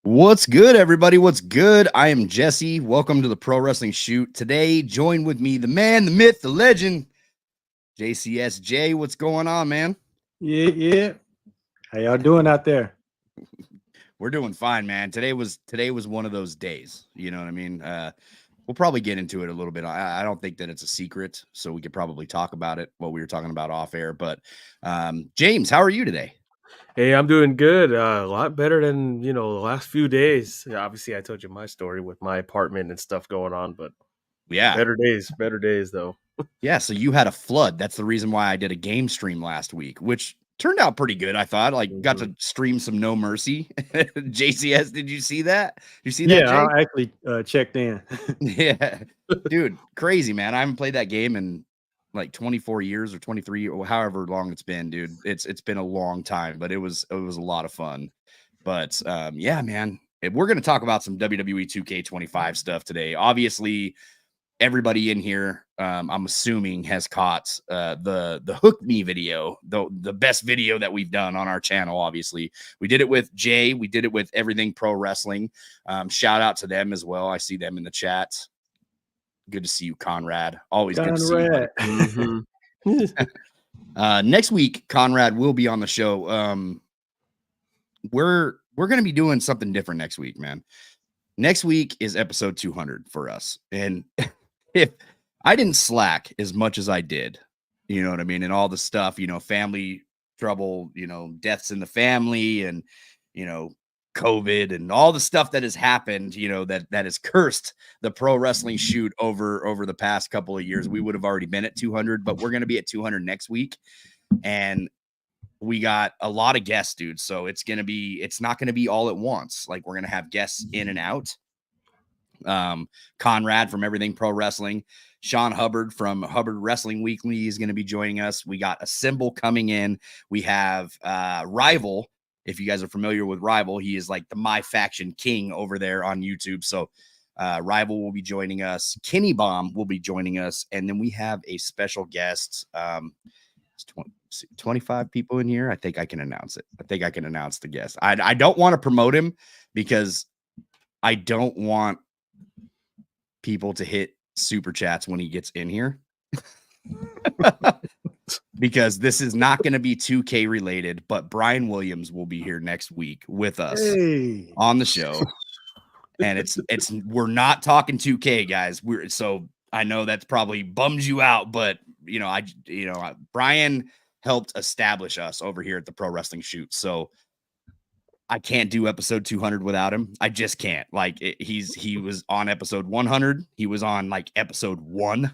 What's good, everybody? What's good? I am Jesse. Welcome to the Pro Wrestling Shoot. Today, join with me, the man, the myth, the legend, JCS Jay. What's going on, man? Yeah. How y'all doing out there? We're doing fine, man. Today was one of those days. You know what I mean? We'll probably get into it a little bit. I don't think that it's a secret, so we could probably talk about it, what we were talking about off air. But James, how are you today? Hey, I'm doing good. A lot better than, the last few days. Yeah, obviously, I told you my story with my apartment and stuff going on, but Yeah. better days though. Yeah, so you had a flood. That's the reason why I did a game stream last week, which turned out pretty good. I thought, got to stream some No Mercy. JCS, did you see that? You see that? Yeah, Jay? I actually checked in. Yeah, dude, crazy, man. I haven't played that game in like 24 years or 23 or however long it's been, dude. It's been a long time, but it was a lot of fun. But yeah, man, we're gonna talk about some WWE 2K25 stuff today. Obviously, everybody in here, I'm assuming, has caught the Hook Me video, the best video that we've done on our channel. Obviously, we did it with Jay, we did it with Everything Pro Wrestling. Shout out to them as well. I see them in the chat. Good to see you, Conrad. Always good to see you. Mm-hmm. Next week, Conrad will be on the show. We're gonna be doing something different next week, man. Next week is episode 200 for us, and if I didn't slack as much as I did, you know what I mean, and all the stuff, family trouble, deaths in the family, and COVID and all the stuff that has happened, that has cursed the Pro Wrestling Shoot over the past couple of years, we would have already been at 200, but we're going to be at 200 next week, and we got a lot of guests, dude. So it's not going to be all at once. Like, we're going to have guests in and out. Conrad from Everything Pro Wrestling, Sean Hubbard from Hubbard Wrestling Weekly is going to be joining us. We got a Symbol coming in. We have Rival. If you guys are familiar with Rival, he is like the MyFaction king over there on YouTube. So Rival will be joining us. Kenny Bomb will be joining us. And then we have a special guest. 25 people in here. I think I can announce it. I think I can announce the guest. I don't want to promote him because I don't want people to hit super chats when he gets in here. Because this is not going to be 2K related, but Brian Williams will be here next week with us on the show. And we're not talking 2K, guys. So I know that's probably bums you out, but Brian helped establish us over here at the Pro Wrestling Shoot. So I can't do episode 200 without him. I just can't. Like, he was on episode 100. He was on like episode 1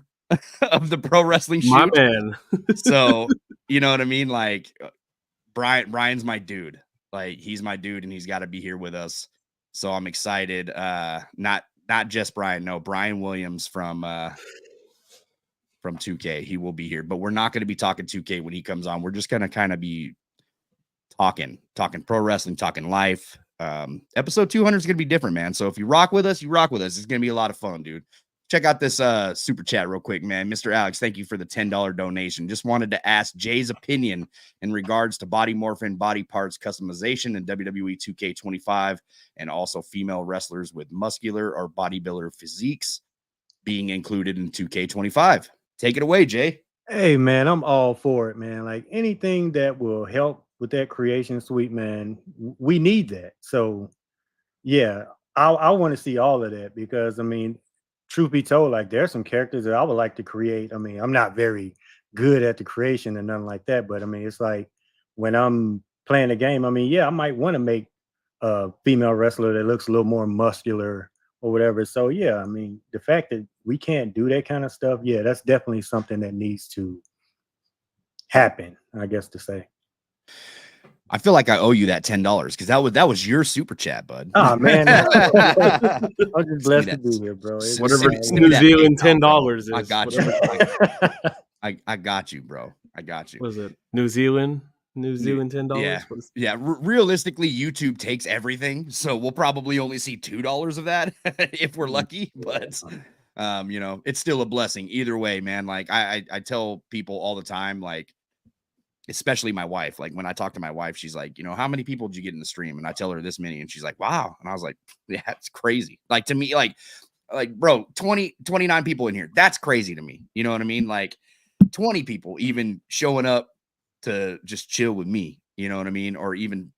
of the Pro Wrestling Shoot. My man. So, you know what I mean? Like, Brian's my dude. Like, he's my dude, and he's got to be here with us. So I'm excited. Not just Brian. No, Brian Williams from 2K. He will be here, but we're not going to be talking 2K when he comes on. We're just going to kind of be talking pro wrestling, talking life. Episode 200 is going to be different, man. So if you rock with us, you rock with us. It's going to be a lot of fun, dude. Check out this super chat real quick, man. Mr. Alex, thank you for the $10 donation. Just wanted to ask Jay's opinion in regards to body morphin, body parts customization in WWE 2K25, and also female wrestlers with muscular or bodybuilder physiques being included in 2K25. Take it away, Jay. Hey, man, I'm all for it, man. Like, anything that will help with that creation suite, man, we need that. So yeah, I want to see all of that, because I mean, truth be told, like, there's some characters that I would like to create. I mean, I'm not very good at the creation and nothing like that, but I mean, it's like when I'm playing a game, I mean, yeah, I might want to make a female wrestler that looks a little more muscular or whatever. So yeah, I mean, the fact that we can't do that kind of stuff, yeah, that's definitely something that needs to happen, I guess to say. I feel like I owe you that $10 because that was your super chat, bud. Oh man, I'm just blessed to be here, bro. Whatever New Zealand $10 is. I got you. I got you, bro. I got you. Was it New Zealand $10? Yeah. Realistically, YouTube takes everything, so we'll probably only see $2 of that if we're lucky. But it's still a blessing either way, man. Like I tell people all the time, like, especially my wife. Like when I talk to my wife, she's like, you know, how many people did you get in the stream? And I tell her this many, and she's like, wow. And I was like, yeah, it's crazy. Like to me, like bro, 29 people in here. That's crazy to me. You know what I mean? Like 20 people even showing up to just chill with me. You know what I mean? Or even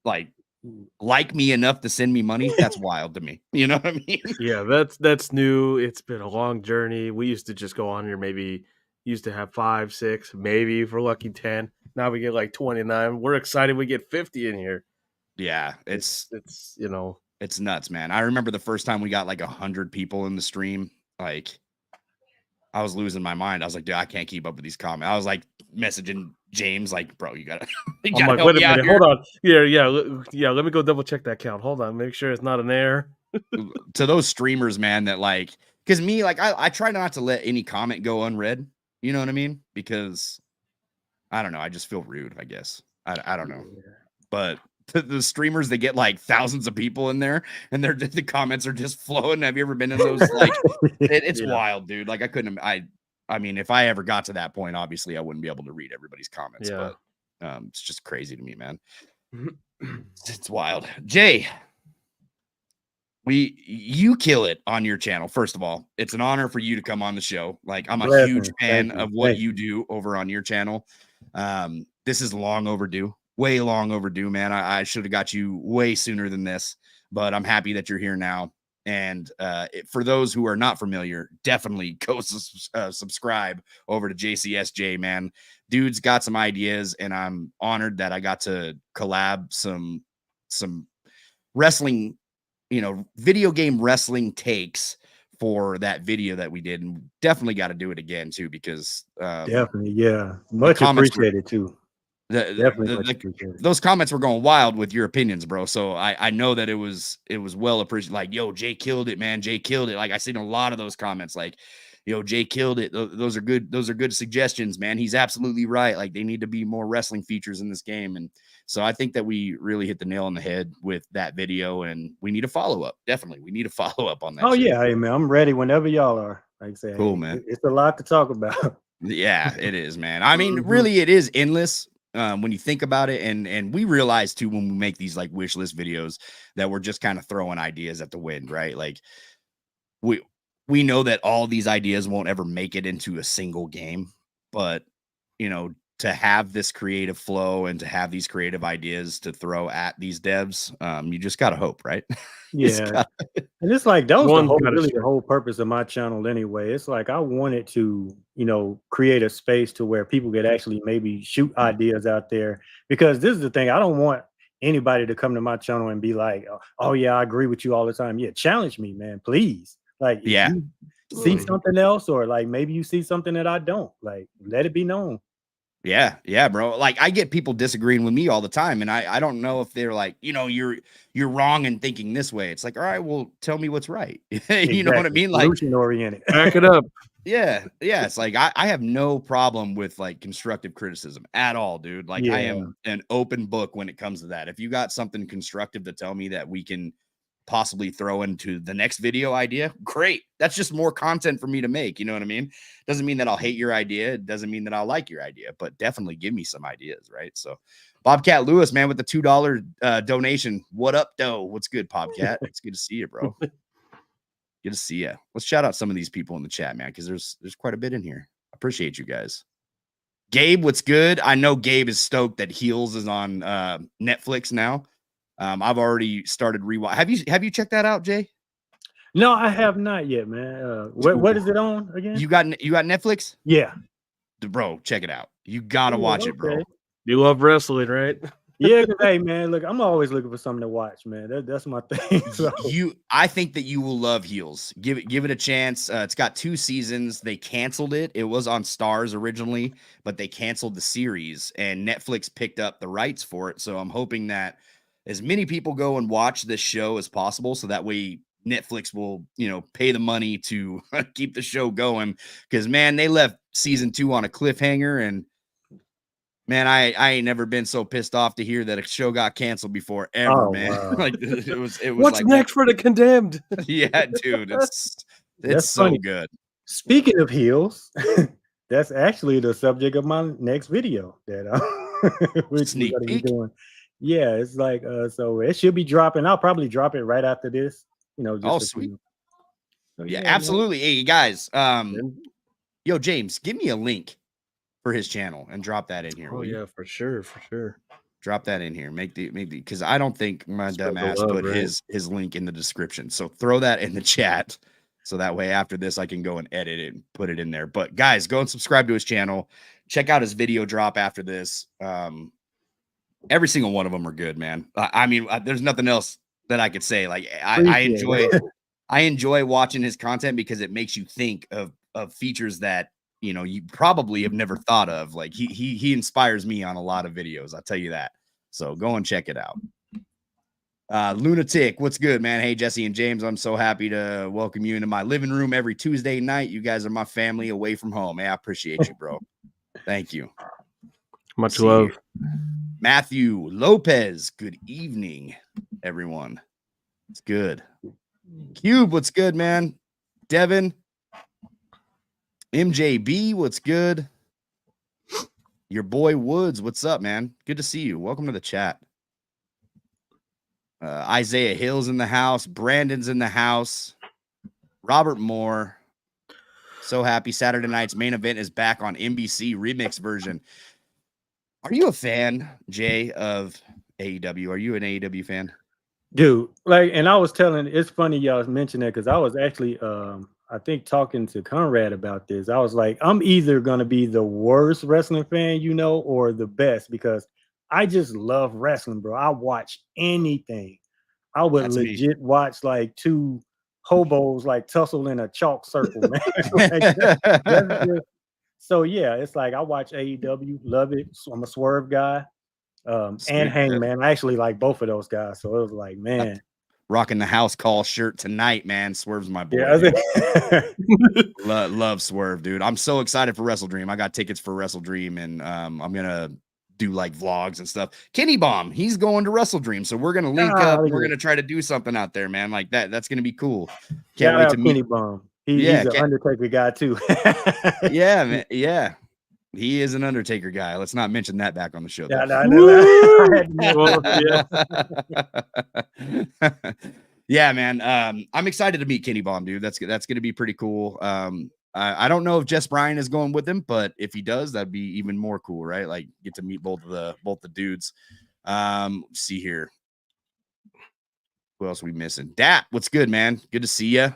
like me enough to send me money. That's wild to me. You know what I mean? Yeah, that's new. It's been a long journey. We used to just go on here, maybe used to have 5, 6, maybe if we're lucky 10. Now we get like 29. We're excited we get 50 in here. Yeah, It's you know, it's nuts, man. I remember the first time we got like 100 people in the stream. Like, I was losing my mind. I was like, dude, I can't keep up with these comments. I was like messaging James, like, bro, you gotta, I'm like, wait a minute, hold on. Yeah. Let me go double check that count. Hold on, make sure it's not an error. To those streamers, man, that like, because me, like, I try not to let any comment go unread. You know what I mean? Because I don't know. I just feel rude, I guess. I don't know. But the streamers that get like thousands of people in there and the comments are just flowing. Have you ever been in those? Like, it's wild, dude. Like, I couldn't, I mean, if I ever got to that point, obviously I wouldn't be able to read everybody's comments, but it's just crazy to me, man. It's wild. Jay, you kill it on your channel. First of all, it's an honor for you to come on the show. Like, I'm a huge fan of what you do over on your channel. This is long overdue, way long overdue, man. I should have got you way sooner than this, but I'm happy that you're here now. And for those who are not familiar, definitely go subscribe over to JCS Jay, man. Dude's got some ideas, and I'm honored that I got to collab some wrestling, you know, video game wrestling takes for that video that we did, and definitely got to do it again too, because definitely, yeah, much appreciated too. Those comments were going wild with your opinions, bro. So I know that it was well appreciated. Like, yo, Jay killed it, man. Jay killed it. Like, I seen a lot of those comments, like, yo, Jay killed it. Those are good. Those are good suggestions, man. He's absolutely right. Like, they need to be more wrestling features in this game. And so I think that we really hit the nail on the head with that video, and we need a follow up. Definitely, we need a follow up on that. Oh yeah, hey man, I'm ready whenever y'all are. Like I said, cool, man. It's a lot to talk about. Yeah, it is, man. I mean, really, it is endless. When you think about it, and we realize too, when we make these like wish list videos, that we're just kind of throwing ideas at the wind, right? Like, we know that all these ideas won't ever make it into a single game, but you know, to have this creative flow and to have these creative ideas to throw at these devs, you just gotta hope, right? Yeah. And it's like, that was the whole purpose of my channel anyway. It's like, I wanted to, you know, create a space to where people could actually maybe shoot ideas out there, because this is the thing. I don't want anybody to come to my channel and be like, oh yeah, I agree with you all the time. Yeah, challenge me, man, please. Like, yeah, you see something else, or like maybe you see something that I don't, like, let it be known. Yeah, bro. Like, I get people disagreeing with me all the time, and I don't know if they're like, you know, you're wrong in thinking this way. It's like, all right, well, tell me what's right. You know what I mean? Like, solution oriented. Back it up. Yeah. It's like, I have no problem with like constructive criticism at all, dude. Like, I am an open book when it comes to that. If you got something constructive to tell me that we can possibly throw into the next video idea, great. That's just more content for me to make. You know what I mean? Doesn't mean that I'll hate your idea. It doesn't mean that I'll like your idea, but definitely give me some ideas, right? So Bobcat Lewis, man, with the $2 donation. What up, though? What's good, Bobcat? It's good to see you, bro. Good to see you. Let's shout out some of these people in the chat, man, because there's quite a bit in here. Appreciate you guys. Gabe, what's good? I know Gabe is stoked that Heels is on Netflix now. I've already started rewatch. Have you checked that out, Jay? No, I have not yet, man. What is it on again? You got Netflix? Yeah, bro, check it out. You gotta watch it, bro. You love wrestling, right? Yeah, hey man, look, I'm always looking for something to watch, man. That's my thing. So. I think that you will love Heels. Give it a chance. It's got 2 seasons. They canceled it. It was on Stars originally, but they canceled the series, and Netflix picked up the rights for it. So I'm hoping that as many people go and watch this show as possible, so that way Netflix will, you know, pay the money to keep the show going. Because man, they left season 2 on a cliffhanger, and man, I ain't never been so pissed off to hear that a show got canceled before ever, man. Wow. Like, it was. What's like, next for the Condemned? Yeah, dude, it's so funny. good. Speaking of Heels, that's actually the subject of my next video that which we're Sneak gonna be peek. doing. Yeah, it's like so it should be dropping. I'll probably drop it right after this. Oh, Just a sweet. few. So Yeah, yeah, man. absolutely. Hey, guys. And- Yo, James, give me a link for his channel and drop that in here. oh Will you? yeah, for sure, for sure. Drop that in here. Make the because I don't think my Spread dumb the ass love, put right? his link in the description. So throw that in the chat. So that way after this I can go and edit it and put it in there. But guys, go and subscribe to his channel. Check out his video drop after this. Every single one of them are good, man. I mean, there's nothing else that I could say. Like Appreciate it. I enjoy watching his content because it makes you think of features that you probably have never thought of. Like he inspires me on a lot of videos. I'll tell you that. So go and check it out. Lunatic, what's good, man? Hey, Jesse and James, I'm so happy to welcome you into my living room every Tuesday night. You guys are my family away from home. Hey, I appreciate you, bro. Thank you. Much See love. you. Matthew Lopez, good evening, everyone. It's good. Cube, what's good, man? Devin, MJB, what's good? Your boy Woods, what's up, man? Good to see you. Welcome to the chat. Isaiah Hill's in the house. Brandon's in the house. Robert Moore. So happy Saturday night's main event is back on NBC remix version. Are you a fan, Jay, of AEW? Are you an AEW fan? Dude, and I was telling, it's funny y'all mentioned that because I was actually I think talking to Conrad about this. I was like, I'm either gonna be the worst wrestling fan, or the best, because I just love wrestling, bro. I watch anything. I would That's me. legit watch like two hobos like tussle in a chalk circle, man. That's just, so yeah, it's like I watch AEW, love it. So I'm a Swerve guy. And Sweet. Hangman. I actually like both of those guys. So it was like, man. Rocking the house call shirt tonight, man. Swerve's my boy. Yeah, love Swerve, dude. I'm so excited for Wrestle Dream. I got tickets for Wrestle Dream, and I'm gonna do like vlogs and stuff. Kenny Bomb, he's going to Wrestle Dream, so we're gonna link up. We're gonna try to do something out there, man. Like that. That's gonna be cool. Can't wait to meet Kenny Bomb. He's an Undertaker guy too. Yeah, man. Yeah. He is an Undertaker guy. Let's not mention that back on the show. Yeah, man. I'm excited to meet Kenny Bomb, dude. That's going to be pretty cool. I don't know if Jess Bryan is going with him, but if he does, that'd be even more cool, right? Like get to meet both the dudes. Let's see here. Who else are we missing? Dat, what's good, man? Good to see you.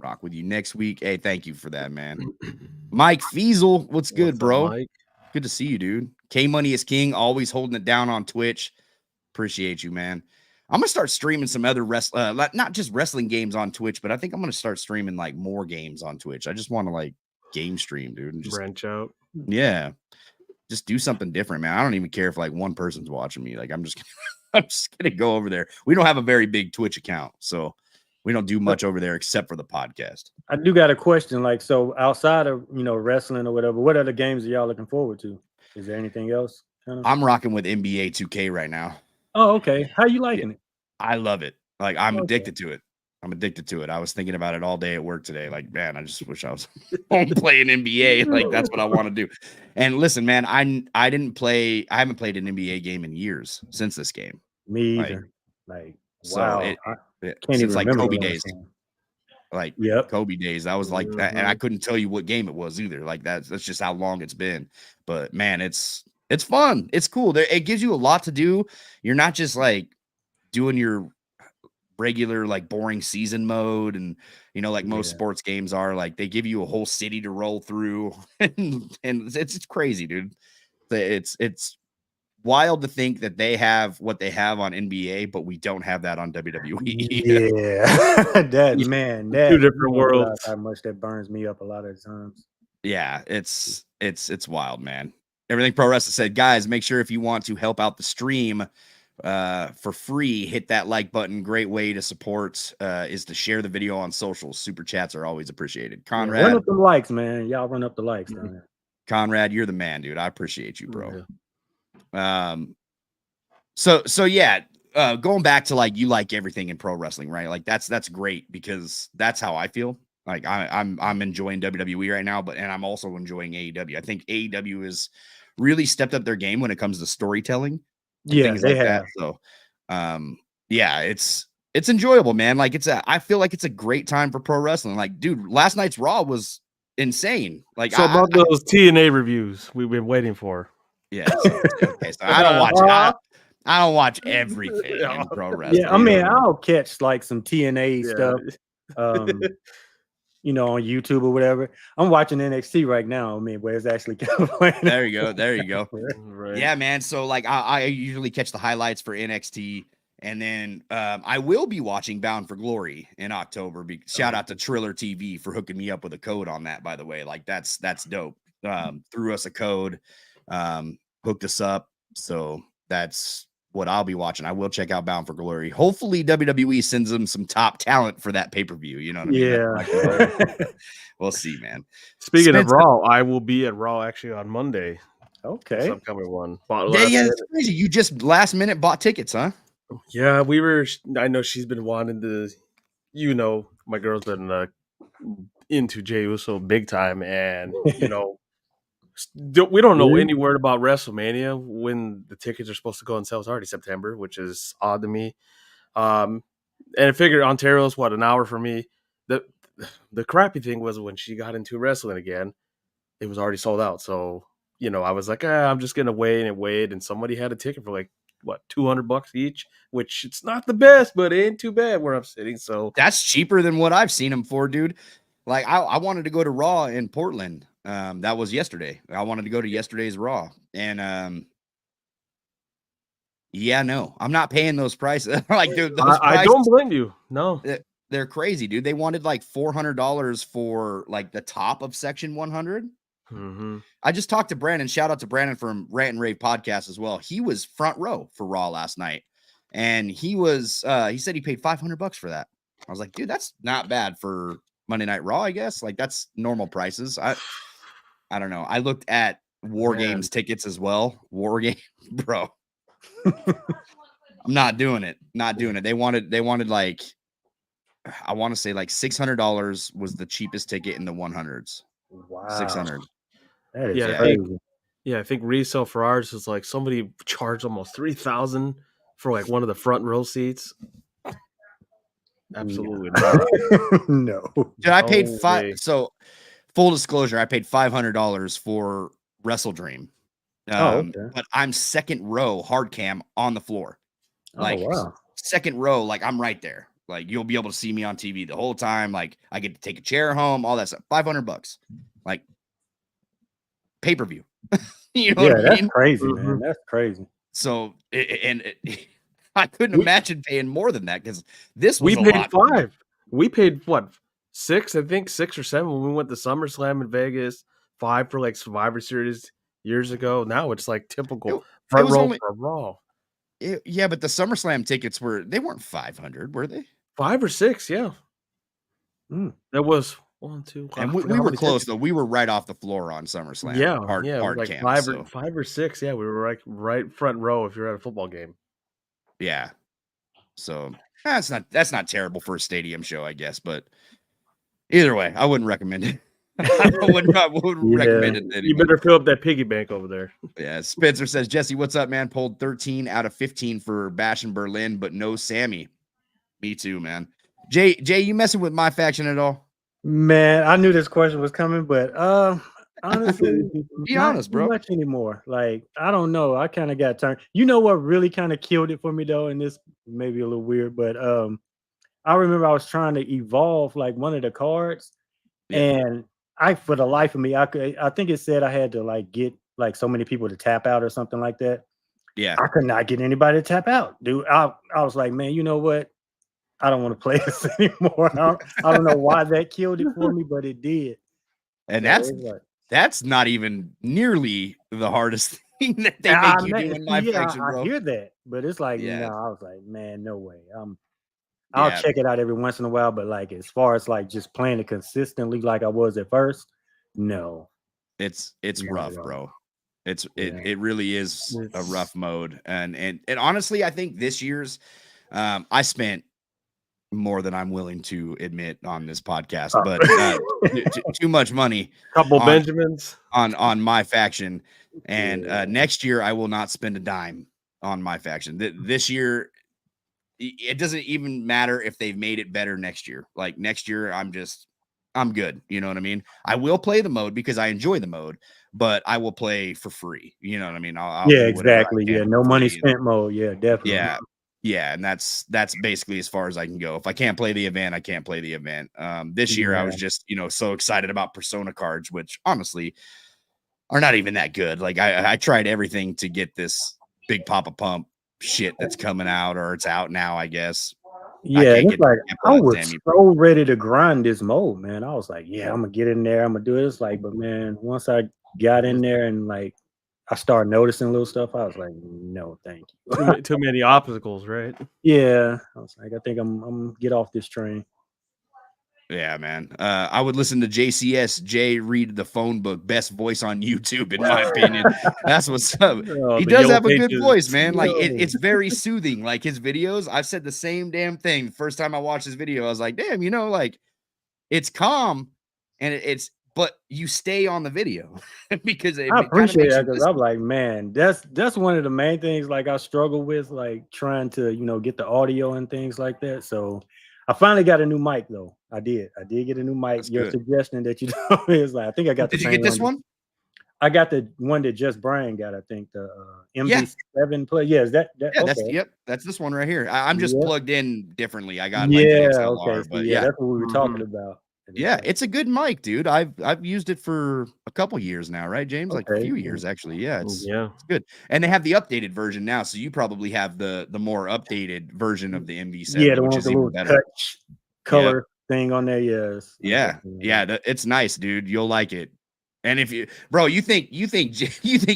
Rock with you next week. Hey, thank you for that, man. Mike Fiesel, what's good, bro? Up, Mike? Good to see you, dude. K Money is King, always holding it down on Twitch. Appreciate you, man. I'm gonna start streaming some other not just wrestling games on Twitch, but I think I'm gonna start streaming like more games on Twitch. I just want to like game stream, dude, and just branch out. Yeah, just do something different, man. I don't even care if like one person's watching me. Like I'm just gonna go over there. We don't have a very big Twitch account, so we don't do much over there except for the podcast. I do got a question. Like, so outside of wrestling or whatever, what other games are y'all looking forward to? Is there anything else? I'm rocking with NBA 2K right now. Oh, okay. How you liking it? I love it. Like I'm addicted to it. I'm addicted to it. I was thinking about it all day at work today. Like, man, I just wish I was home playing NBA. Like that's what I want to do. And listen, man, I haven't played an NBA game in years since this game. Me either. Like wow. Since like Kobe days. Like yep. Kobe days. I was like that, and I couldn't tell you what game it was either. Like that's just how long it's been. But man, it's fun. It's cool. It gives you a lot to do. You're not just like doing your regular like boring season mode and like most sports games are. Like they give you a whole city to roll through and it's crazy, dude. It's wild to think that they have what they have on NBA, but we don't have that on WWE. Yeah. That two different worlds. How much that burns me up a lot of times. Yeah, it's wild, man. Everything Pro Wrestling said, guys, make sure if you want to help out the stream for free, hit that like button. Great way to support is to share the video on socials. Super chats are always appreciated. Conrad, run up the likes, man. Y'all run up the likes down there. Conrad, you're the man, dude. I appreciate you, bro. So yeah, going back to like you like everything in pro wrestling, right? Like that's great because that's how I feel. Like I'm enjoying WWE right now, and I'm also enjoying AEW. I think AEW has really stepped up their game when it comes to storytelling and Yeah, things they like that. have. So, yeah, it's enjoyable, man. Like I feel like it's a great time for pro wrestling. Like, dude, last night's Raw was insane. Like, So about those TNA reviews we've been waiting for. yeah. So, okay, so I don't watch. I don't watch everything in pro wrestling. Yeah, I mean, I'll catch like some TNA Yeah. stuff, you know, on YouTube or whatever. I'm watching NXT right now. I mean, where it's actually playing. There you go. There you go. Right. Yeah, man. So like I usually catch the highlights for NXT, and then I will be watching Bound for Glory in October. Shout out to Triller TV for hooking me up with a code on that, by the way. Like that's dope. Threw us a code, hooked us up. So that's what I'll be watching. I will check out Bound for Glory. Hopefully WWE sends them some top talent for that pay-per-view. You know what I mean? Yeah. We'll see, man. Speaking of Raw, I will be at Raw actually on Monday. Okay. Some upcoming one. Yeah, that's crazy. You just last minute bought tickets, huh? Yeah, I know she's been wanting to, you know, my girl's been into Jey Uso big time, and you know, we don't know any word about WrestleMania when the tickets are supposed to go on sale. It's already September, which is odd to me. And I figured Ontario's an hour for me. The crappy thing was when she got into wrestling again, it was already sold out. So, you know, I was like, I'm just gonna wait. And somebody had a ticket for like $200 each, which it's not the best, but it ain't too bad where I'm sitting. So that's cheaper than what I've seen them for, dude. Like I wanted to go to Raw in Portland. That was yesterday. I wanted to go to yesterday's Raw, and yeah, no, I'm not paying those prices. Like, dude, those I don't blame you. No, they're crazy, dude. They wanted like $400 for like the top of section 100. Mm-hmm. I just talked to Brandon. Shout out to Brandon from Rant and Rave podcast as well. He was front row for Raw last night, and he said he paid $500 for that. I was like, dude, that's not bad for Monday Night Raw, I guess. Like that's normal prices. I don't know. I looked at War Games tickets as well. War Game, bro. I'm not doing it. Not doing it. They wanted like, I want to say like $600 was the cheapest ticket in the 100s. Wow. 600. That is crazy. I think resale for ours is like somebody charged almost $3,000 for like one of the front row seats. Absolutely not. No. Dude, I paid so full disclosure, I paid $500 for Wrestle Dream. Okay. But I'm second row hard cam on the floor. Like second row, like I'm right there. Like you'll be able to see me on TV the whole time. Like I get to take a chair home, all that stuff. $500. Like pay-per-view. You know what I mean? That's crazy, man. That's crazy. So I couldn't imagine paying more than that because this was we paid $5. We paid what, $6? I think $6 or $7 when we went to SummerSlam in Vegas. $5 for like Survivor Series years ago. Now it's like typical front row for Raw. Yeah, but the SummerSlam tickets weren't $500, were they? 5 or 6, yeah. That was 1, 2. And we were close though. We were right off the floor on SummerSlam. Yeah, hard like camp, 5 or 6. Yeah, we were right front row if you're at a football game. Yeah. So that's not terrible for a stadium show, I guess. But either way, I wouldn't recommend it. I wouldn't recommend it to anyone. You better fill up that piggy bank over there. Yeah. Spencer says, Jesse, what's up, man? Pulled 13 out of 15 for Bash in Berlin, but no Sammy. Me too, man. Jay, you messing with MyFaction at all? Man, I knew this question was coming, but honestly, be honest, bro. Not much anymore. Like, I don't know. I kind of got turned. You know what really kind of killed it for me though, and this may be a little weird, but I remember I was trying to evolve like one of the cards, and for the life of me, I think it said I had to like get like so many people to tap out or something like that. Yeah, I could not get anybody to tap out, dude. I was like, man, you know what? I don't want to play this anymore. I don't know why that killed it for me, but it did. And that's not even nearly the hardest thing that they make you do in MyFaction, bro. I hear that, but it's like, no, I was like, man, no way. I'll check it out every once in a while, but like as far as like just playing it consistently like I was at first, no. It's rough, bro. It really is a rough mode. And honestly, I think this year's I spent more than I'm willing to admit on this podcast, Oh. but too much money. Couple Benjamins on MyFaction, and next year I will not spend a dime on MyFaction. This year, it doesn't even matter if they've made it better next year. Like next year, I'm good. You know what I mean? I will play the mode because I enjoy the mode, but I will play for free. You know what I mean? I'll yeah, do whatever I exactly. can Yeah, for no money free. spent mode. Yeah, definitely. Yeah, and that's basically as far as I can go. If I can't play the event, I can't play the event. This year I was just, so excited about Persona cards, which honestly are not even that good. Like I tried everything to get this Big Papa Pump shit that's coming out, or it's out now, I guess. Yeah, it's like I was so ready to grind this mode, man. I was like, yeah, I'm gonna get in there, I'm gonna do it. It's like, but man, once I got in there and like I started noticing little stuff, I was like, no, thank you. Too many obstacles, right? Yeah, I was like, I think I'm gonna get off this train. Yeah, man. I would listen to JCS Jay read the phone book, best voice on YouTube, in my opinion. That's what's up. He does have a good voice, man. Like it's very soothing. Like his videos, I've said the same damn thing. The first time I watched his video, I was like, damn, like it's calm and but you stay on the video because I appreciate that, because I'm like, man, that's one of the main things like I struggle with, like trying to get the audio and things like that. So I finally got a new mic though. I did get a new mic. That's Your good. suggestion that you told me is like, I think I got Did you get this one? I got the one that just Brian got, I think the MV7 Plus. Yeah, is that okay. That's this one right here. I'm just plugged in differently. I got okay. But that's what we were talking about. Yeah, it's a good mic, dude. I've used it for a couple years now, right, James? Like a few years actually. Yeah, it's good. And they have the updated version now, so you probably have the more updated version of the MV7, which is even better. Touch color thing on there. Yes. Yeah, it's nice, dude. You'll like it. And if you think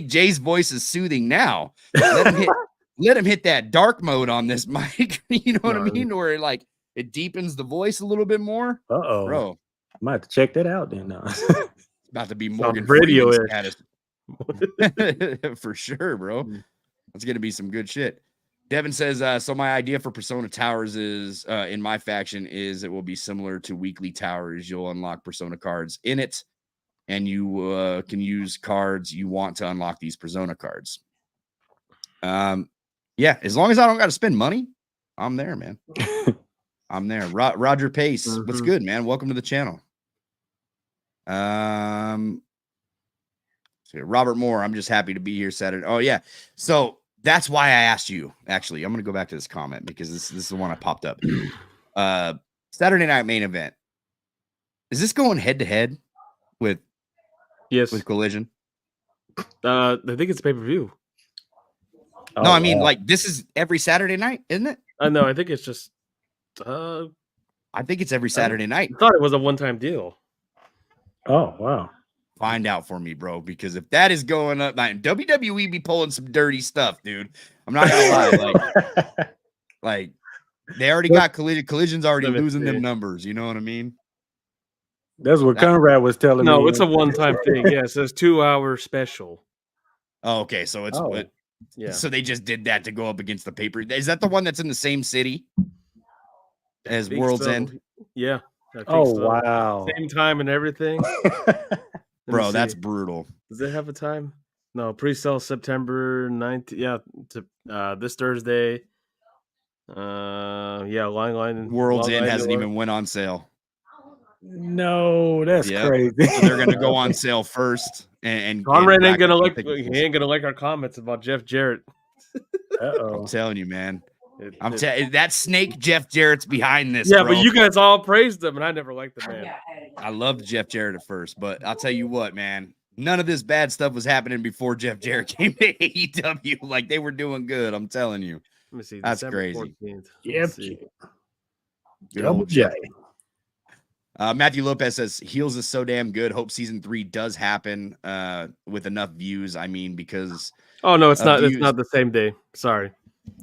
Jay's voice is soothing now, let him hit that dark mode on this mic. You know what I mean? Where it deepens the voice a little bit more. Bro, I might have to check that out then. It's about to be Morgan radio status. For sure, bro. That's gonna be some good shit. Devin says, so my idea for Persona Towers is in MyFaction is it will be similar to weekly towers. You'll unlock Persona cards in it, and you can use cards you want to unlock these Persona cards. Yeah, as long as I don't got to spend money, I'm there, man. I'm there. Roger Pace, what's good, man? Welcome to the channel. Robert Moore, I'm just happy to be here Saturday. Oh yeah, so that's why I asked you. Actually, I'm gonna go back to this comment because this is the one I popped up. Saturday night main event. Is this going head to head with Collision? I think it's pay-per-view. No, I mean like this is every Saturday night, isn't it? No, I think it's just. I think it's every Saturday night. I thought it was a one-time deal. Oh wow. Find out for me, bro, because if that is going up, WWE be pulling some dirty stuff, dude. I'm not gonna lie. Like they already got Collision. Collision's already losing them numbers. You know what I mean? That's what Conrad was telling me. No, it's a one-time thing. Yeah, it says 2-hour special. Oh, okay. So it's what? Yeah. So they just did that to go up against the paper. Is that the one that's in the same city as World's End? Yeah. Wow. Same time and everything. Bro, that's brutal. Does it have a time? No, pre-sale September 9th. Yeah, this Thursday. Line. World's End hasn't even went on sale. No, that's crazy. So they're gonna go on sale first. And Conrad ain't gonna like our comments about Jeff Jarrett. I'm telling you, man. That snake Jeff Jarrett's behind this. Yeah, bro. but you guys all praised him, and I never liked the man. I loved Jeff Jarrett at first, but I'll tell you what, man. None of this bad stuff was happening before Jeff Jarrett came to AEW. Like they were doing good. I'm telling you. Let me see. That's December crazy. 14th. Yep. Good old J. Matthew Lopez says Heels is so damn good. Hope season 3 does happen with enough views. I mean, because no, it's not. Views. It's not the same day. Sorry.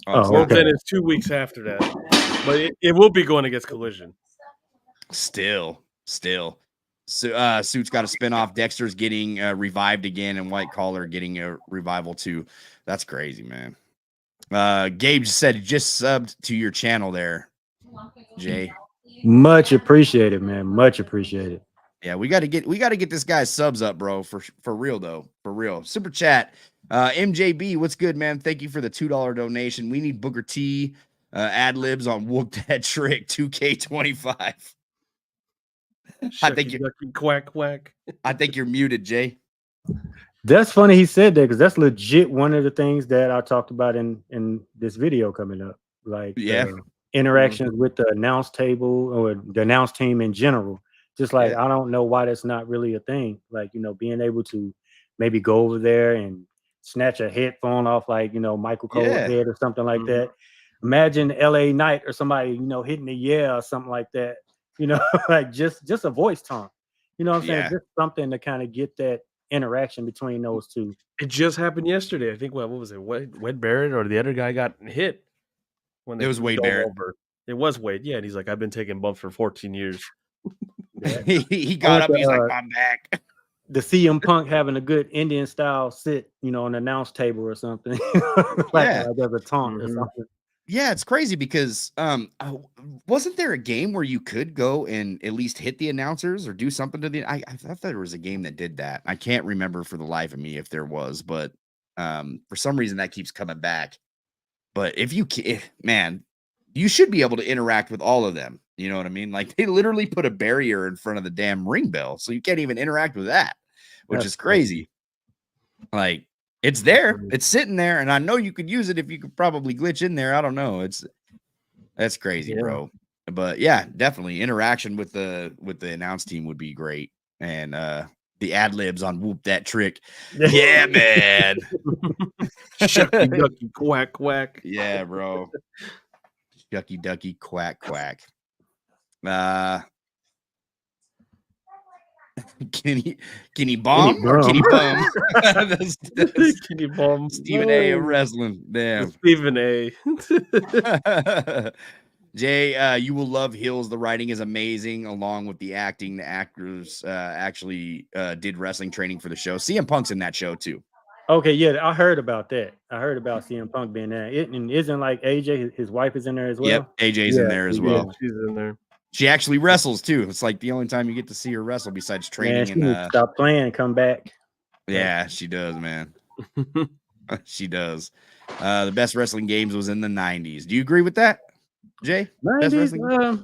Okay. It's 2 weeks after that, but it will be going against Collision. Still. So, Suit's got a spinoff. Dexter's getting revived again, and White Collar getting a revival too. That's crazy, man. Gabe said he just subbed to your channel there. Jay. Much appreciated, man. Much appreciated. Yeah, we got to get this guy's subs up, bro. For real though, for real. Super chat, MJB, what's good, man? Thank you for the $2 donation. We need Booker T ad libs on Whoop That Trick 2K25. I think you're quack quack. I think you're muted, Jay. That's funny he said that, because that's legit one of the things that I talked about in this video coming up. Like interactions with the announce table or the announce team in general. Just like I don't know why that's not really a thing. Like, being able to maybe go over there and snatch a headphone off, like, Michael Cole's head or something like that. Imagine LA Knight or somebody, hitting the or something like that. Like just a voice taunt. You know what I'm saying? Just something to kind of get that interaction between those two. It just happened yesterday. I think what was it? Wade Barrett or the other guy got hit when it was Wade Barrett. Over. It was Wade, yeah. And he's like, I've been taking bumps for 14 years. he got up. He's like, I'm back. The CM Punk having a good Indian style sit, on an announce table or something. like there's a taunt or something. Yeah, it's crazy because wasn't there a game where you could go and at least hit the announcers or do something to the I thought there was a game that did that. I can't remember for the life of me if there was, but for some reason that keeps coming back. But man, you should be able to interact with all of them. You know what I mean? Like they literally put a barrier in front of the damn ring bell, so you can't even interact with that, which is crazy. Like it's there, it's sitting there, and I know you could use it if you could probably glitch in there. I don't know. That's crazy, bro. But yeah, definitely interaction with the announce team would be great, and the ad libs on Whoop That Trick. Yeah, man. Shucky ducky quack quack. Yeah, bro. Shucky ducky quack quack. Can he bomb or can he bum? Can he bomb? Stephen A. of wrestling. Damn. Stephen A. Jay, you will love Hills. The writing is amazing, along with the acting. The actors actually did wrestling training for the show. CM Punk's in that show too. Okay, yeah, I heard about that. I heard about CM Punk being there. And isn't like AJ, his wife is in there as well? Yep, AJ's in there as well. She's in there. She actually wrestles too. It's like the only time you get to see her wrestle besides training. Man, she needs to stop playing and come back. Yeah, she does, man. She does. The best wrestling games was in the 90s. Do you agree with that, Jay? 90s,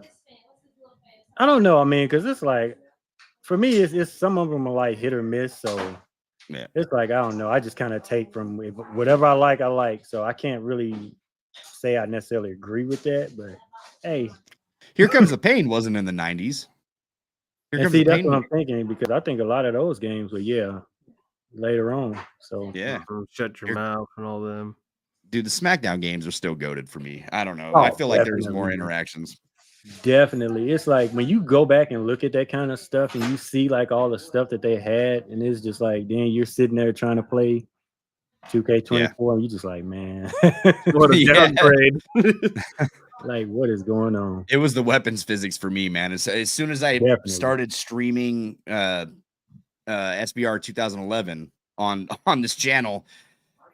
I don't know. I mean, because it's like, for me, it's some of them are like hit or miss. So it's like, I don't know. I just kind of take from whatever I like. So I can't really say I necessarily agree with that. But hey. Here Comes the Pain wasn't in the 90s. And see, that's what I'm thinking, because I think a lot of those games were, later on. So Shut Your Mouth and all them. Dude, the SmackDown games are still goated for me. I don't know. I feel like there's more interactions. Definitely. It's like when you go back and look at that kind of stuff and you see like all the stuff that they had, and it's just like, then you're sitting there trying to play 2K24 and you just like, man, what a downgrade. Like, what is going on? It was the weapons physics for me, man. As soon as I started streaming SBR 2011 on this channel,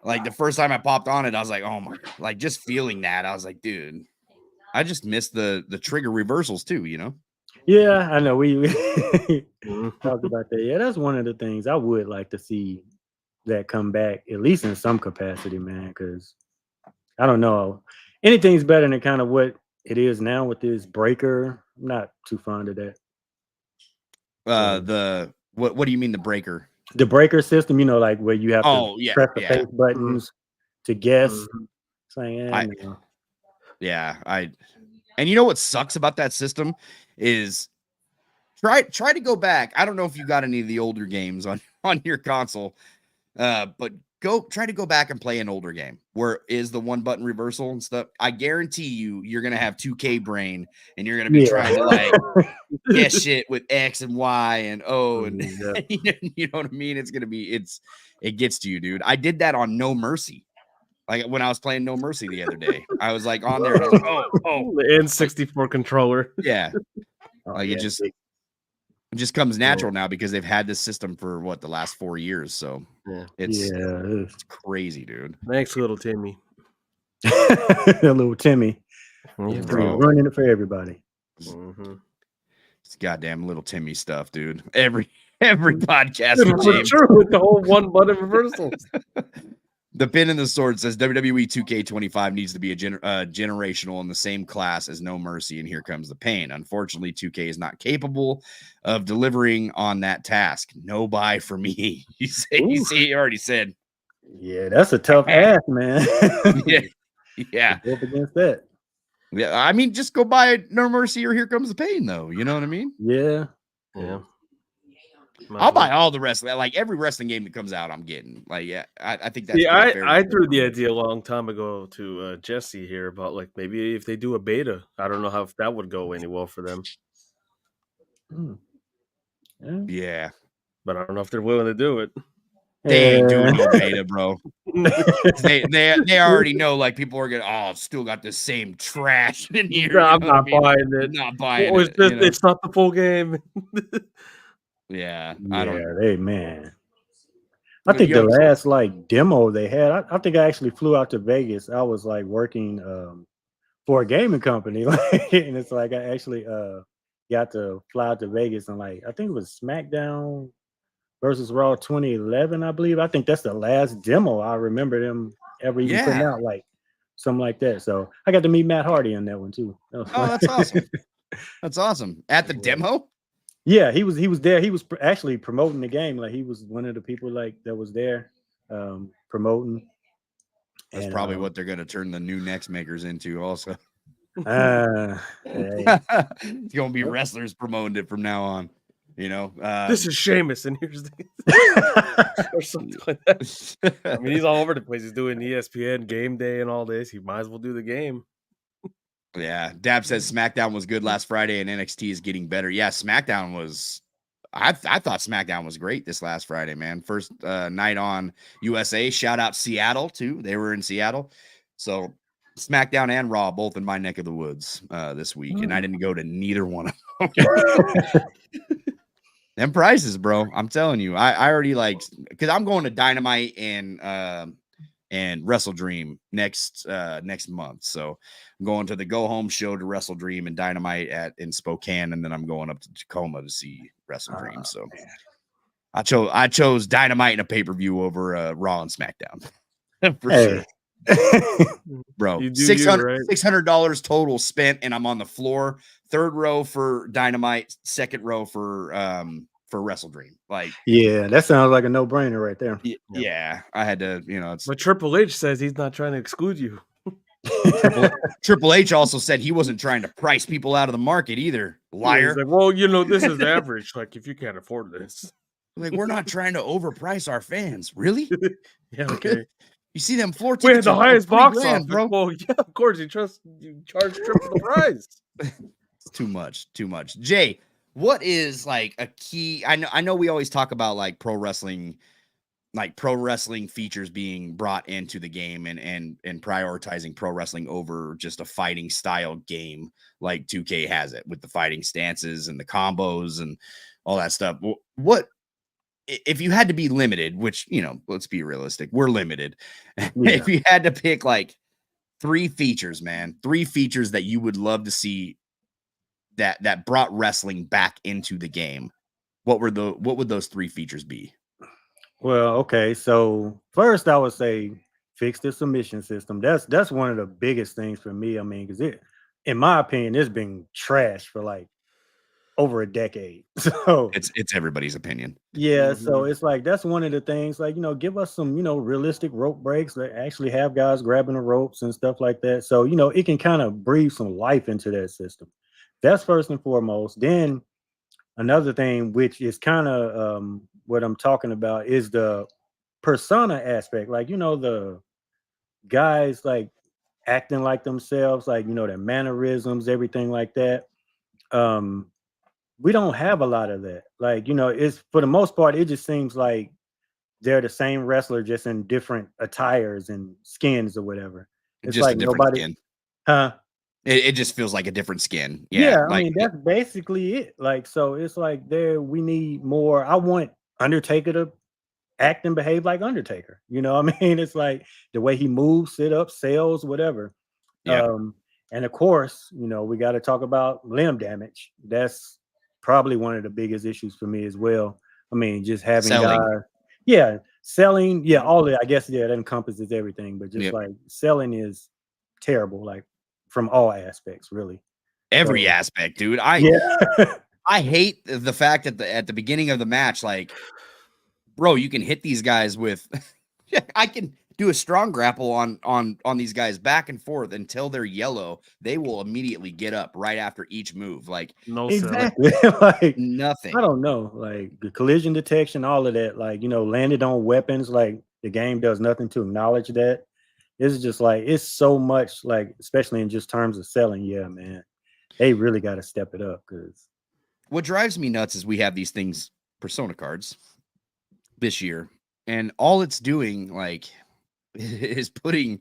like the first time I popped on it, I was like, oh my, like just feeling that, I was like, dude, I just missed the trigger reversals too, Yeah, I know. We talked about that. Yeah, that's one of the things I would like to see that come back, at least in some capacity, man, because I don't know. Anything's better than kind of what it is now with this breaker. I'm not too fond of that. What do you mean the breaker? The breaker system, like where you have to press the face buttons to guess. Saying, and you know what sucks about that system is try to go back. I don't know if you got any of the older games on your console, but try to go back and play an older game where is the one button reversal and stuff. I guarantee you're gonna have 2K brain and you're gonna be trying to like guess shit with X and Y and O and you know what I mean. It gets to you, dude. I did that on No Mercy. Like when I was playing No Mercy the other day, I was like on there. And I was like, oh, the N64 controller. Yeah, it just comes natural now because they've had this system for the last 4 years. So it's crazy, dude. Thanks, little Timmy. Little Timmy. Yeah, Bro. Running it for everybody. Mm-hmm. It's goddamn little Timmy stuff, dude. Every podcast with For James. sure, with the whole one button reversals. The pin in the sword says WWE 2K25 needs to be a generational in the same class as No Mercy, and here comes the pain. Unfortunately, 2K is not capable of delivering on that task. No buy for me. He already said. Yeah, that's a tough ask, man. Yeah. Go up against that. Yeah, I mean, just go buy No Mercy or Here Comes the Pain, though. You know what I mean? Yeah. I'll buy all the wrestling. Like every wrestling game that comes out, I'm getting. Like, yeah, I think that's fair. I threw the idea a long time ago to Jesse here about like maybe if they do a beta. I don't know how if that would go any well for them. Yeah, but I don't know if they're willing to do it. They ain't doing no beta, bro. they already know like people are gonna still got the same trash in here. I'm not buying it. Not buying it. It's not the full game. Yeah, I don't. Hey, man. I think the last like demo they had, I think I actually flew out to Vegas. I was like working for a gaming company, and it's like I actually got to fly out to Vegas and like I think it was SmackDown versus Raw 2011, I believe. I think that's the last demo I remember them ever even putting out, like something like that. So I got to meet Matt Hardy on that one too. That's awesome. That's awesome. At the demo? Yeah, he was there. He was actually promoting the game. Like he was one of the people like that was there promoting. That's probably what they're gonna turn the new next makers into also. It's gonna be wrestlers promoting it from now on. You know, this is Sheamus, and here's the or something like that. I mean, he's all over the place. He's doing ESPN Game Day and all this. He might as well do the game. Yeah, Dab says SmackDown was good last Friday, and NXT is getting better. Yeah, SmackDown was. I thought SmackDown was great this last Friday, man. First night on USA. Shout out Seattle too. They were in Seattle, so SmackDown and Raw both in my neck of the woods this week, and I didn't go to neither one of them. Them prices, bro. I'm telling you, I already like because I'm going to Dynamite and Wrestle Dream next month. So I'm going to the Go Home show to Wrestle Dream and Dynamite in Spokane, and then I'm going up to Tacoma to see Wrestle Dream. So I chose Dynamite in a pay-per-view over Raw and SmackDown for sure. Bro, $600 total spent, and I'm on the floor. Third row for Dynamite, second row for Wrestle Dream. Like, yeah, that sounds like a no-brainer right there. Yeah, I had to, But Triple H says he's not trying to exclude you. Triple H also said he wasn't trying to price people out of the market either. Liar. He's like, well, this is average. Like, if you can't afford this, like, we're not trying to overprice our fans. Really? Yeah, okay. You see them floor tickets? We had the highest box office, bro. Well, yeah, of course. You charge triple the price. It's too much. Jay, what is like a key? I know we always talk about like pro wrestling features being brought into the game and prioritizing pro wrestling over just a fighting style game like 2K has it with the fighting stances and the combos and all that stuff. What if you had to be limited, which, let's be realistic, we're limited. Yeah. If you had to pick like 3 features, man, 3 features that you would love to see that brought wrestling back into the game, what would those 3 features be? Well, okay. So first I would say fix the submission system. That's one of the biggest things for me. I mean, because in my opinion, it's been trash for like over a decade. So it's everybody's opinion. Yeah, so it's like that's one of the things, like, give us some, realistic rope breaks that actually have guys grabbing the ropes and stuff like that. So, it can kind of breathe some life into that system. That's first and foremost. Then another thing, which is kind of what I'm talking about, is the persona aspect. Like, the guys like acting like themselves, like, their mannerisms, everything like that. We don't have a lot of that. Like, it's for the most part, it just seems like they're the same wrestler, just in different attires and skins or whatever. It's just like a different nobody, skin. Huh? It just feels like a different skin. Yeah, like, I mean, that's basically it. Like, so it's like we need more. I want Undertaker to act and behave like Undertaker. I mean, it's like the way he moves, sit up, sells, whatever. Yeah. And of course, you know, we got to talk about limb damage. That's probably one of the biggest issues for me as well. I mean, just having Selling. guys, yeah, selling, yeah, all that. I guess yeah, that encompasses everything. But just Yep. like selling is terrible, like from all aspects, really. Every So, aspect, dude. yeah, I hate the fact that at the beginning of the match, like, bro, you can hit these guys with I can do a strong grapple on these guys back and forth until they're yellow. They will immediately get up right after each move. Like, No selling. exactly. Like nothing. I don't know, like the collision detection, all of that, like, you know, landed on weapons, like the game does nothing to acknowledge that. It's just like it's so much, like, especially in just terms of selling. Yeah, man, they really got to step it up because What drives me nuts is we have these things, Persona cards, this year, and all it's doing, like, is putting.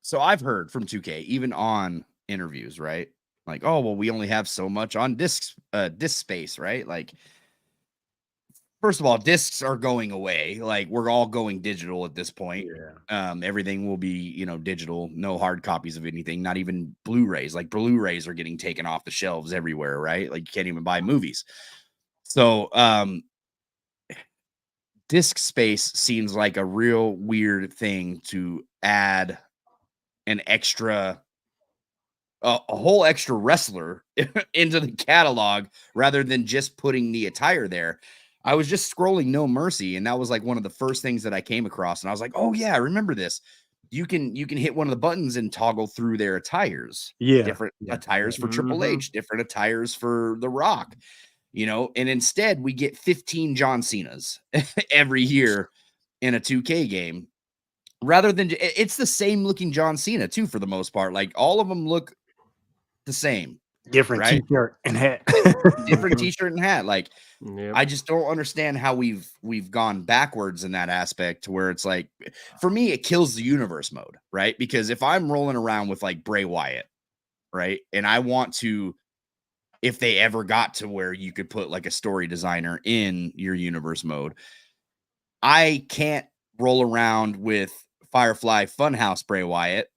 So I've heard from 2K, even on interviews, right? Like, oh, well, we only have so much on disk space, right? Like, first of all, discs are going away. Like, we're all going digital at this point. yeah, Everything will be, you know, digital, no hard copies of anything, not even Blu-rays. Like, Blu-rays are getting taken off the shelves everywhere, right? Like, you can't even buy movies. So, disk space seems like a real weird thing to add an extra, a whole extra wrestler into the catalog rather than just putting the attire there. I was just scrolling No Mercy, and that was like one of the first things that I came across, and I was like, "Oh yeah, I remember this. You can hit one of the buttons and toggle through their attires. yeah, Different yeah, attires for Triple Mhm. H, different attires for The Rock, you know." And instead, we get 15 John Cenas every year in a 2K game, rather than it's the same looking John Cena too for the most part. Like, all of them look the same, different right? T-shirt and hat. Different t-shirt and hat. Like, Yep. I just don't understand how we've gone backwards in that aspect, to where it's like, for me, it kills the universe mode, right? Because if I'm rolling around with like Bray Wyatt, right, and I want to, if they ever got to where you could put like a story designer in your universe mode, I can't roll around with Firefly Funhouse Bray Wyatt.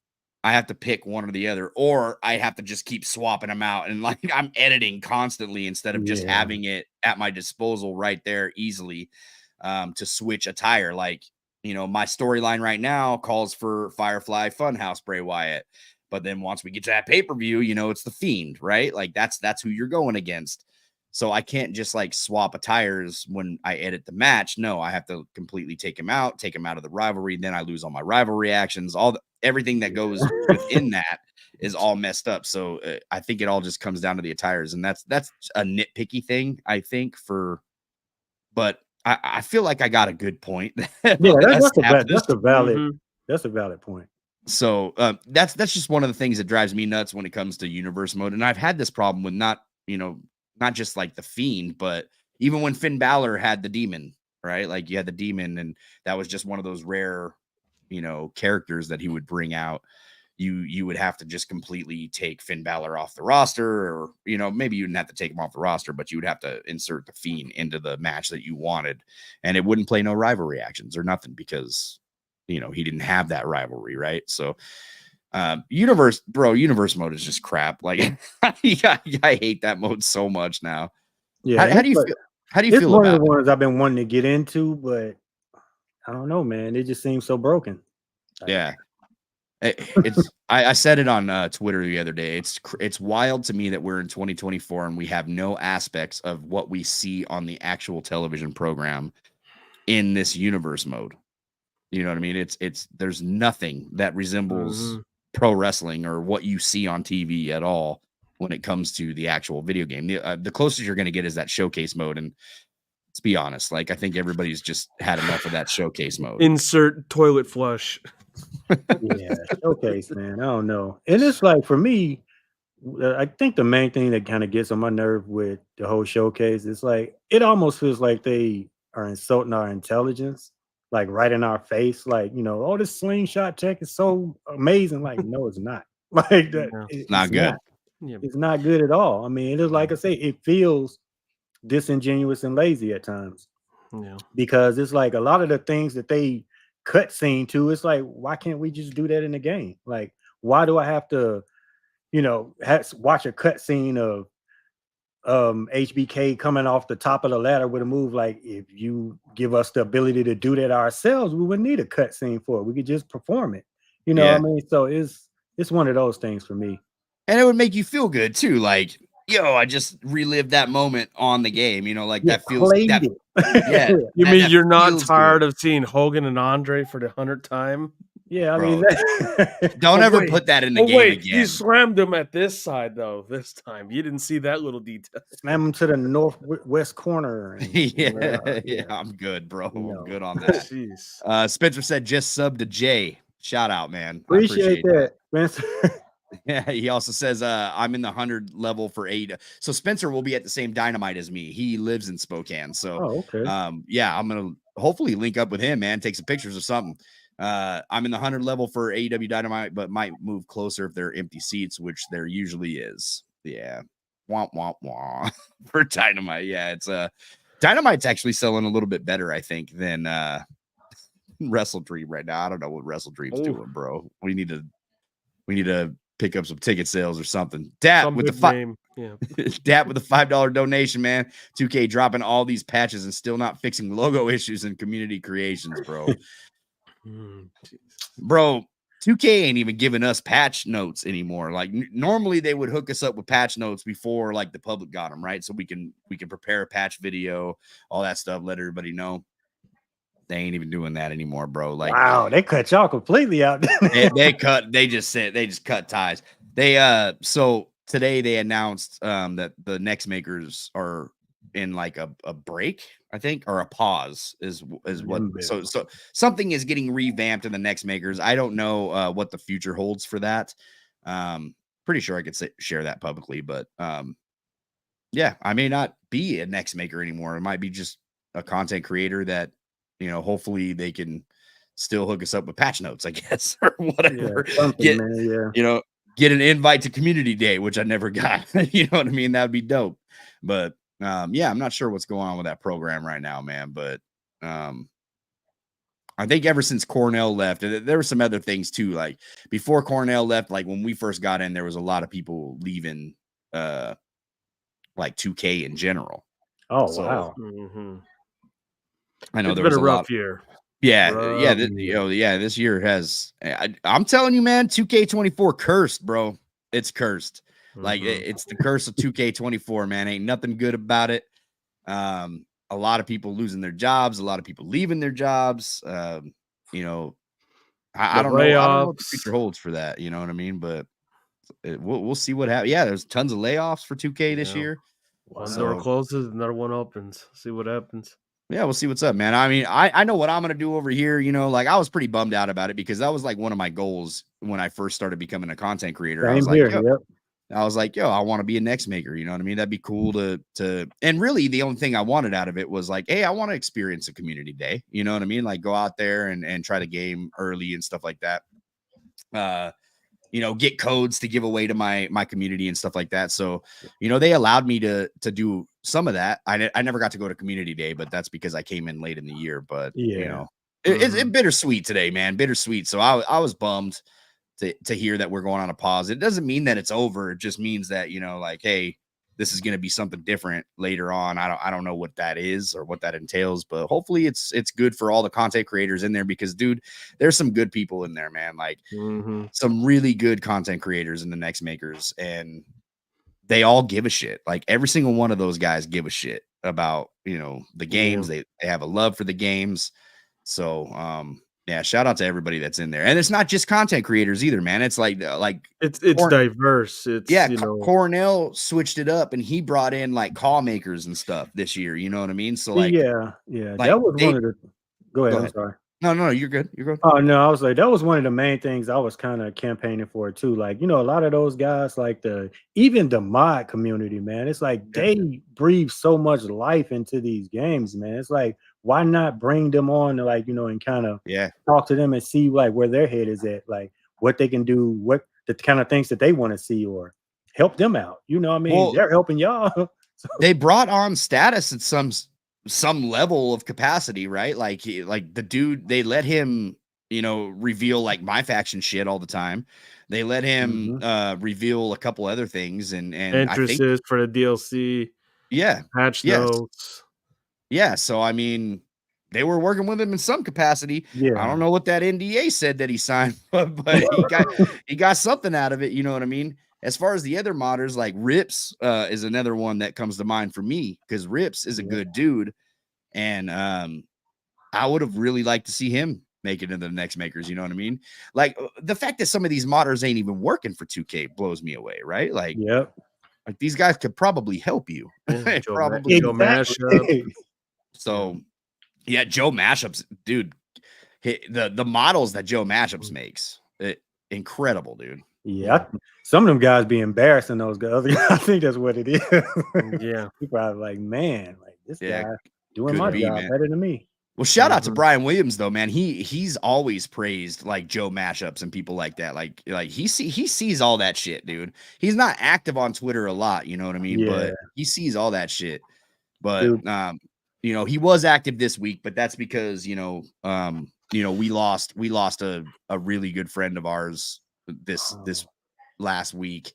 I have to pick one or the other, or I have to just keep swapping them out. And like, I'm editing constantly instead of just Yeah, having it at my disposal right there easily, to switch attire. Like, you know, my storyline right now calls for Firefly Funhouse Bray Wyatt. But then once we get to that pay-per-view, you know, it's the Fiend, right? Like, that's who you're going against. So I can't just like swap attires when I edit the match. No, I have to completely take him out of the rivalry. Then I lose all my rivalry actions. Everything that goes within that is all messed up. So I think it all just comes down to the attires, and that's a nitpicky thing, I think. But I feel like I got a good point. yeah, that's established. a valid Mhm. that's a valid point. So that's just one of the things that drives me nuts when it comes to universe mode. And I've had this problem with not just like the Fiend, but even when Finn Balor had the demon, right? Like, you had the demon, and that was just one of those rare, characters that he would bring out. You would have to just completely take Finn Balor off the roster, or maybe you didn't have to take him off the roster, but you would have to insert the Fiend into the match that you wanted, and it wouldn't play no rivalry actions or nothing, because he didn't have that rivalry, right? So universe mode is just crap. Like, I hate that mode so much now. Yeah, How do you feel? How do you it's feel one of about the it? ones I've been wanting to get into, but I don't know, man. It just seems so broken. Like, Yeah. I said it on Twitter the other day. It's wild to me that we're in 2024 and we have no aspects of what we see on the actual television program in this universe mode. You know what I mean? There's nothing that resembles pro wrestling or what you see on TV at all when it comes to the actual video game. The closest you're going to get is that showcase mode, and let's be honest, like, I think everybody's just had enough of that showcase mode. Insert toilet flush. yeah, showcase, man. I don't know. And it's like, for me, I think the main thing that kind of gets on my nerve with the whole showcase is like, it almost feels like they are insulting our intelligence, like right in our face. Like, oh, this slingshot tech is so amazing. Like, no, it's not. Like that. Yeah. It's Not good. not. Yeah. It's not good at all. I mean, it is, like I say, it feels disingenuous and lazy at times. Yeah. Because it's like a lot of the things that they cut scene to, it's like, why can't we just do that in the game? Like, why do I have to, watch a cutscene of HBK coming off the top of the ladder with a move? Like, if you give us the ability to do that ourselves, we wouldn't need a cutscene for it. We could just perform it. You know what I mean? So it's one of those things for me. And it would make you feel good too. Like, yo, I just relived that moment on the game. Like that feels that. Yeah. You mean you're not tired of seeing Hogan and Andre for the 100th time? Yeah, I mean, don't ever put that in the game again. He slammed him at this side though. This time you didn't see that little detail. Slam him to the northwest corner. Yeah, I'm good, bro. I'm good on that. Jeez. Spencer said just sub to Jay. Shout out, man. Appreciate that, Spencer. Yeah, he also says I'm in the 100 level for 8. So Spencer will be at the same Dynamite as me. He lives in Spokane. So yeah, I'm gonna hopefully link up with him, man. Take some pictures or something. I'm in the 100 level for AEW Dynamite, but might move closer if there are empty seats, which there usually is. Yeah. Womp womp womp for Dynamite. Yeah, it's Dynamite's actually selling a little bit better, I think, than Wrestle Dream right now. I don't know what Wrestle Dream's doing, bro. We need to pick up some ticket sales or something. Dat with the Dat with the $5 donation, man. 2K dropping all these patches and still not fixing logo issues and community creations, bro. Bro, 2K ain't even giving us patch notes anymore. Like normally they would hook us up with patch notes before like the public got them, right? So we can prepare a patch video, all that stuff, let everybody know. They ain't even doing that anymore, bro. Like, wow, they cut y'all completely out. they just cut ties. They so today they announced that the next makers are in like a break, I think, or a pause is what. So something is getting revamped in the next makers. I don't know what the future holds for that. Pretty sure I could share that publicly, but yeah, I may not be a next maker anymore. It might be just a content creator that, hopefully they can still hook us up with patch notes, I guess, or whatever. Yeah, get an invite to community day, which I never got. You know what I mean? That'd be dope. But yeah, I'm not sure what's going on with that program right now, man. But I think ever since Cornell left, there were some other things too. Like before Cornell left, like when we first got in, there was a lot of people leaving like 2K in general. Oh, so, wow. I know it's been a rough year. Yeah, this year has. I'm telling you, man, 2K24 cursed, bro. It's cursed. Like it's the curse of 2K24, man. Ain't nothing good about it. A lot of people losing their jobs, a lot of people leaving their jobs. I don't know. I don't know what the future holds for that. You know what I mean? But we'll see what happens. Yeah, there's tons of layoffs for 2K this year. One door closes, another one opens. See what happens. Yeah, we'll see what's up, man. I mean, I know what I'm gonna do over here. Like I was pretty bummed out about it because that was like one of my goals when I first started becoming a content creator. I was like, yo, I want to be a next maker. You know what I mean? That'd be cool to. And really, the only thing I wanted out of it was like, hey, I want to experience a community day. You know what I mean? Like go out there and try to game early and stuff like that. Get codes to give away to my community and stuff like that. So, they allowed me to do some of that. I never got to go to community day, but that's because I came in late in the year. But it's bittersweet today, man. Bittersweet. So I was bummed to hear that we're going on a pause. It doesn't mean that it's over. It just means that, like, hey, this is going to be something different later on. I don't know what that is or what that entails, but hopefully it's good for all the content creators in there because, dude, there's some good people in there, man. Like some really good content creators in the next makers, and they all give a shit. Like every single one of those guys give a shit about, the games. They have a love for the games. So, yeah, shout out to everybody that's in there. And it's not just content creators either, man. It's like it's diverse. It's Cornell switched it up and he brought in like call makers and stuff this year. You know what I mean? So like that was one of the go ahead. I'm sorry. No, you're good. You're good. Oh no, I was like, that was one of the main things I was kind of campaigning for too. Like, a lot of those guys, like even the mod community, man, it's like they breathe so much life into these games, man. It's like, why not bring them on to and kind of talk to them and see like where their head is at, like what they can do, what the kind of things that they want to see or help them out. You know what I mean? Well, they're helping y'all. So. They brought on status at some level of capacity, right? Like the dude, they let him, reveal like MyFaction shit all the time. They let him reveal a couple other things, and I think entrances for the DLC, patch notes. Yeah, so I mean, they were working with him in some capacity. I don't know what that NDA said that he signed, but he got something out of it. You know what I mean? As far as the other modders, like Rips is another one that comes to mind for me, because Rips is a good dude, and I would have really liked to see him make it into the next makers. You know what I mean? Like the fact that some of these modders ain't even working for 2K blows me away, right? Like, like these guys could probably help you. Yeah, probably Joe Mashup. So yeah, Joe Mashups, dude. The models that Joe Mashups makes, incredible, dude. Yeah, some of them guys be embarrassing those guys. I think that's what it is. Yeah, people are like, man, like this guy doing my job man. better than me. Well, shout out to Brian Williams though, man. He's always praised like Joe Mashups and people like that. Like he sees all that shit, dude. He's not active on Twitter a lot, you know what I mean? But he sees all that shit. But he was active this week, but that's because we lost a really good friend of ours this last week,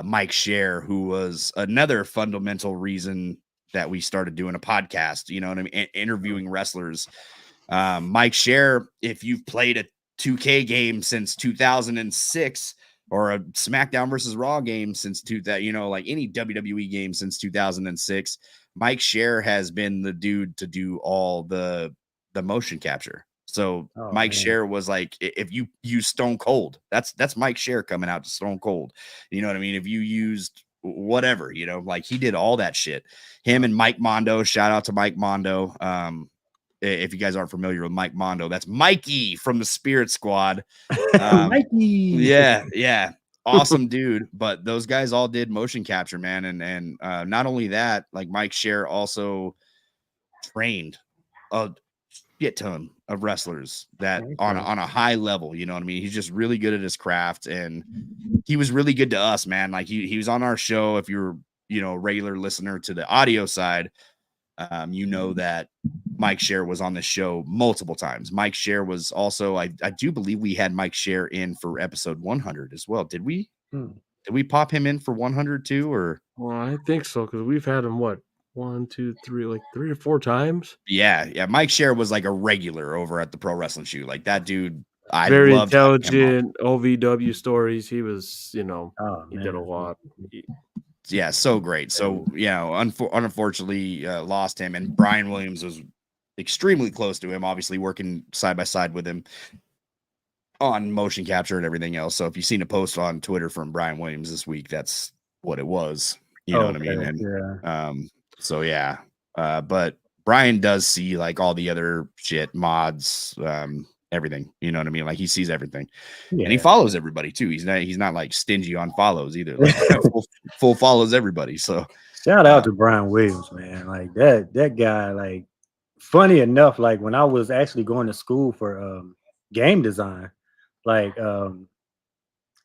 Mike Shar, who was another fundamental reason that we started doing a podcast, you know what I mean, interviewing wrestlers. Mike Shar, if you've played a 2K game since 2006 or a SmackDown versus Raw game since like any WWE game since 2006, Mike Shar has been the dude to do all the motion capture. So Mike Shar was like, if you use Stone Cold, that's Mike Shar coming out to Stone Cold. You know what I mean? If you used whatever, like he did all that shit. Him and Mike Mondo, shout out to Mike Mondo. If you guys aren't familiar with Mike Mondo, that's Mikey from the Spirit Squad. Mikey. Yeah. Awesome dude. But those guys all did motion capture, man. And not only that, like Mike Shar also trained a shit ton of wrestlers that on a high level, you know what I mean? He's just really good at his craft, and he was really good to us, man. Like he was on our show. If you're, a regular listener to the audio side, that Mike Shar was on the show multiple times. Mike Shar was also, I do believe we had Mike Shar in for episode 100 as well. Did we? Did we pop him in for 100 too? Or well, I think so, because we've had him 1, 2, 3, like 3 or 4 times. Yeah. Mike Shar was like a regular over at the Pro Wrestling Shoot. Like that dude, I very loved intelligent OVW stories. He was, he did a lot. Yeah, so great. So unfortunately lost him, and Brian Williams was extremely close to him, obviously working side by side with him on motion capture and everything else. So if you've seen a post on Twitter from Brian Williams this week, that's what it was. You know what I mean? And but Brian does see like all the other shit, mods, everything, you know what I mean? Like he sees everything, and he follows everybody too. He's not like stingy on follows either. Like, full follows everybody. So shout out to Brian Williams, man. Like that guy, like funny enough, like when I was actually going to school for game design, like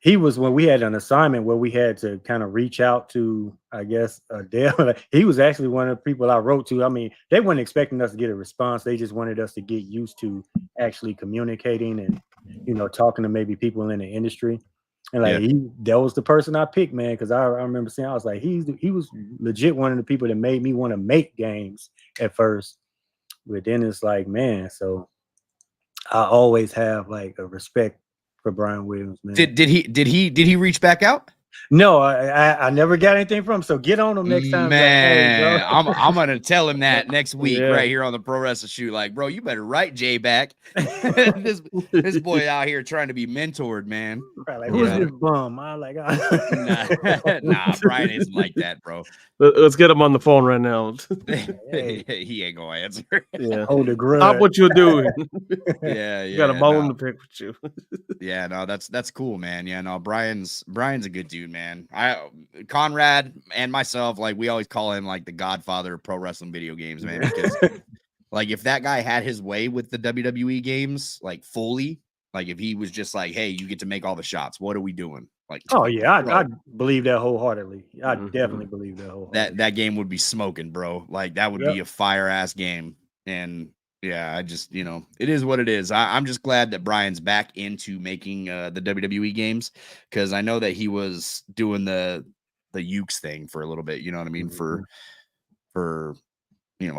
he was, when we had an assignment where we had to kind of reach out to, I guess, Dale. He was actually one of the people I wrote to. I mean, they weren't expecting us to get a response. They just wanted us to get used to actually communicating and, talking to maybe people in the industry. And like that was the person I picked, man, because I remember saying, I was like, he was legit one of the people that made me want to make games at first. But then it's like, man, so I always have like a respect for Brian Williams, man. Did he reach back out? No, I never got anything from him. So get on him next time. Man, like, hey, I'm gonna tell him that next week right here on the Pro Wrestling Shoot. Like, bro, you better write Jay back. this boy out here trying to be mentored, man. Right, like, who's this bum? I'm like, nah, Brian isn't like that, bro. Let's get him on the phone right now. Hey. He ain't gonna answer. Yeah, hold the grudge. Stop what you're doing. Yeah, you got a bone to pick with you. Yeah, no, that's cool, man. Yeah, no, Brian's a good dude, man. Conrad and myself, like, we always call him like the godfather of pro wrestling video games, man. Because like if that guy had his way with the WWE games, like fully, like if he was just like, hey, you get to make all the shots, what are we doing? Like, oh yeah, I believe that wholeheartedly. I definitely believe that wholeheartedly. That game would be smoking, bro. Like that would be a fire ass game. And Yeah, I just, it is what it is. I'm just glad that Brian's back into making the WWE games, because I know that he was doing the Ukes thing for a little bit. You know what I mean? Mhm. For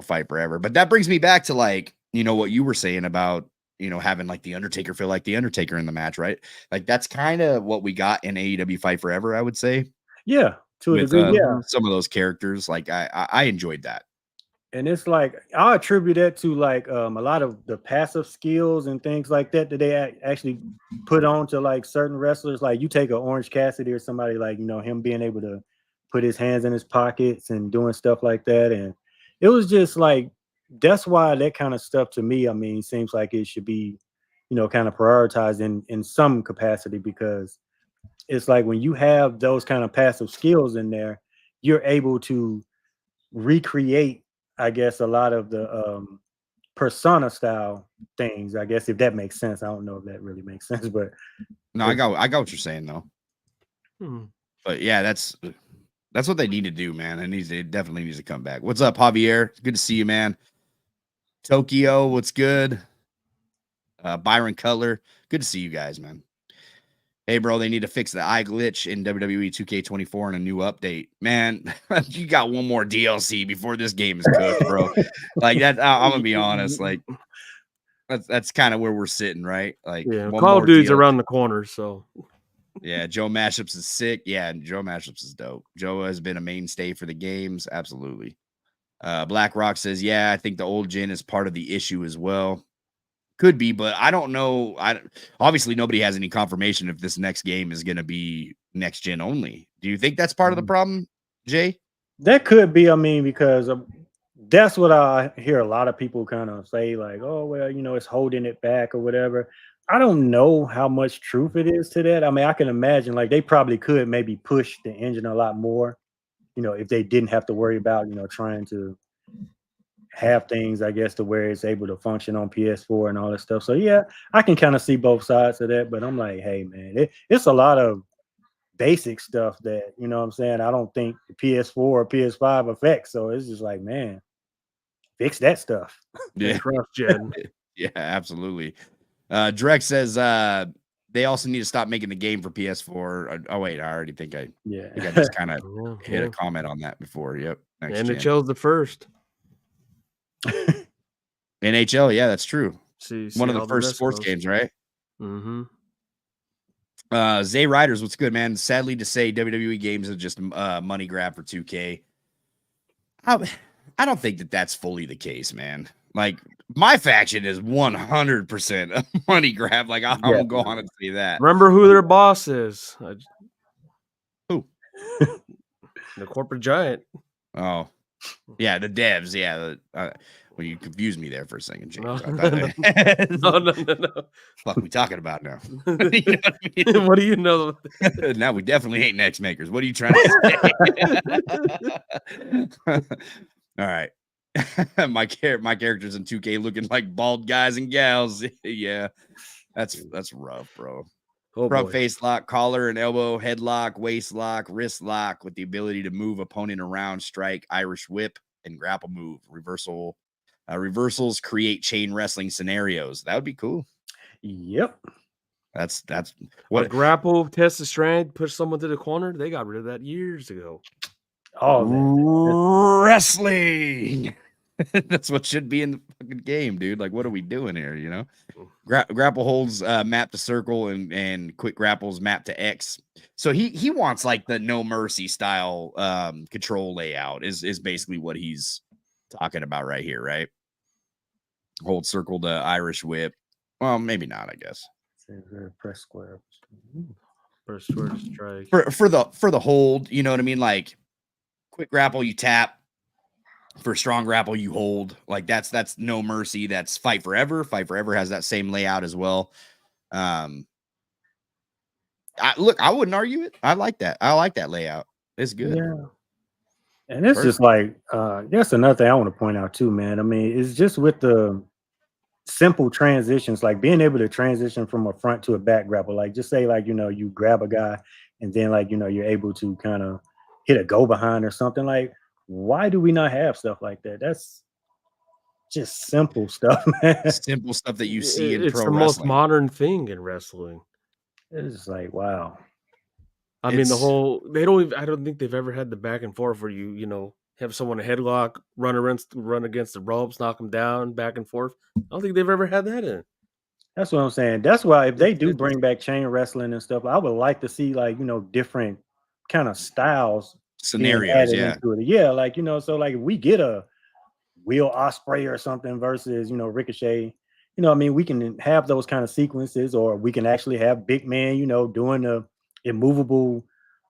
Fight Forever. But that brings me back to like what you were saying about having like the Undertaker feel like the Undertaker in the match, right? Like that's kind of what we got in AEW Fight Forever, I would say, Yeah, to a with degree, yeah. some of those characters. Like I enjoyed that. And it's like I attribute that to like a lot of the passive skills and things like that that they actually put on to like certain wrestlers. Like you take a Orange Cassidy or somebody like him being able to put his hands in his pockets and doing stuff like that. And it was just like that's why that kind of stuff to me, I mean, seems like it should be, kind of prioritized in some capacity, because it's like when you have those kind of passive skills in there, you're able to recreate, I guess, a lot of the persona style things. I guess if that makes sense. I don't know if that really makes sense, but No, I got what you're saying though. Hmm. But yeah, that's what they need to do, man. It definitely needs to come back. What's up, Javier? Good to see you, man. Tokyo, what's good? Byron Cutler, good to see you guys, man. Hey, bro, they need to fix the eye glitch in WWE 2K24 and a new update. Man, you got one more DLC before this game is cooked, bro. Like that, I'm gonna be honest. Like that's kind of where we're sitting, right? Like Yeah, one Call more of Duty's DLC. around the corner, so Yeah, Joe Mashups is sick. Yeah, Joe Mashups is dope. Joe has been a mainstay for the games, absolutely. Black Rock says, yeah, I think the old gen is part of the issue as well. Could be, but I don't know. Obviously nobody has any confirmation if this next game is going to be next gen only. Do you think that's part of the problem, Jay? that could be. I mean, because that's what I hear a lot of people kind of say, like, "Oh, well, it's holding it back or whatever." I don't know how much truth it is to that. I mean, I can imagine like they probably could maybe push the engine a lot more, if they didn't have to worry about, trying to have things, I guess, to where it's able to function on PS4 and all that stuff. So yeah, I can kind of see both sides of that, but I'm like, hey man, it's a lot of basic stuff that, what I'm saying, I don't think the PS4 or PS5 affects. So it's just like, man, fix that stuff. Yeah. cross gen. Yeah, absolutely. Drex says they also need to stop making the game for PS4. Oh wait, I already think I just kind of hit a comment on that before. Yep. NHL's the first. NHL, yeah, that's true. See One of the how first rest sports goes. games, right? Mm-hmm. Zay Riders, what's good, man? Sadly to say, WWE games are just money grab for 2K. I don't think that that's fully the case, man. Like MyFaction is 100% a money grab. Like I'm gonna go on and say that. Remember who their boss is? Who? The corporate giant. Oh, yeah, the devs. Yeah, well, you confused me there for a second, James. No. Fuck, we talking about now? You know what, I mean? What do you know? Now we definitely ain't next makers. What are you trying to say? All right. my characters in 2K looking like bald guys and gals. Yeah, that's rough, bro. Front face lock, collar and elbow, headlock, waist lock, wrist lock with the ability to move opponent around, strike, Irish whip, and grapple move. Reversals create chain wrestling scenarios. That would be cool. Yep. That's what a grapple, test of strength, push someone to the corner. They got rid of that years ago. Oh, wrestling. That's what should be in the fucking game, dude. Like, what are we doing here? Grapple holds map to circle and quick grapples map to X. So he wants like the no mercy style control layout is basically what he's talking about right here, right? Hold circle to Irish whip. Well, maybe not, I guess. Press square. Press square to strike. For the hold, you know what I mean? Like quick grapple, you tap. For strong grapple, you hold. Like that's no mercy. That's Fight Forever. Fight Forever has that same layout as well. I wouldn't argue it. I like that. I like that layout. It's good. Yeah. And it's just like that's another thing I want to point out too, man. I mean, it's just with the simple transitions, like being able to transition from a front to a back grapple. Like just say like, you grab a guy and then like, you're able to kind of hit a go behind or something. Like, why do we not have stuff like that? just simple stuff, man. Simple stuff that you see in It's pro the most wrestling. modern thing in wrestling. It's just like, wow. I mean, they don't even, I don't think they've ever had the back and forth where you know, have someone a headlock, run against the ropes, knock them down, back and forth. I don't think they've ever had that in. That's what I'm saying. That's why if they do bring back chain wrestling and stuff, I would like to see like, you know, different kind of styles Scenarios, yeah. into it. Yeah, like, you know, so like if we get a Will Ospreay or something versus, you know, Ricochet, you know, I mean, we can have those kind of sequences, or we can actually have big man, you know, doing a immovable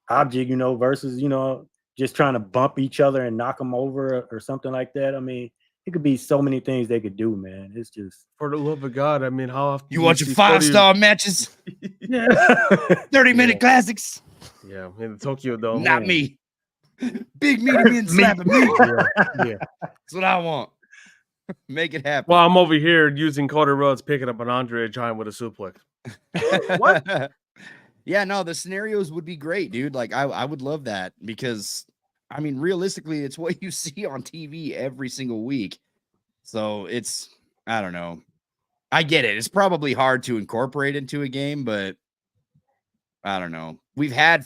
object, you know, versus, you know, just trying to bump each other and knock them over or something like that. I mean, it could be so many things they could do, man. It's just, For the love of God, I mean, how often You want your 5-star matches? yeah. 30-minute classics? Yeah, in the Tokyo Dome. Not me. Big meaty men slapping me. Yeah. That's what I want. Make it happen. Well, I'm over here using Cody Rhodes picking up an Andre Giant with a suplex. What? Yeah, no, the scenarios would be great, dude. Like I would love that, because I mean, realistically, it's what you see on TV every single week. So it's, I don't know. I get it. It's probably hard to incorporate into a game, but I don't know. We've had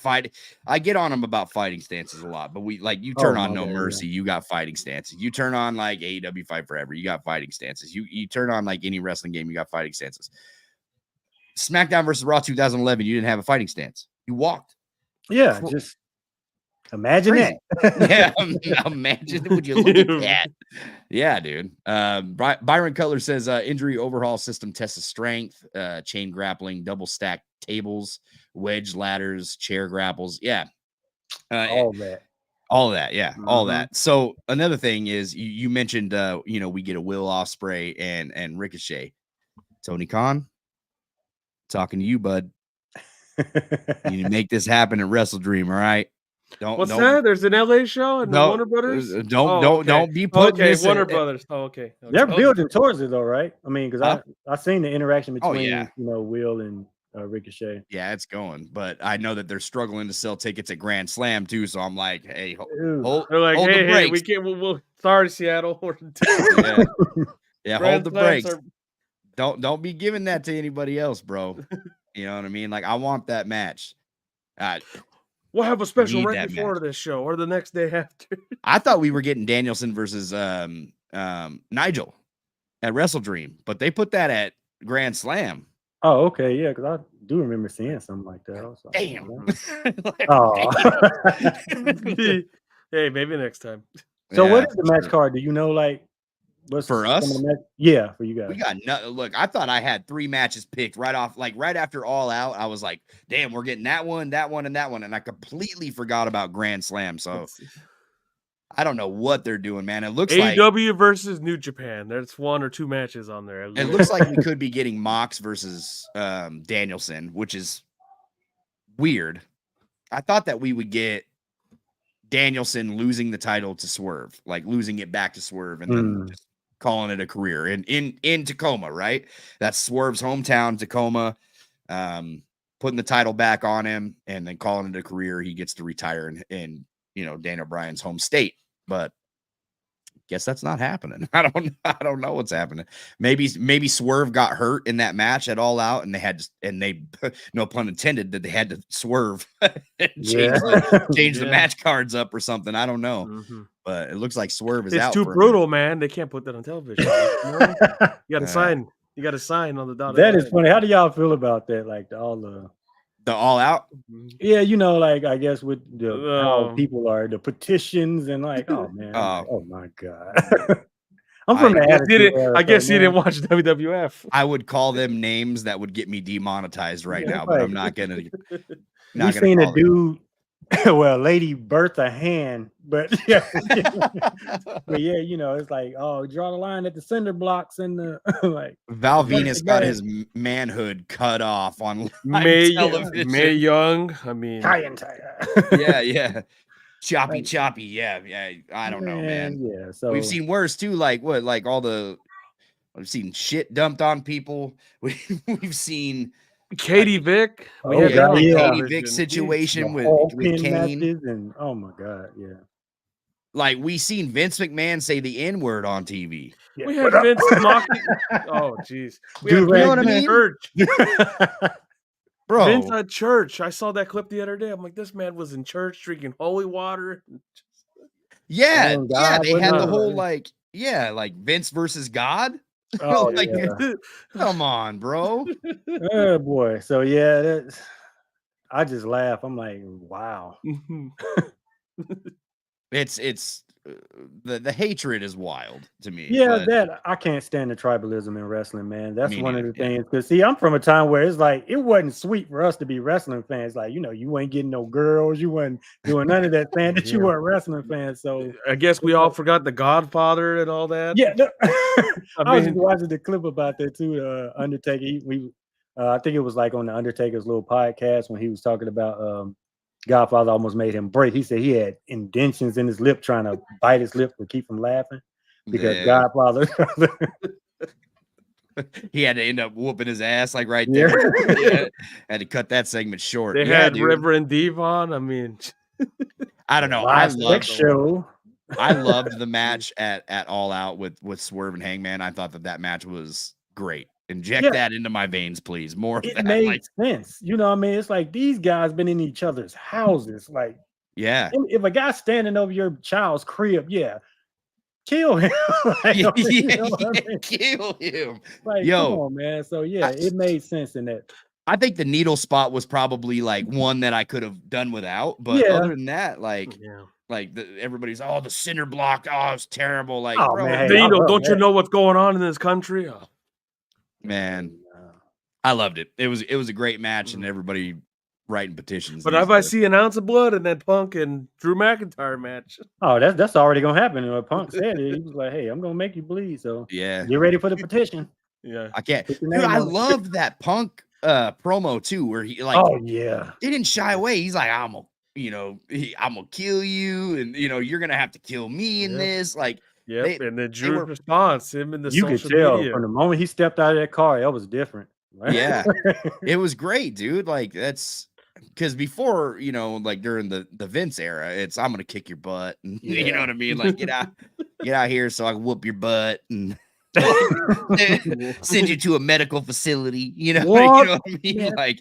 I get on them about fighting stances a lot, but you turn on No Mercy, you got fighting stances. You turn on like AEW Fight Forever, you got fighting stances. You turn on like any wrestling game, you got fighting stances. SmackDown versus Raw 2011, you didn't have a fighting stance. You walked. Yeah, just imagine Crazy. that. Yeah, imagine. Would you look at that? Yeah, dude. Byron Cutler says injury overhaul system tests of strength, chain grappling, double stack tables, wedge ladders, chair grapples. Yeah. All that. All that. Yeah. All that. So another thing is you mentioned, you know, we get a Will Ospreay and Ricochet. Tony Khan, talking to you, bud. You need to make this happen at Wrestle Dream, all right? What's that? There's an LA show and the Warner Brothers. Don't be putting this. Warner Brothers. Oh, okay. They're building towards it, though, right? I mean, because I seen the interaction between yeah. you know, Will and Ricochet. Yeah, it's going, but I know that they're struggling to sell tickets at Grand Slam too. So I'm like, hey, hold the brakes. We can't. We'll sorry, Seattle. Yeah, hold the brakes. Don't be giving that to anybody else, bro. You know what I mean? Like, I want that match. We'll have a special right before this show or the next day after. I thought we were getting Danielson versus Nigel at Wrestle Dream, but they put that at Grand Slam. Oh, okay, yeah, because I do remember seeing something like that. I was like, damn. Hey, maybe next time. So, what is the match card? Do you know, like, what's for us? Yeah, for you guys. We got look, I thought I had 3 matches picked right off, like right after All Out. I was like, damn, we're getting that one, and that one. And I completely forgot about Grand Slam. So I don't know what they're doing, man. It looks like AEW versus New Japan. There's 1 or 2 matches on there. It looks like we could be getting Mox versus Danielson, which is weird. I thought that we would get Danielson losing the title to Swerve, like losing it back to Swerve, and then just calling it a career in Tacoma, right? That's Swerve's hometown, Tacoma. Putting the title back on him and then calling it a career. He gets to retire in you know, Daniel Bryan's home state, but guess that's not happening. I don't know what's happening. Maybe Swerve got hurt in that match at All Out, and they no pun intended, that they had to swerve and change the match cards up or something. I don't know, but it looks like Swerve is out. It's too brutal, man. They can't put that on television. You got to sign. You got to sign on the dotted line. That is funny. How do y'all feel about that? Like the All Out? Yeah, you know, like I guess with how people are, the petitions and like, oh man, oh my god. I'm from I guess you didn't watch WWF. I would call them names that would get me demonetized right now, but I'm not gonna. We've seen a dude, well, lady birth a hand, but yeah, but yeah, you know, it's like, oh, draw the line at the cinder blocks and the like. Val Venus got his manhood cut off on television. Mae Young, I mean, yeah. Choppy. Yeah. I don't know, man. Yeah. So we've seen worse too. Like what? Like we've seen shit dumped on people. We've seen Katie Vick. Katie Vick situation with Kane. And oh my god, yeah. like we seen Vince McMahon say the N-word on TV. Yeah. We had Vince mocking. Oh, jeez. We had You know what I Vince mean? at church. Bro, Vince at church. I saw that clip the other day. I'm like, this man was in church drinking holy water. yeah, Oh, yeah, God, they had the wasn't it? whole like, yeah, like Vince versus God. Oh, Like, yeah. come on, bro. Oh boy. So yeah, I just laugh. I'm like, wow. It's the hatred is wild to me. Yeah, but that I can't stand the tribalism in wrestling, man. That's Me one of neither, the yeah. things. Because see, I'm from a time where it's like it wasn't sweet for us to be wrestling fans. Like, you ain't getting no girls, you wasn't doing none of that, saying that you Yeah. weren't wrestling fans. So I guess we all forgot the Godfather and all that. yeah, I was just mean- watching the clip about that too. Undertaker, I think it was like on the Undertaker's little podcast when he was talking about Godfather almost made him break. He said he had indentions in his lip trying to bite his lip to keep from laughing because Yeah. Godfather. He had to end up whooping his ass like right there. Yeah. Had to cut that segment short. They Yeah, had dude. Reverend Devon. I mean, I don't know. Live sex show. I loved the match at All Out with Swerve and Hangman. I thought that match was great. Inject that into my veins, please. More of It that. made Like, sense. You know what I mean? It's like these guys been in each other's houses. Like, yeah. if a guy's standing over your child's crib, yeah, kill him. Like, you know what I mean? Kill him. Like, Yo, come on, man. So yeah, it made sense in that. I think the needle spot was probably like one that I could have done without. But Yeah. other than that, like, yeah. like everybody's the cinder block. Oh, it's terrible. Like, Oh, bro, man, hey, I Dino, love don't you that. know what's going on in this country? Oh. Man, I loved it. It was a great match, and everybody writing petitions. But if I see an ounce of blood in that Punk and Drew McIntyre match, Oh, that's already gonna happen. Punk said it. He was like, "Hey, I'm gonna make you bleed." So yeah, get ready for the petition. yeah, I can't. Put your Dude, name I on it. loved that Punk promo too, where he like, Oh yeah, he didn't shy away. He's like, I'm gonna kill you, and you're gonna have to kill me in Yeah. this. Like, yep. They- and then they Drew's were- response, him in the you could social tell media. from the moment he stepped out of that car, that was different. Yeah. It was great, dude. Like, that's because before, like during the Vince era, it's I'm gonna kick your butt, and you know what I mean. Like, get out here so I can whoop your butt and send you to a medical facility. You know what I mean? Yeah. Like,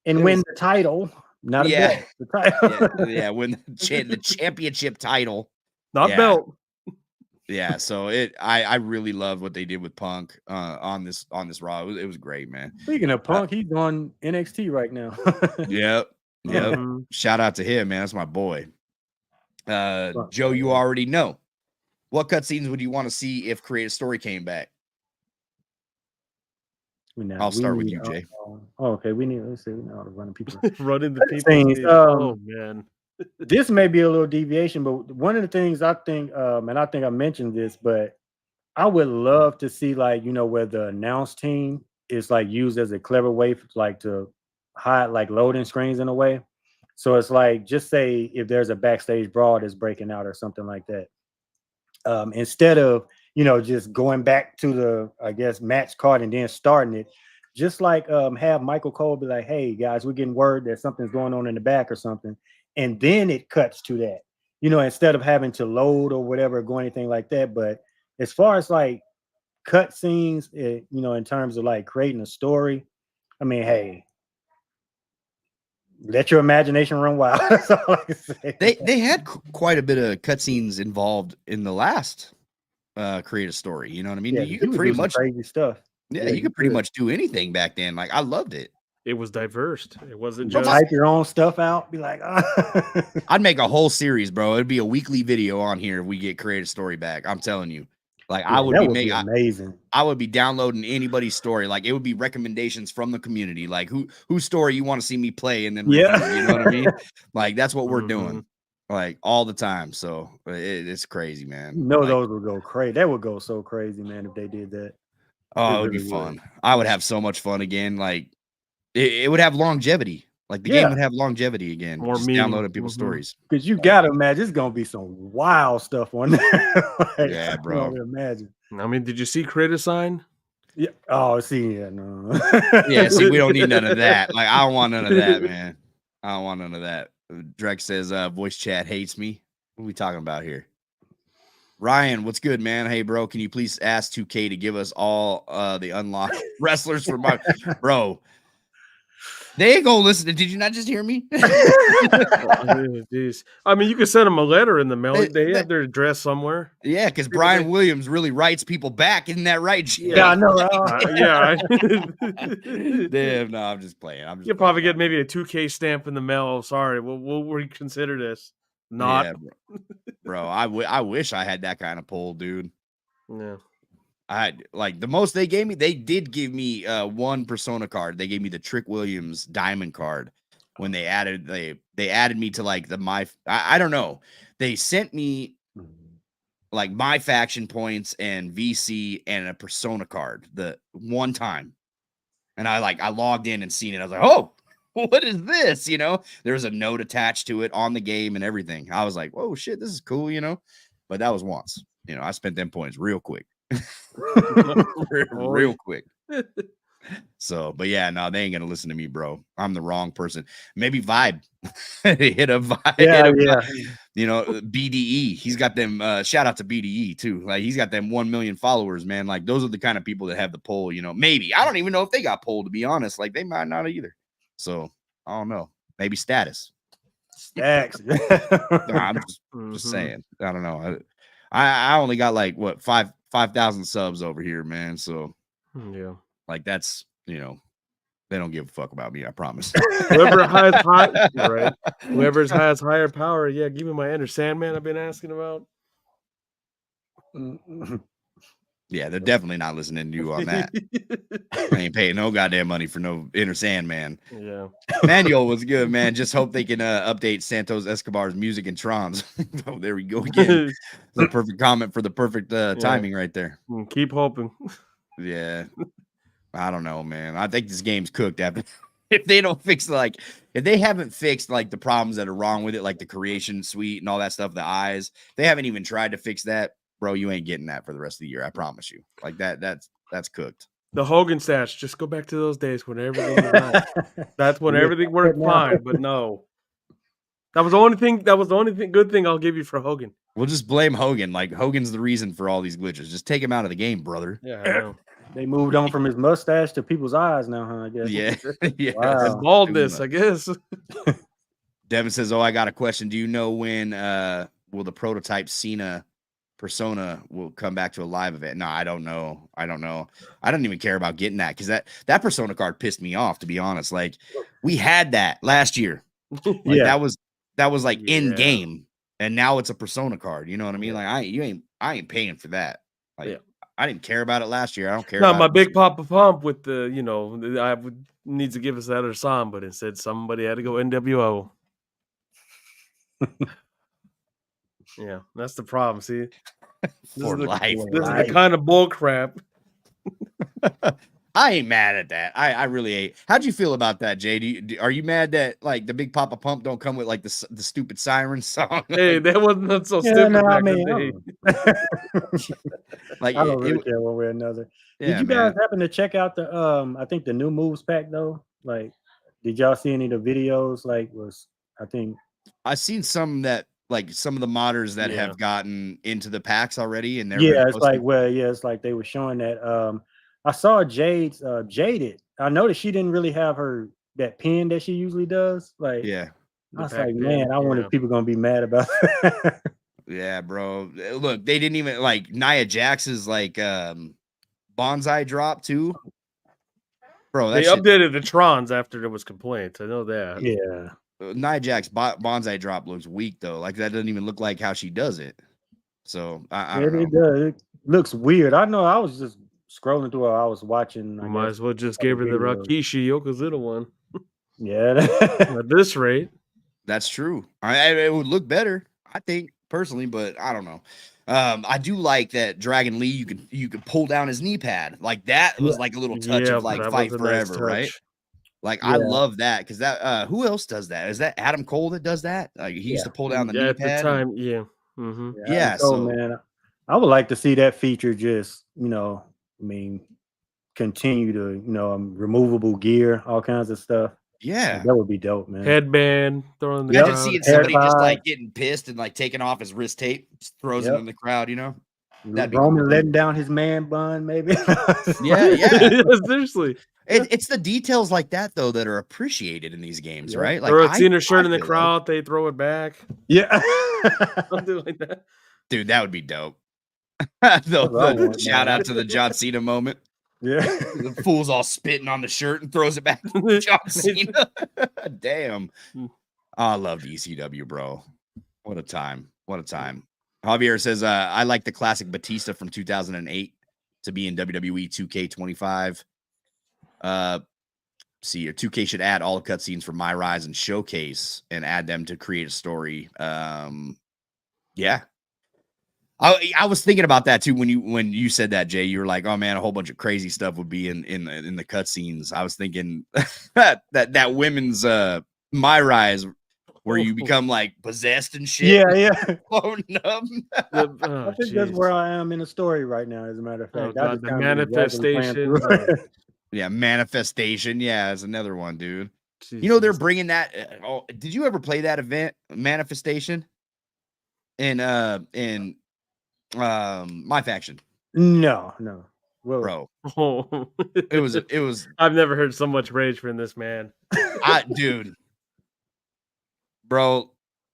and win the title, not a Yeah. belt. The title. yeah, win the championship title. Not Yeah. belt. Yeah, so I really loved what they did with Punk on this Raw. It was great, man. Speaking of Punk, he's on NXT right now. Yep. Mhm. Shout out to him, man. That's my boy. Joe, you already know. What cutscenes would you want to see if Create a Story came back? I'll start with you, Jay. Okay, let's see. We know how to run people. Running the people. Things, Oh man. This may be a little deviation, but one of the things I think, and I think I mentioned this, but I would love to see, like, where the announce team is like used as a clever way to hide like loading screens in a way. So it's like, just say if there's a backstage brawl that's breaking out or something like that. Instead of, just going back to the, I guess, match card and then starting it, just like have Michael Cole be like, hey guys, we're getting word that something's going on in the back or something. And then it cuts to that, instead of having to load or whatever, go anything like that. But as far as like cut scenes, in terms of like creating a story, I mean, hey, let your imagination run wild. That's all I can say. They had quite a bit of cutscenes involved in the last Create a Story. You know what I mean? Yeah, You could pretty much crazy stuff. Yeah, you could pretty much do anything back then. Like, I loved it. It was diverse. It wasn't Just just type your own stuff out. Be like, I'd make a whole series, bro. It'd be a weekly video on here if we get Create a Story back. I'm telling you. Like, I would that be would making amazing. I would be downloading anybody's story. Like, it would be recommendations from the community. Like, whose story you want to see me play, and then review, you know what I mean? Like, that's what we're doing, like, all the time. So it's crazy, man. Like, Those would go crazy. That would go so crazy, man, if they did that. oh, it would be fun. I would have so much fun again. Like, it would have longevity. Like, the game would have longevity again. More just meaning. downloading people's stories. Because you gotta imagine it's gonna be some wild stuff on there. Like, Yeah, I bro. can imagine. I mean, did you see Create a Sign? Yeah. Oh, see, yeah, no. Yeah, see, we don't need none of that. Like, I don't want none of that, man. I don't want none of that. Drek says voice chat hates me. What are we talking about here? Ryan, what's good, man? Hey, bro, can you please ask 2K to give us all the unlocked wrestlers for my bro? They ain't gonna listen to. Did you not just hear me? Jeez. I mean, you can send them a letter in the mail. They have their address somewhere. Yeah, because Brian Williams really writes people back. Isn't that right, Jay? Yeah, I know. Yeah. Damn, no, I'm just playing. You'll probably get maybe a 2K stamp in the mail. Sorry, we'll reconsider this. Not, yeah, bro. I wish I had that kind of pull, dude. Yeah. I had like the most they gave me. They did give me one persona card. They gave me the Trick Williams diamond card when they added me to like the I don't know. They sent me like MyFaction points and VC and a persona card the one time, and I logged in and seen it. I was like, oh, what is this? You know, there's a note attached to it on the game and everything. I was like, whoa, shit, this is cool. You know, but that was once. You know, I spent them points real quick. real quick. So, but yeah, no, they ain't gonna listen to me, bro. I'm the wrong person. Maybe Vibe. hit a Vibe. Yeah. You know, BDE. He's got them. Shout out to BDE too. Like he's got them 1 million followers, man. Like those are the kind of people that have the poll. You know, maybe I don't even know if they got polled, to be honest. Like they might not either. So I don't know. Maybe status. Stacks. I'm just saying. I don't know. I only got like what 5,000 subs over here, man. So yeah, like that's, you know, they don't give a fuck about me. I promise. Whoever has right? Whoever has higher power, yeah. Give me my Enter Sandman. I've been asking about. Yeah, they're definitely not listening to you on that. I ain't paying no goddamn money for no Inner Sandman. Yeah. Manuel was good, man. Just hope they can update Santos Escobar's music and Trons. Oh, there we go again. The perfect comment for the perfect timing right there. Keep hoping. Yeah. I don't know, man. I think this game's cooked after if they don't fix if they haven't fixed like the problems that are wrong with it, like the creation suite and all that stuff, the eyes, they haven't even tried to fix that. Bro, you ain't getting that for the rest of the year. I promise you. Like that's cooked. The Hogan stash. Just go back to those days when everything was nice. That's when everything worked fine. But no, that was the only thing. That was the only good thing I'll give you for Hogan. We'll just blame Hogan. Like Hogan's the reason for all these glitches. Just take him out of the game, brother. Yeah, I know. They moved on from his mustache to people's eyes now, huh? I guess. Yeah, yeah. Wow. Baldness, I guess. Devin says, "Oh, I got a question. Do you know when will the prototype Cena persona will come back to a live event?" No, I don't know. I don't even care about getting that because that persona card pissed me off, to be honest. Like we had that last year. Like, yeah, that was like in game, and now it's a persona card. You know what I mean? Like I ain't paying for that. Like I didn't care about it last year. I don't care. No, about my it big Papa Pump with the I would needs to give us that other song, but instead somebody had to go NWO. Yeah, that's the problem. See, for life. This is the kind of bull crap. I ain't mad at that. I really ain't. How'd you feel about that, Jay? Are you mad that like the Big Papa Pump don't come with like the stupid siren song? Hey, that wasn't so stupid. No, back I in the mean, like I don't really care one way or another. Yeah, did you guys happen to check out the I think the new moves pack though? Like, did y'all see any of the videos? Like, I think I've seen some that like some of the modders that have gotten into the packs already, and they're it's like it's like they were showing that. I saw Jade's Jaded. I noticed she didn't really have that pin that she usually does. Like, yeah, I was like, man, I wonder if people gonna be mad about that. Yeah, bro. Look, they didn't even like Nia Jax's like bonsai drop too. Bro, they updated the Trons after there was complaints. I know that. Yeah. Nia Jax bonsai drop looks weak though. Like that doesn't even look like how she does it. So I don't know. It does. It looks weird. I know. I was just scrolling through. I was watching. Might as well just give her the Rakishi Yokozuna one. Yeah. At this rate, that's true. It would look better, I think personally, but I don't know. I do like that Dragon Lee. You could pull down his knee pad like that. Was like a little touch of like Fight Forever, right? Like I love that because that who else does that? Is that Adam Cole that does that? Like he used to pull down the knee at pad. The time, mm-hmm. So man, I would like to see that feature just continue to removable gear, all kinds of stuff. Yeah. That would be dope, man. Headband, throwing the Imagine crowd. seeing somebody just Haircut. like getting pissed and like taking off his wrist tape, just throws it in the crowd, you know? That'd be Roman cool. letting down his man bun, maybe. Yeah. Seriously. It's the details like that though that are appreciated in these games, right? Like Throw a Cena shirt in the feel like- crowd, they throw it back. Yeah. Something like that. Dude, that would be dope. what I the want, shout man. out to the John Cena moment. Yeah. The fool's all spitting on the shirt and throws it back to John Cena. Damn. Oh, I loved ECW, bro. What a time. What a time. Javier says, I like the classic Batista from 2008 to be in WWE 2K25. See, 2K should add all cutscenes for MyRise and Showcase and add them to create a story. Yeah. I was thinking about that too when you said that, Jay. You were like, "Oh man, a whole bunch of crazy stuff would be in the cutscenes." I was thinking that women's MyRise where you become like possessed and shit. Yeah. Floating up. I think that's where I am in the story right now, as a matter of fact. God, the manifestation. Yeah, manifestation. Yeah, it's another one, dude. Jesus. You know they're bringing that. Did you ever play that event, manifestation? In MyFaction. No. Bro. Oh. It was I've never heard so much rage from this man. Dude. Bro,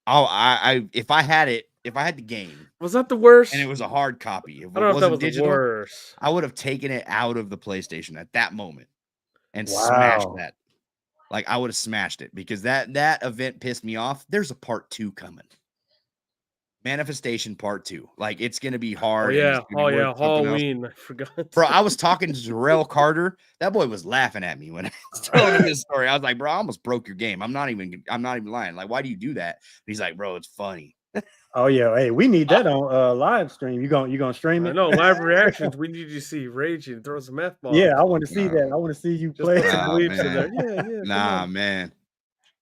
if I had the game, Was that the worst? and it was a hard copy, if I don't know if that was digital, the worst. I would have taken it out of the PlayStation at that moment and Wow. smashed that. Like I would have smashed it because that event pissed me off. There's a part 2 coming. Manifestation part 2. Like it's gonna be hard. Halloween. I forgot. Bro, I was talking to Jarrell Carter. That boy was laughing at me when I was telling him this story. I was like, bro, I almost broke your game. I'm not even lying. Like, why do you do that? And he's like, bro, it's funny. Oh yeah, hey, we need that on live stream. You gonna stream it? I know, live reactions. We need you to see raging, throw some F bombs. Yeah, I want to see that. I want to see you play. Put some bleeps in man. there. Yeah. Nah, man.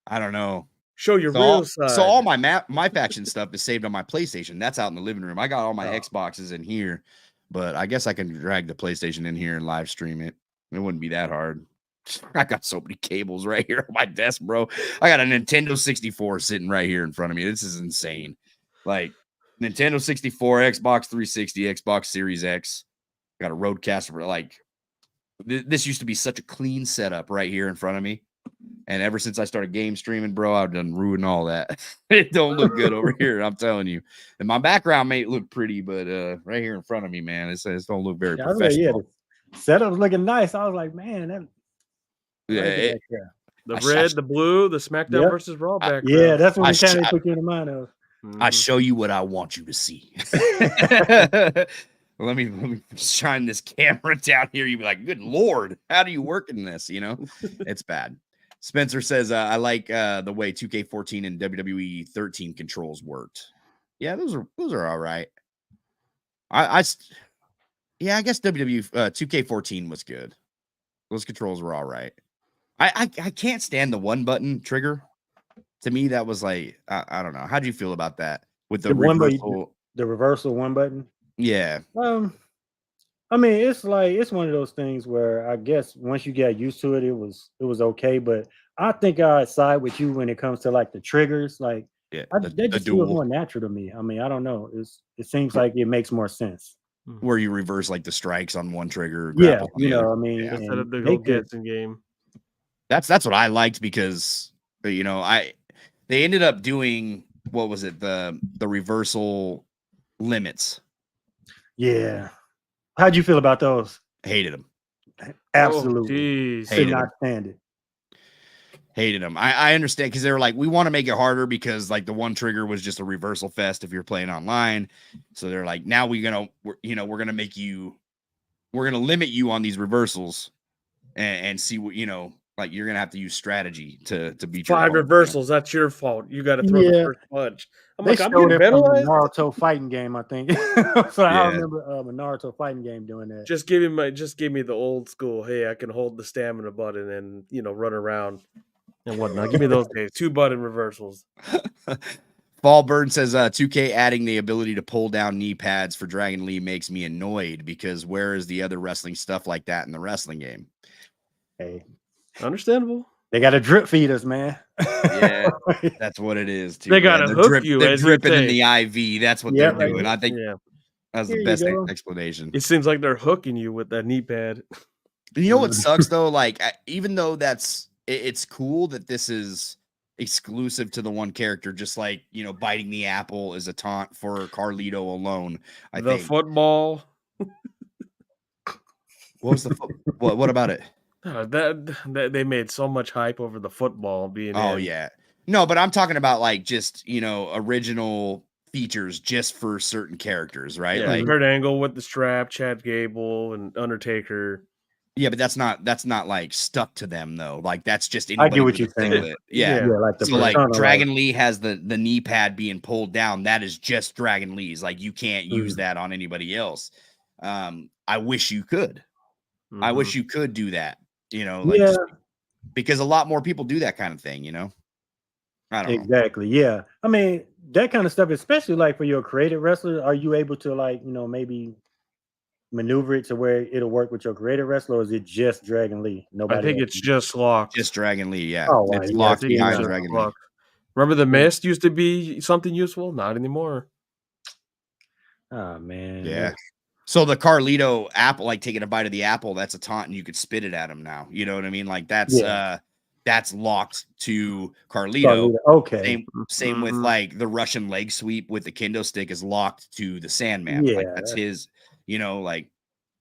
I don't know. Show your real side. So all my faction stuff is saved on my PlayStation. That's out in the living room. I got all my Xboxes in here, but I guess I can drag the PlayStation in here and live stream it. It wouldn't be that hard. I got so many cables right here on my desk, bro. I got a Nintendo 64 sitting right here in front of me. This is insane. Like Nintendo 64, Xbox 360, Xbox Series X. Got a Rodecaster. Like this used to be such a clean setup right here in front of me. And ever since I started game streaming, bro, I've done ruined all that. It don't look good over here. I'm telling you. And my background may look pretty, but right here in front of me, man, it don't look very professional. The setup's looking nice. I was like, man, The red, the blue, the SmackDown versus Raw background. Yeah, that's what we kind of put you in mind of. I show you what I want you to see. Let me shine this camera down here. You'd be like, good Lord, how do you work in this? You know, it's bad. Spencer says, I like the way 2K14 and WWE 13 controls worked. Yeah, those are all right. I guess WWE 2K14 was good. Those controls were all right. I can't stand the one button trigger. To me, that was like, I don't know. How do you feel about that with the reversal? The reversal one button. Yeah. I mean, it's one of those things where I guess once you get used to it, it was okay. But I think I side with you when it comes to like the triggers. Like, that just feels more natural to me. I mean, I don't know. It seems like it makes more sense. Where you reverse like the strikes on one trigger. Yeah, you know, I mean, instead of the whole guessing game. That's what I liked because you know they ended up doing what was it the reversal limits. Yeah. How'd you feel about those? Hated them. Absolutely. Hated not stand it. Hated them. I understand because they were like, we want to make it harder because like the one trigger was just a reversal fest if you're playing online. So they're like, now we're gonna limit you on these reversals and see what like you're gonna have to use strategy to beat 5 reversals. That's your fault. You got to throw the first punch. I'm getting penalized. Naruto fighting game, I think. So I remember a Naruto fighting game doing that. Just give me the old school. Hey, I can hold the stamina button and run around and whatnot. Give me those days. 2-button reversals. Fallbird says 2K adding the ability to pull down knee pads for Dragon Lee makes me annoyed because where is the other wrestling stuff like that in the wrestling game? Hey, understandable. They got to drip feed us, man. Yeah, that's what it is too. They gotta hook you, They're as you dripping in say. the IV. That's what Yeah, they're like, doing. I think Yeah. that's here the you best go. explanation. It seems like they're hooking you with that knee pad. You know what sucks though? Like, even though it's cool that this is exclusive to the one character, just like, you know, biting the apple is a taunt for Carlito alone. I The think. football. What was the what about it? That they made so much hype over the football being Oh in. yeah. No, but I'm talking about like just, you know, original features just for certain characters, right? Yeah, Like, Kurt Angle with the strap, Chad Gable, and Undertaker. yeah, but that's not like stuck to them though. Like, that's just I anybody get what with you're a saying. singlet. Yeah. Yeah. Yeah, like the So like persona, Dragon Lee has the knee pad being pulled down. That is just Dragon Lee's. Like, you can't use that on anybody else. I wish you could. I wish you could do that. You know, like, yeah, just because a lot more people do that kind of thing. You know, I don't know. exactly. Yeah, I mean that kind of stuff, especially like for your creative wrestler. Are you able to, like, you know, maybe maneuver it to where it'll work with your creative wrestler, or is it just Dragon Lee? I Nobody think else? it's just locked. Just Dragon Lee. Yeah, Oh, wow, it's yeah, locked I think it's behind just Dragon Lee. locked. Remember the mist used to be something useful? Not anymore. Oh man. Yeah. So the Carlito apple, like taking a bite of the apple, that's a taunt, and you could spit it at him now. You know what I mean? Like, that's locked to Carlito. Okay. Same with like the Russian leg sweep with the kendo stick is locked to the Sandman. Yeah, Like, that's his, you know, like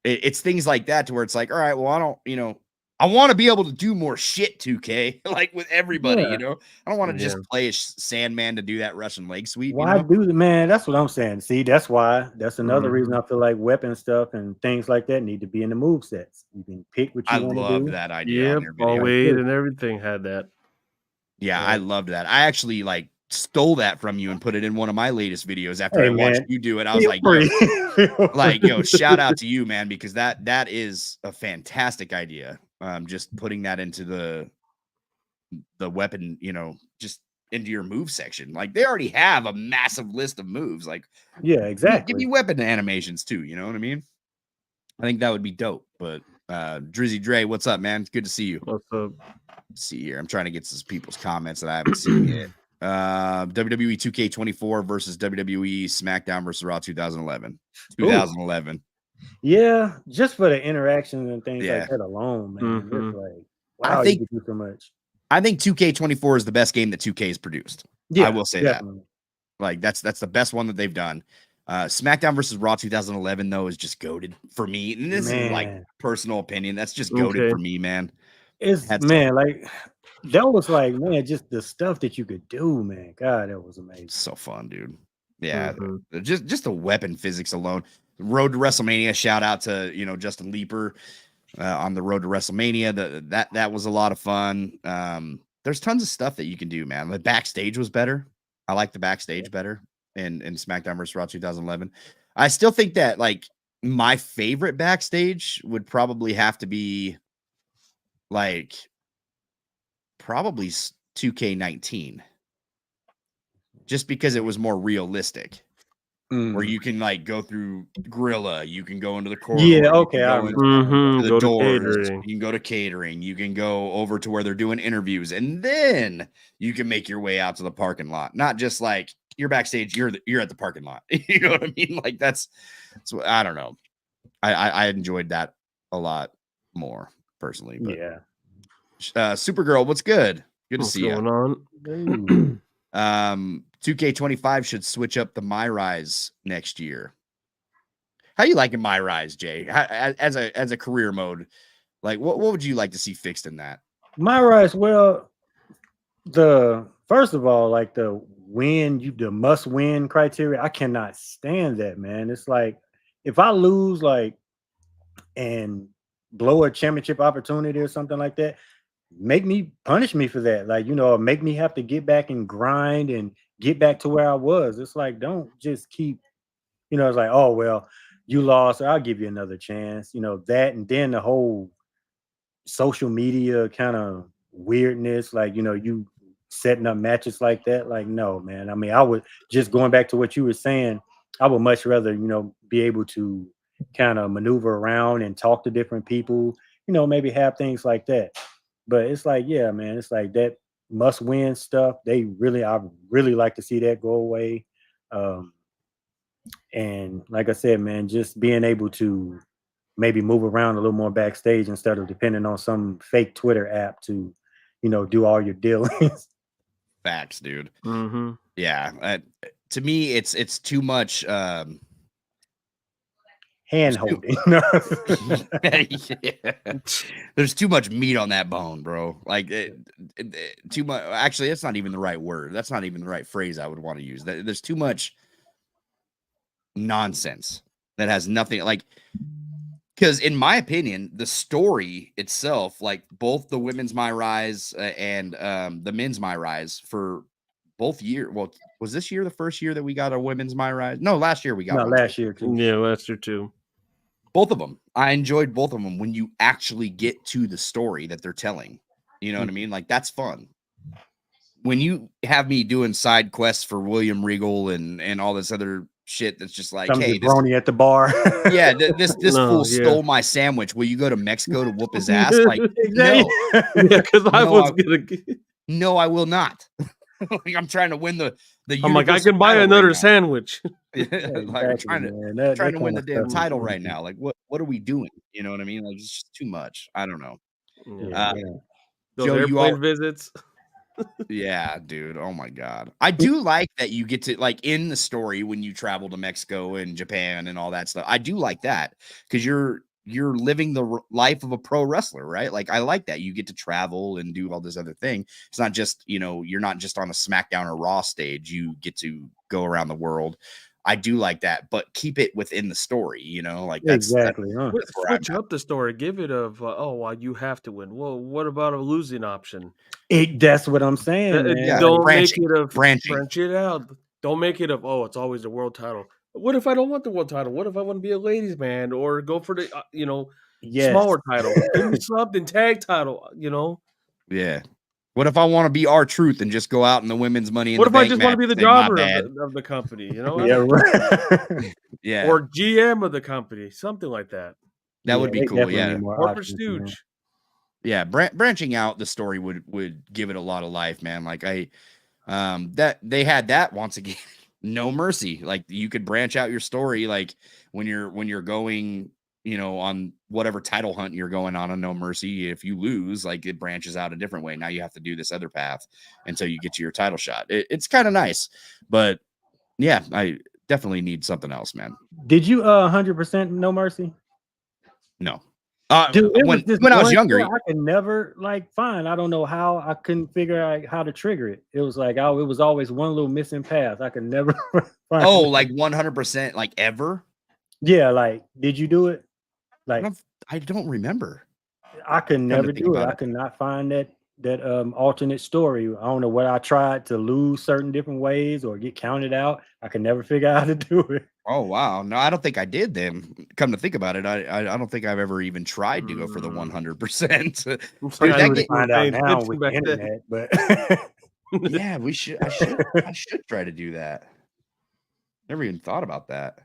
it's things like that to where it's like, all right, well, I don't, you know, I want to be able to do more shit, 2K, like with everybody, you know. I don't want to just play a Sandman to do that Russian leg sweep. Why you know? do the man? That's what I'm saying. See, that's another reason I feel like weapon stuff and things like that need to be in the move sets. You can pick what you I want to love do. that idea on Yep, their video. always and everything had that. Yeah, I loved that. I actually like stole that from you and put it in one of my latest videos after Hey, I watched man, you do it. I was feel like, free. yo, shout out to you, man, because that is a fantastic idea. Just putting that into the weapon, you know, just into your move section. Like, they already have a massive list of moves. Like, Yeah, give exactly. me weapon animations too. You know what I mean? I think that would be dope. But Drizzy Dre, what's up, man? It's good to see you. What's up? Let's see here. I'm trying to get some people's comments that I haven't seen yet. WWE 2K24 versus WWE SmackDown versus Raw 2011. 2011. Yeah, just for the interactions and things Yeah. like that alone, man. It's like, I wow, think- you can do so much. I think 2K24 is the best game that 2K has produced. Yeah, I will say definitely. that. Like, that's the best one that they've done. SmackDown versus Raw 2011 though is just goated for me. And this is like personal opinion. That's just goated for me, man. It's like that was like, man, just the stuff that you could do, man. God, that was amazing. So fun, dude. Yeah, just the weapon physics alone. Road to WrestleMania. Shout out to, you know, Justin Leeper on the road to WrestleMania. That was a lot of fun. There's tons of stuff that you can do, man. The backstage was better. I like the backstage better in SmackDown vs. Raw 2011. I still think that, like, my favorite backstage would probably have to be like probably 2K19, just because it was more realistic. Where you can like go through Gorilla, you can go into the corridor. Yeah, okay. I remember. to the doors. You can go to catering. You can go over to where they're doing interviews, and then you can make your way out to the parking lot. Not just like you're backstage. You're at the parking lot. You know what I mean? Like, that's I don't know. I enjoyed that a lot more personally. But yeah. Supergirl, what's good? Good to see you. Going on? 2K25 should switch up the MyRise next year. How you liking MyRise, Jay? As a career mode, like what would you like to see fixed in that? MyRise, well, the first of all, like the must win criteria, I cannot stand that, man. It's like if I lose, like, and blow a championship opportunity or something like that, punish me for that. Like, you know, make me have to get back and grind and get back to where I was. It's like, don't just keep, you know, it's like, oh, well, you lost, I'll give you another chance. You know, that, and then the whole social media kind of weirdness, like, you know, you setting up matches like that. Like, no, man. I mean, I would just going back to what you were saying, I would much rather, you know, be able to kind of maneuver around and talk to different people, you know, maybe have things like that. But it's like, yeah, man, it's like that must win stuff. I really like to see that go away. And like I said, man, just being able to maybe move around a little more backstage instead of depending on some fake Twitter app to, do all your dealings. Facts, dude. Mm-hmm. Yeah. To me, it's too much. Hand holding. Yeah. There's too much meat on that bone, bro. Like too much. Actually, that's not even the right word. That's not even the right phrase I would want to use. There's too much nonsense that has nothing like. Because in my opinion, the story itself, like both the women's MyRise and the men's MyRise for both year. Well, was this year the first year that we got a women's MyRise? No, last year we got one. Last year too. Yeah, last year too. Both of them. I enjoyed both of them when you actually get to the story that they're telling. You know what I mean? Like that's fun. When you have me doing side quests for William Regal and all this other shit that's just like, hey, this brony at the bar. Yeah, this fool stole my sandwich. Will you go to Mexico to whoop his ass? Like, no. Yeah, because I was gonna. No, I will not. Like, I'm trying to win the. I'm like, I can buy another sandwich. Like, we're trying to win the damn title right now. Like, what are we doing? You know what I mean? Like, it's just too much. I don't know. Those Joe, airplane visits. Yeah, dude. Oh my God. I do like that you get to like in the story when you travel to Mexico and Japan and all that stuff. I do like that because you're living the life of a pro wrestler, right? Like I like that you get to travel and do all this other thing. It's not just, you're not just on a SmackDown or Raw stage. You get to go around the world. I do like that, but keep it within the story, like that's exactly. Switch up the story. Give it you have to win. Well, what about a losing option? That's what I'm saying. Yeah, don't branching, make it a branching. Branch it out. Don't make it it's always the world title. What if I don't want the world title? What if I want to be a ladies' man or go for the smaller title? Give me something, tag title. Yeah. What if I want to be R-Truth and just go out in the women's Money in what the if I Bank just want to be the jobber of the company? Yeah, right. Yeah. Or GM of the company, something like that. That would be cool. Yeah. Corporate stooge. Yeah, branching out the story would give it a lot of life, man. Like that they had that once again. No Mercy. Like you could branch out your story, like when you're going, on whatever title hunt you're going on No Mercy. If you lose, like it branches out a different way. Now you have to do this other path until you get to your title shot. It's kind of nice, but yeah, I definitely need something else, man. Did you 100% No Mercy? No. Dude, when I was younger, I could never I don't know how I couldn't figure out how to trigger it. It was like, it was always one little missing path. I could never find like 100% like ever. Yeah, like did you do it? Like I don't remember. I could never do it. I could not find that alternate story. I don't know what I tried to lose certain different ways or get counted out. I could never figure out how to do it. Oh wow. No, I don't think I did then. Come to think about it, I don't think I've ever even tried to go for the 100%. Dude, find out now with the internet, but yeah, I should try to do that. Never even thought about that.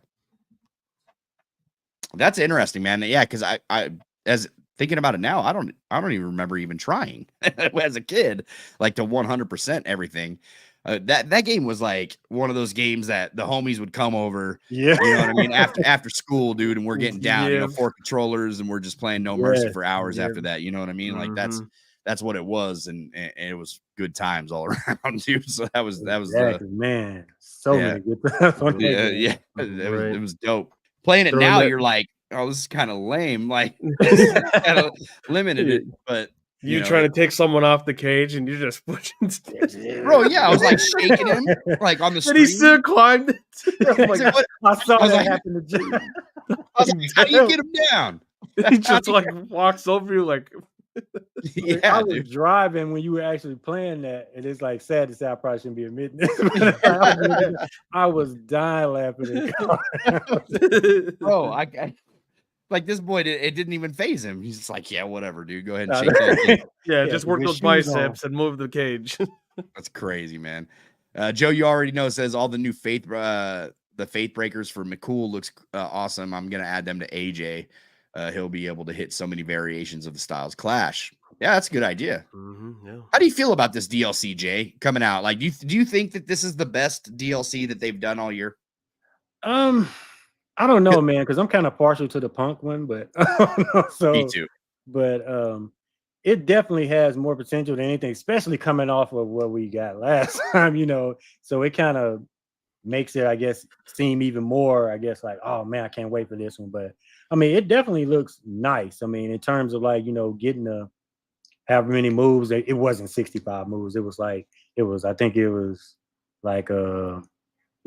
That's interesting, man. Yeah, because I as thinking about it now, I don't even remember even trying as a kid, like to 100% everything. That game was like one of those games that the homies would come over. Yeah, you know what I mean. After school, dude, and we're getting down, 4 controllers, and we're just playing No Mercy for hours after that. You know what I mean? Like that's what it was, and it was good times all around, dude. So that was man. So many good times on that game. It was dope. Playing it now, you're like, oh, this is kind of lame. Like, kind of limited it, but you trying to take someone off the cage and you're just pushing. Bro, yeah, I was like shaking him, like on the screen. And he still climbed. Oh my God. I saw that happen to Jay. I was like, how do you get him down? He just like walks over you like. Yeah, I was driving when you were actually playing that, and it's like sad to say I probably shouldn't be admitting this. I was dying laughing in the car. Bro, I like this boy. It didn't even phase him. He's just like, yeah, whatever, dude. Go ahead and shake that thing. Yeah, just work those biceps and move the cage. That's crazy, man. Joe, you already know, says all the new faith breakers for McCool looks awesome. I'm gonna add them to AJ. He'll be able to hit so many variations of the Styles Clash. Yeah, that's a good idea. Yeah. How do you feel about this DLC, Jay, coming out? Like, do you think that this is the best DLC that they've done all year? I don't know, man, because I'm kind of partial to the Punk one, but Me too. But it definitely has more potential than anything, especially coming off of what we got last time, you know. So it kind of makes it, I guess, seem even more, I guess, like, oh man, I can't wait for this one. But I mean, it definitely looks nice. I mean, in terms of like, you know, getting the however many moves, it wasn't 65 moves. It was like, I think it was like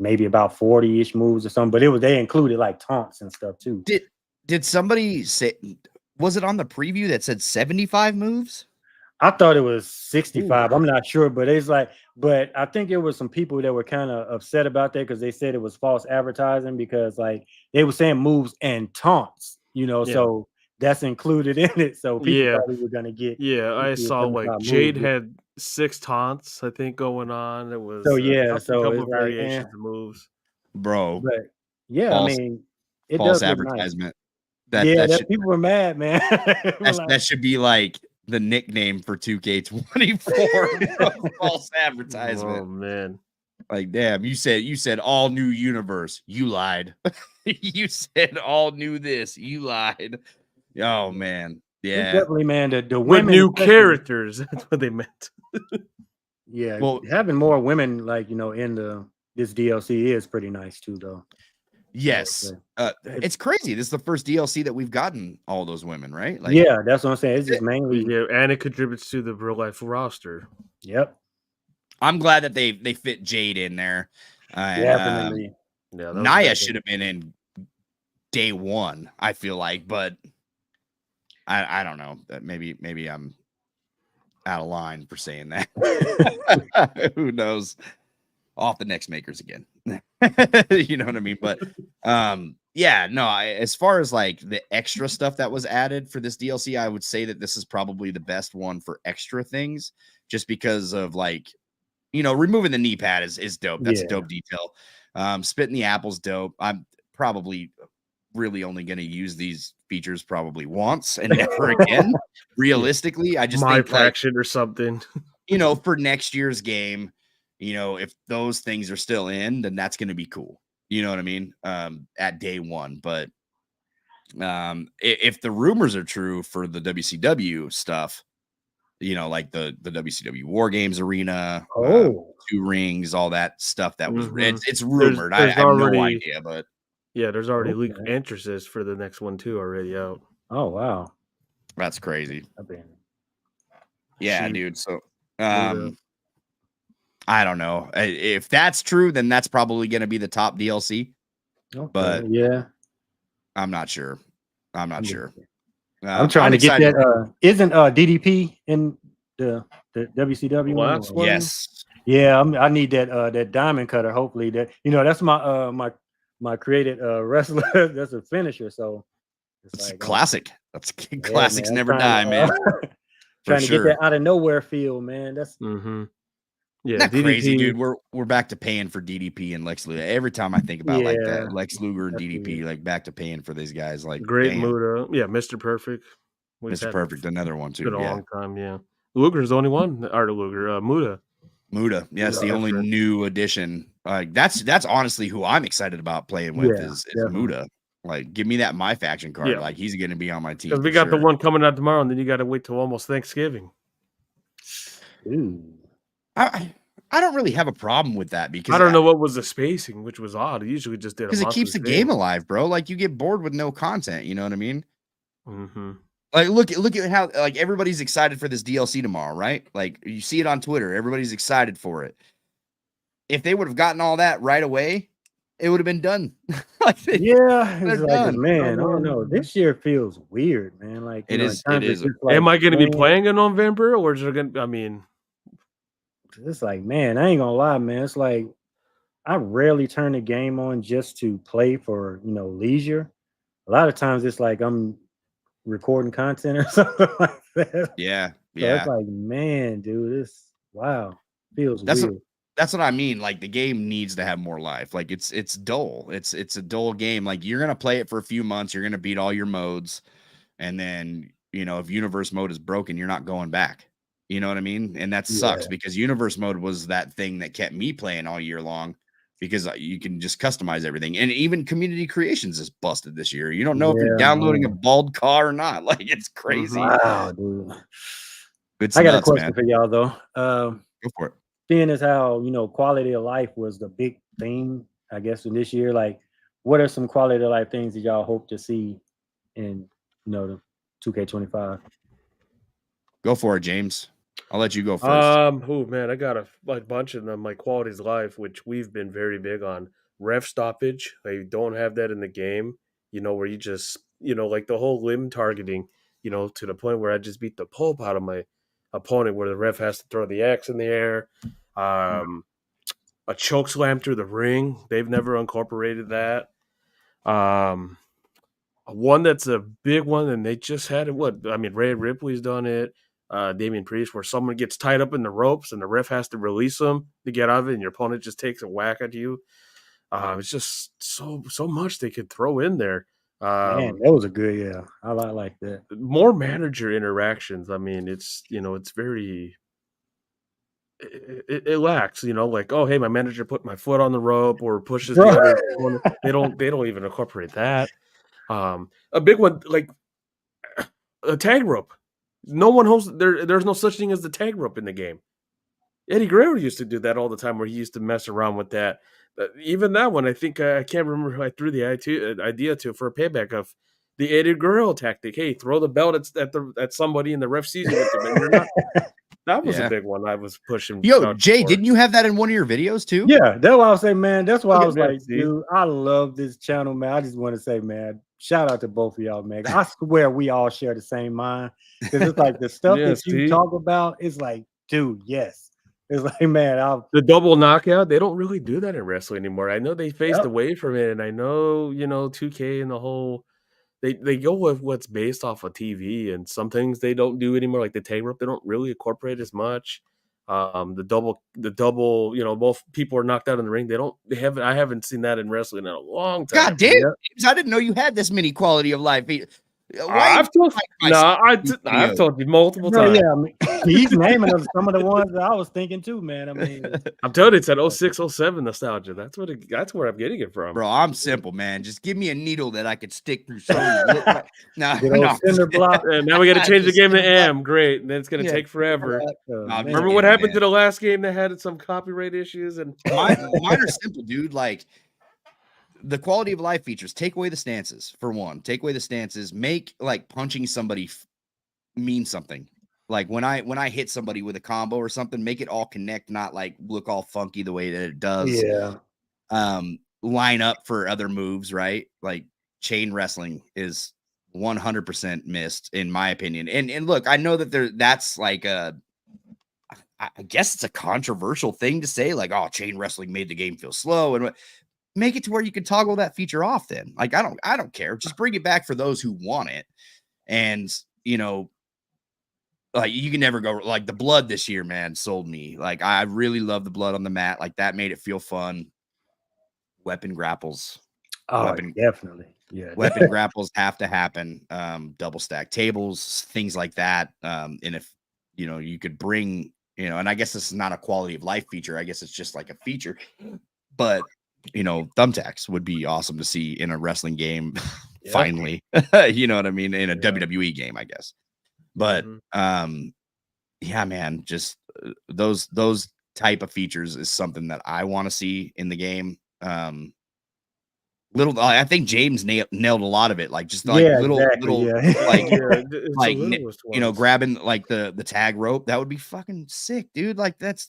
maybe about 40-ish moves or something, but they included like taunts and stuff too. Did somebody say, was it on the preview that said 75 moves? I thought it was 65. Ooh. I'm not sure, but it's like, but I think it was some people that were kind of upset about that because they said it was false advertising because like they were saying moves and taunts, you know, so that's included in it. So people thought we were gonna get. Yeah, I saw like Jade had 6 taunts, I think, going on. It was so a couple it's like, variations of moves. Bro. But yeah, false, I mean, it false does advertisement. Nice. That people were mad, man. That should be like the nickname for 2K24. False advertisement. Oh man. Like, damn, you said all new universe. You lied. You said all new this. You lied. Oh man. Yeah. Definitely, man. The With women new characters. That's what they meant. Yeah. Well, having more women like, you know, in this DLC is pretty nice too, though. Yes. It's crazy. This is the first DLC that we've gotten all those women, right? Like, yeah, that's what I'm saying. It's just mainly and it contributes to the real life roster. Yep. I'm glad that they fit Jade in there. Definitely. Naya should have been in day one, I feel like, but I don't know. Maybe I'm out of line for saying that. Who knows? Off the next makers again. You know what I mean? But yeah, no, as far as like the extra stuff that was added for this DLC, I would say that this is probably the best one for extra things, just because of like, you know, removing the knee pad is dope. That's a dope detail. Spitting the apple's dope. I'm probably really only going to use these features probably once and never again. Realistically, I just think MyFaction or something. You know, for next year's game, you know, if those things are still in, then that's going to be cool. You know what I mean? At day one. But if the rumors are true for the WCW stuff, you know, like the WCW War Games Arena, 2 rings, all that stuff that was it's rumored. I have no idea, but yeah, there's already leaked entrances for the next one too already out. Oh wow, that's crazy. Yeah, dude. So I don't know if that's true. Then that's probably going to be the top DLC. But yeah, I'm not sure. I'm not sure. I'm trying to get that. Isn't DDP in the WCW last one? Yes. Yeah, I need that diamond cutter. Hopefully that, you know, that's my created wrestler. That's a finisher. So it's like, classic. That's classics never die, man. Trying to get that out of nowhere feel, man. That's yeah, that crazy, dude. We're back to paying for DDP and Lex Luger. Every time I think about like that, Lex Luger and DDP, like back to paying for these guys. Like Great Muta, yeah, Mr. Perfect. Mr. Perfect, another one too. Been a long time, yeah. Luger's the only one. Or Luger, Muta. Muta, yeah, it's the only new addition. Like that's honestly who I'm excited about playing with is Muta. Like, give me that MyFaction card. Yeah. Like, he's going to be on my team. Because we got the one coming out tomorrow, and then you got to wait till almost Thanksgiving. Ooh. I don't really have a problem with that because I don't know what was the spacing, which was odd. It usually just did because it keeps the game alive, bro. Like, you get bored with no content. You know what I mean? Mm-hmm. Like, look at how like everybody's excited for this DLC tomorrow, right? Like, you see it on Twitter. Everybody's excited for it. If they would have gotten all that right away, it would have been done. Yeah, it's like, man, I don't know. This year feels weird, man. Like, it is. It is. Like, am I going to be playing in November, or is it going to? I mean, it's like, man, I ain't gonna lie, man. It's like I rarely turn the game on just to play for, you know, leisure. A lot of times it's like I'm recording content or something like that. Yeah, so it's like, man, dude, this feels weird. That's what I mean. Like, the game needs to have more life. Like, it's dull. It's a dull game. Like, you're gonna play it for a few months. You're gonna beat all your modes, and then if universe mode is broken, you're not going back. You know what I mean? And that sucks because universe mode was that thing that kept me playing all year long because you can just customize everything. And even community creations is busted this year. You don't know if you're downloading a bald car or not. Like, it's crazy. Wow, dude. It's I got nuts, a question man. for y'all though. Go for it. Seeing as how quality of life was the big theme, I guess, in this year, like, what are some quality of life things that y'all hope to see in the 2K25? Go for it, James. I'll let you go first. Oh man, I got a bunch of them. Like qualities of life, which we've been very big on. Ref stoppage. They don't have that in the game. Where you just like the whole limb targeting. To the point where I just beat the pulp out of my opponent, where the ref has to throw the X in the air. A choke slam through the ring. They've never incorporated that. One that's a big one, and they just had it. Rhea Ripley's done it. Damian Priest, where someone gets tied up in the ropes and the ref has to release them to get out of it, and your opponent just takes a whack at you. It's just so much they could throw in there. Man, that was a good, I like that. More manager interactions. I mean, it's it's very. It lacks, like, oh hey, my manager put my foot on the rope or pushes the other one. They don't even incorporate that. A big one, like a tag rope. No one holds there's no such thing as the tag rope in the game. Eddie Guerrero used to do that all the time, where he used to mess around with that. Even that one, I think I can't remember who I threw the idea to for a payback of the Eddie Guerrero tactic. Hey, throw the belt at somebody and the ref sees it with them, and you're not. That was a big one I was pushing. Yo, Jay, didn't you have that in one of your videos too? Yeah, that's why I was saying, man. That's why I was like, dude, I love this channel, man. I just want to say, man, shout out to both of y'all, man. I swear we all share the same mind. Because it's like the stuff that you talk about, it's like, dude, yes. It's like, man, the double knockout, they don't really do that in wrestling anymore. I know they phased away from it, and I know, 2K and the whole they go with what's based off of TV, and some things they don't do anymore, like the tag rope, they don't really incorporate as much. The double, both people are knocked out in the ring. I haven't seen that in wrestling in a long time. God damn, I didn't know you had this many quality of life. I've told you multiple times. Yeah, I mean, he's naming some of the ones that I was thinking too, man. I mean, I'm telling you, it's that 06, 07 nostalgia. That's where I'm getting it from. Bro, I'm simple, man. Just give me a needle that I could stick through. No. Cinder block. And now we got to change the game to AM. Great, and then it's going to take forever. Remember what happened to the last game that had some copyright issues? And mine are simple, dude. Like, the quality of life features, take away the stances for one. Take away the stances. Make like punching somebody mean something. Like when I hit somebody with a combo or something, make it all connect, not like look all funky the way that it does. Yeah. Line up for other moves, right? Like chain wrestling is 100% missed in my opinion. And look, I know that that's like I guess it's a controversial thing to say, like, oh, chain wrestling made the game feel slow, and make it to where you can toggle that feature off then. Like, I don't care. Just bring it back for those who want it. And, like, you can never go, like, the blood this year, man, sold me. Like, I really love the blood on the mat. Like, that made it feel fun. Weapon grapples. Definitely. Yeah. Weapon grapples have to happen. Double stack tables, things like that. And if, you could bring, and I guess this is not a quality of life feature. I guess it's just like a feature. But thumbtacks would be awesome to see in a wrestling game. Finally, you know what I mean? In a WWE game, I guess. But yeah, man, just those type of features is something that I want to see in the game. I think James nailed a lot of it. Like just like grabbing like the tag rope. That would be fucking sick, dude. Like that's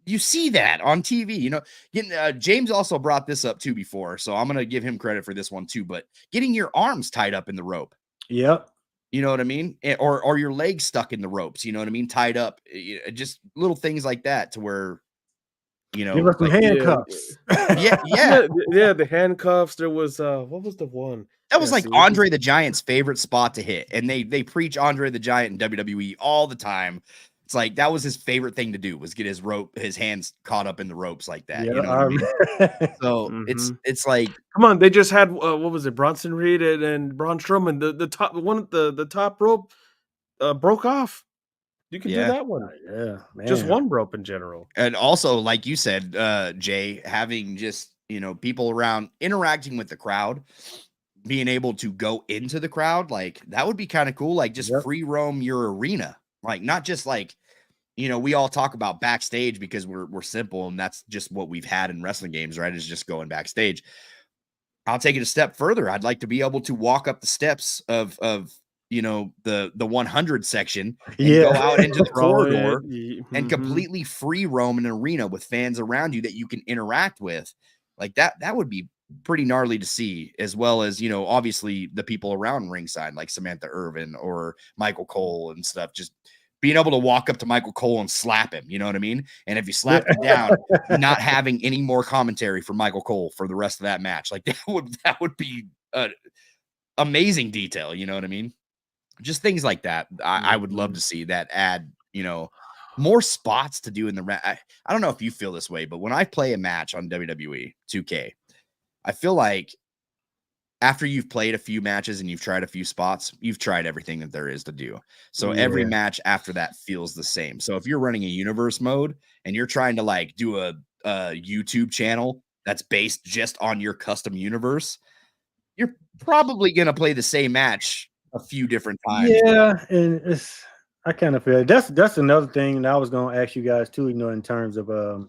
you see that on TV, James also brought this up too before. So I'm going to give him credit for this one too, but getting your arms tied up in the rope. Yep. You know what I mean? Or your legs stuck in the ropes, you know what I mean? Tied up, just little things like that to where, give us some handcuffs. Yeah. The handcuffs. There was, what was the one? That was like Andre the Giant's favorite spot to hit. And they preach Andre the Giant in WWE all the time. It's like that was his favorite thing to do, was get his hands caught up in the ropes like that. Yeah, You know what I mean? So it's like, come on, they just had what was it, Bronson Reed and Braun Strowman, the top rope broke off. You can do that one. Yeah, man. Just one rope in general. And also, like you said, Jay, having just, people around interacting with the crowd, being able to go into the crowd, like that would be kind of cool. Like just free roam your arena, like not just like, we all talk about backstage because we're simple and that's just what we've had in wrestling games, right? Is just going backstage. I'll take it a step further. I'd like to be able to walk up the steps of the 100 section and go out into the corridor and completely free roam an arena with fans around you that you can interact with. Like that would be pretty gnarly to see, as well as, obviously the people around ringside, like Samantha Irvin or Michael Cole and stuff, just being able to walk up to Michael Cole and slap him, you know what I mean? And if you slap him down, not having any more commentary for Michael Cole for the rest of that match, like that would be an amazing detail, you know what I mean? Just things like that. I would love to see that add, more spots to do in the I don't know if you feel this way, but when I play a match on WWE 2K, I feel like after you've played a few matches and you've tried a few spots, you've tried everything that there is to do. So every match after that feels the same. So if you're running a universe mode and you're trying to like do a YouTube channel that's based just on your custom universe, you're probably going to play the same match a few different times. Yeah, and I kind of feel that's another thing that I was going to ask you guys too, in terms of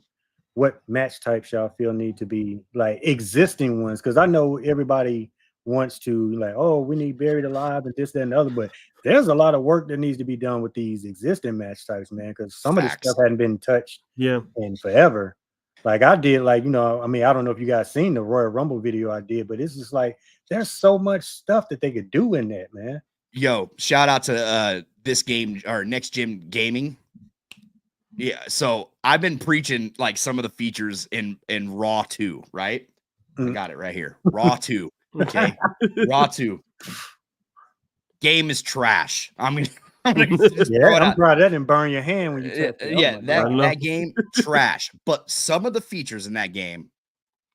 what match types y'all feel need to be like existing ones, because I know everybody wants to like, oh, we need buried alive and this, that, and the other, but there's a lot of work that needs to be done with these existing match types, man, because some of this stuff hadn't been touched in forever. Like I did, like, I mean, I don't know if you guys seen the Royal Rumble video I did, but it's just like there's so much stuff that they could do in that, man. Yo, shout out to this game or Next Gen Gaming. Yeah, so I've been preaching like some of the features in Raw 2, right? I got it right here. Raw 2. Okay. Raw 2. Game is trash. I'm gonna just I'm try that and burn your hand when you touch it. Yeah, that game trash. But some of the features in that game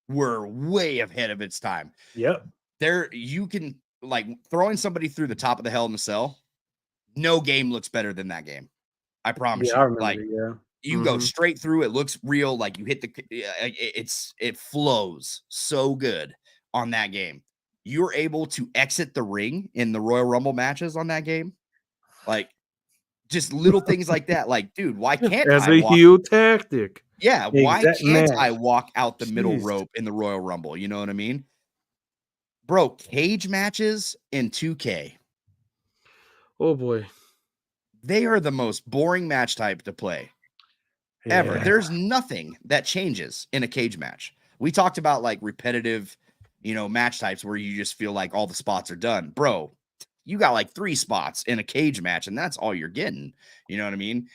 were way ahead of its time. Yep. There you can like throwing somebody through the top of the Hell in a Cell. No game looks better than that game. I promise you. I remember, like you go straight through. It looks real. Like you hit it flows so good on that game. You're able to exit the ring in the Royal Rumble matches on that game. Like just little things like that. Like, dude, why can't as a heel tactic? Yeah, why can't I walk out the middle rope in the Royal Rumble? You know what I mean? Bro, cage matches in 2K. Oh boy. They are the most boring match type to play ever. There's nothing that changes in a cage match. We talked about like repetitive, match types where you just feel like all the spots are done. Bro, you got like 3 spots in a cage match and that's all you're getting. You know what I mean?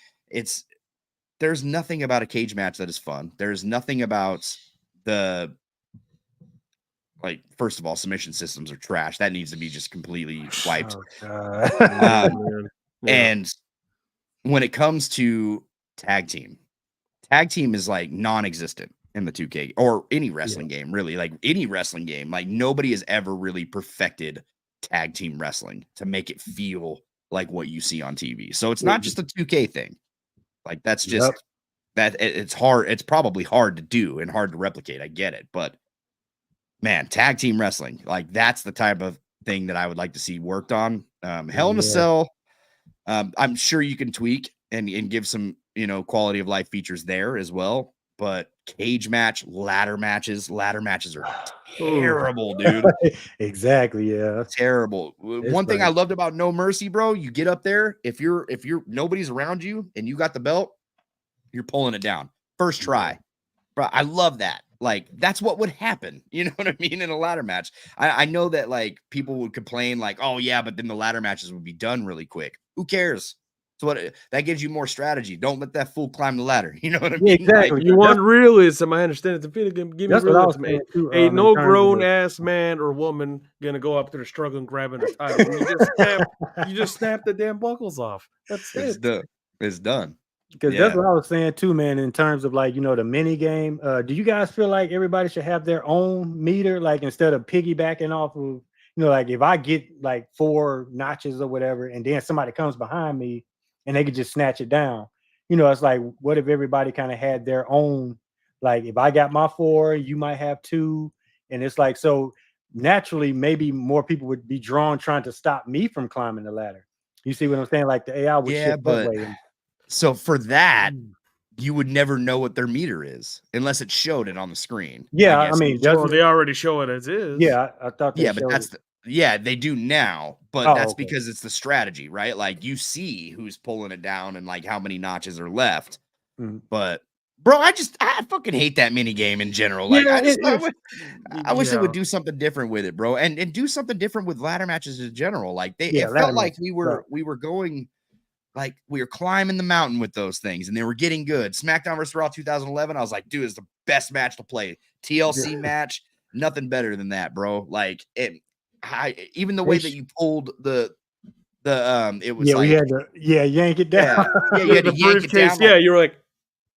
There's nothing about a cage match that is fun. There's nothing about first of all, submission systems are trash. That needs to be just completely wiped. And when it comes to tag team is like non-existent in the 2K or any wrestling game, really. Like any wrestling game, like nobody has ever really perfected tag team wrestling to make it feel like what you see on TV. So it's not just a 2K thing. Like that's just that it's hard. It's probably hard to do and hard to replicate. I get it, but man, tag team wrestling, like that's the type of thing that I would like to see worked on. Hell in a Cell, I'm sure you can tweak and give some, quality of life features there as well. But cage match, ladder matches are terrible, dude. Exactly. Yeah. Terrible. One thing I loved about No Mercy, bro, you get up there. If you're nobody's around you and you got the belt, you're pulling it down. First try. Bro, I love that. Like, that's what would happen. You know what I mean? In a ladder match. I know that like people would complain like, oh yeah, but then the ladder matches would be done really quick. Who cares? So that gives you more strategy. Don't let that fool climb the ladder. You know what I mean? Exactly. Like, you want realism. I understand it's a feeling. Give me realism. Ain't no grown ass man or woman gonna go up there struggling, grabbing a title. You just snap the damn buckles off. That's it. It's done. Because that's what I was saying too, man, in terms of like, the mini game. Do you guys feel like everybody should have their own meter? Like instead of piggybacking off of, like if I get like 4 notches or whatever, and then somebody comes behind me and they could just snatch it down. It's like, what if everybody kind of had their own, like if I got my 4, you might have 2. And it's like, so naturally, maybe more people would be drawn trying to stop me from climbing the ladder. You see what I'm saying? Like the AI would shift that way. So for that, you would never know what their meter is unless it showed it on the screen. Yeah, I mean, well, they already show it as is. Yeah, I thought they but that's they do now, but that's because it's the strategy, right? Like you see who's pulling it down and like how many notches are left. But bro, I fucking hate that mini game in general. Like I wish they would do something different with it, bro, and do something different with ladder matches in general. Like it felt like we were going. Like we were climbing the mountain with those things and they were getting good. SmackDown vs. Raw 2011. I was like, dude, it's the best match to play. TLC match, nothing better than that, bro. Like even the way that you pulled it was like, we had to yank it down. Yeah, you had to yank it down. Yeah, you were like,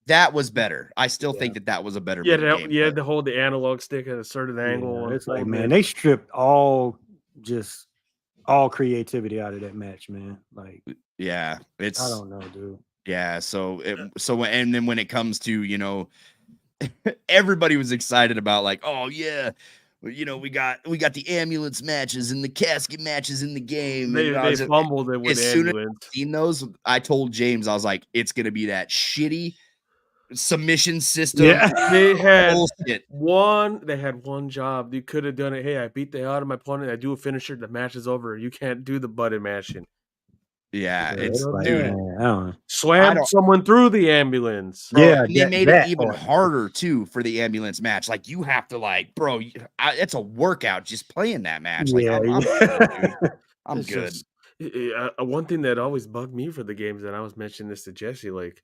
that was better. I still think that was a better game. You had to hold the analog stick at a certain angle. It's like, man, they stripped all creativity out of that match, man. Like, yeah, it's I don't know, dude. Yeah, and then when it comes to, everybody was excited about like, oh yeah, we got the ambulance matches and the casket matches in the game. They fumbled it with as soon as I seen those, I told James, I was like, it's gonna be that shitty submission system. Yeah, they had one job. You could have done it. Hey, I beat the hell out of my opponent. I do a finisher. The match is over. You can't do the button mashing. Yeah, it's like, dude. Swam someone through the ambulance. Bro, yeah, they made it even harder too for the ambulance match. Like you have to bro, it's a workout just playing that match. Like I'm good. One thing that always bugged me for the games, and I was mentioning this to Jesse, like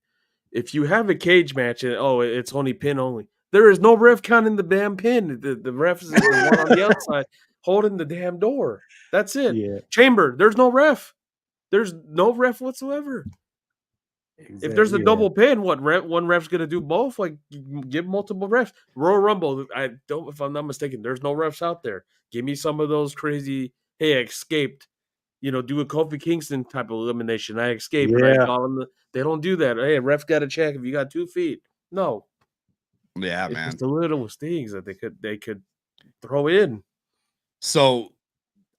if you have a cage match and it's only pin only, there is no ref counting the damn pin. The ref is the one on the outside holding the damn door. That's it. Yeah. Chamber, there's no ref. There's no ref whatsoever. Exactly. If there's a double pin, one ref's gonna do both? Like give multiple refs. Royal Rumble, if I'm not mistaken, there's no refs out there. Give me some of those crazy, hey, I escaped. Do a Kofi Kingston type of elimination. I escaped. Yeah. They don't do that. Hey, ref got to check if you got 2 feet. No. Yeah, it's man. Just the little things that they could throw in. So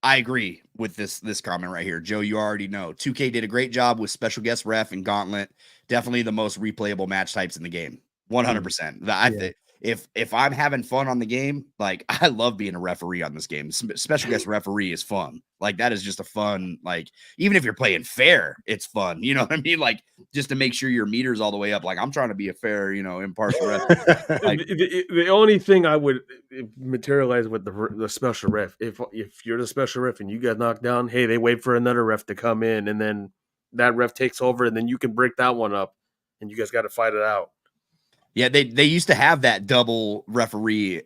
I agree with this comment right here. Joe, you already know. 2K did a great job with special guest ref and gauntlet. Definitely the most replayable match types in the game. 100%. I think if I'm having fun on the game, like I love being a referee on this game. Special guest referee is fun. Like that is just a fun, like even if you're playing fair, it's fun. You know what I mean? Like just to make sure your meter's all the way up. Like I'm trying to be a fair, impartial ref. Like, the only thing I would materialize with the special ref, if you're the special ref and you get knocked down, hey, they wait for another ref to come in and then that ref takes over and then you can break that one up and you guys got to fight it out. Yeah, they used to have that double referee,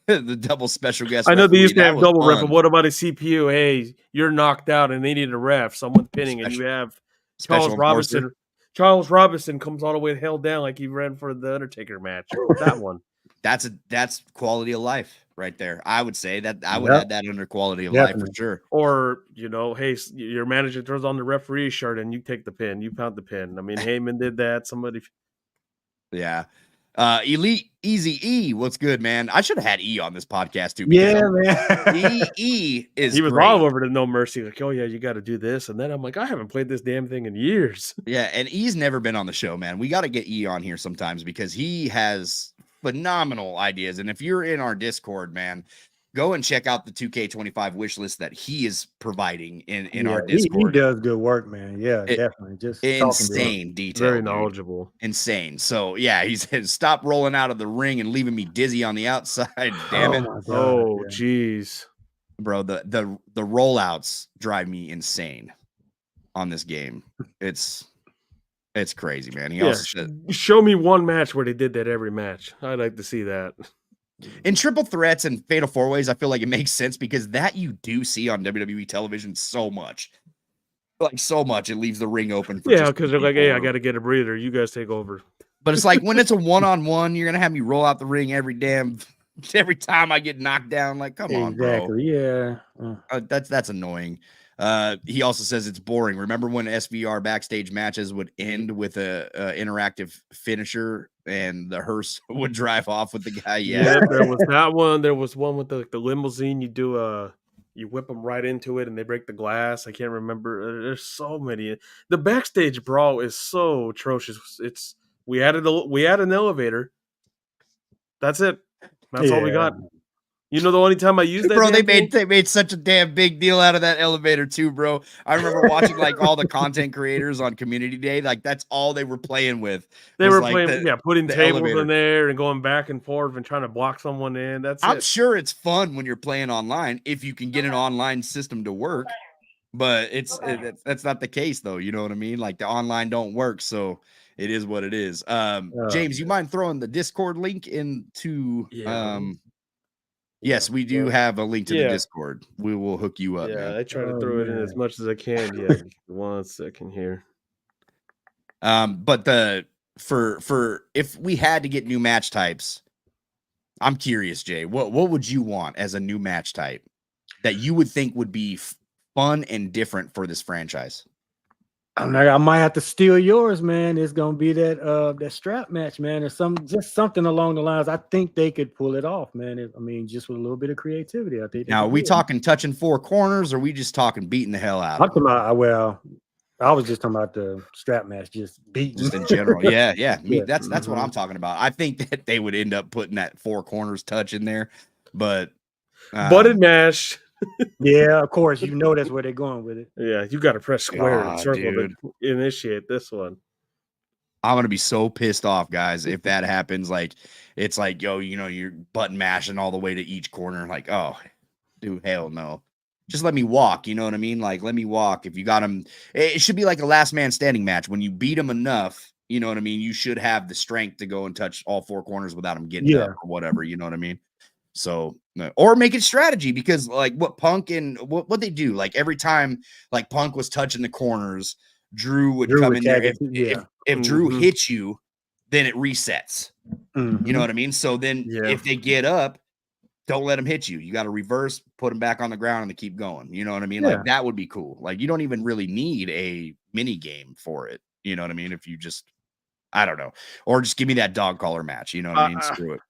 the double special guest. I know they used to have double ref, but what about a CPU? Hey, you're knocked out and they need a ref, someone's pinning, and you have Charles Robinson. Charles Robinson comes all the way held down like he ran for the Undertaker match. That one. That's quality of life right there. I would say that I would add that under quality of life for sure. Or hey, your manager throws on the referee shirt and you take the pin, you pound the pin. I mean, Heyman did that. Somebody. Yeah. Elite Easy E, what's good, man? I should have had E on this podcast too. Yeah, man. E is he was all over to No Mercy, like, oh yeah, you got to do this, and then I'm like, I haven't played this damn thing in years. Yeah, and E's never been on the show, man. We got to get E on here sometimes because he has phenomenal ideas, and if you're in our Discord, man, go and check out the 2K25 wish list that he is providing in our Discord. He does good work, man. Yeah, definitely. Just insane detail. Very knowledgeable. Dude. Insane. So yeah, he said, stop rolling out of the ring and leaving me dizzy on the outside. Damn it. Oh, jeez. Bro, the rollouts drive me insane on this game. It's crazy, man. He also said, show me one match where they did that every match. I'd like to see that. In triple threats and fatal four ways, I feel like it makes sense because that you do see on WWE television so much. like so much it leaves the ring open for Yeah, just because they're like, hey, I people. got to get a breather. You guys take over. But it's like when it's a one-on-one, you're gonna have me roll out the ring every time I get knocked down. Like, come on, bro. Exactly. Yeah. That's annoying. He also says it's boring. Remember when SVR backstage matches would end with a interactive finisher and the hearse would drive off with the guy? Yeah. There was that one. There was one with the limousine. You do you whip them right into it and they break the glass. I can't remember. There's so many. The backstage brawl is so atrocious. We added an elevator. That's it. That's all we got. You know, the only time I used that, bro, they made such a damn big deal out of that elevator too, bro. I remember watching like all the content creators on Community Day, like that's all they were playing with. They were like playing, putting tables elevator in there and going back and forth and trying to block someone in. I'm sure it's fun when you're playing online if you can get an online system to work, but that's not the case though. You know what I mean? Like the online don't work, so it is what it is. James, you mind throwing the Discord link into Yes, we do have a link to the Discord. We will hook you up. Yeah, I try to throw it in as much as I can. Yeah, 1 second here. But for if we had to get new match types, I'm curious, Jay. What would you want as a new match type that you would think would be fun and different for this franchise? I might have to steal yours, man. It's gonna be that strap match, man, or something along the lines. I think they could pull it off, man. I mean, just with a little bit of creativity. I think. Now, are we talking touching four corners, or are we just talking beating the hell out? I'm talking about. I was just talking about the strap match, just beating, just in general. Yeah. That's what I'm talking about. I think that they would end up putting that four corners touch in there, but button mash. Yeah, of course, you know that's where they're going with it. Yeah, you got to press square and circle to initiate this one. I'm gonna be so pissed off, guys, if that happens. Like, it's like, yo, you know, you're button mashing all the way to each corner. Like, oh, dude, hell no. Just let me walk. You know what I mean? Like, let me walk. If you got him, it should be like a last man standing match. When you beat him enough, you know what I mean? You should have the strength to go and touch all four corners without him getting up or whatever. You know what I mean? So, or make it strategy, because like what Punk and what they do, like every time like Punk was touching the corners, Drew would come in there. If Drew hits you, then it resets. You know what I mean? So then if they get up, don't let them hit you. You got to reverse, put them back on the ground, and they keep going. You know what I mean? Like that would be cool. Like you don't even really need a mini game for it. You know what I mean? If you just, I don't know, or just give me that dog collar match. You know what I mean? Screw it.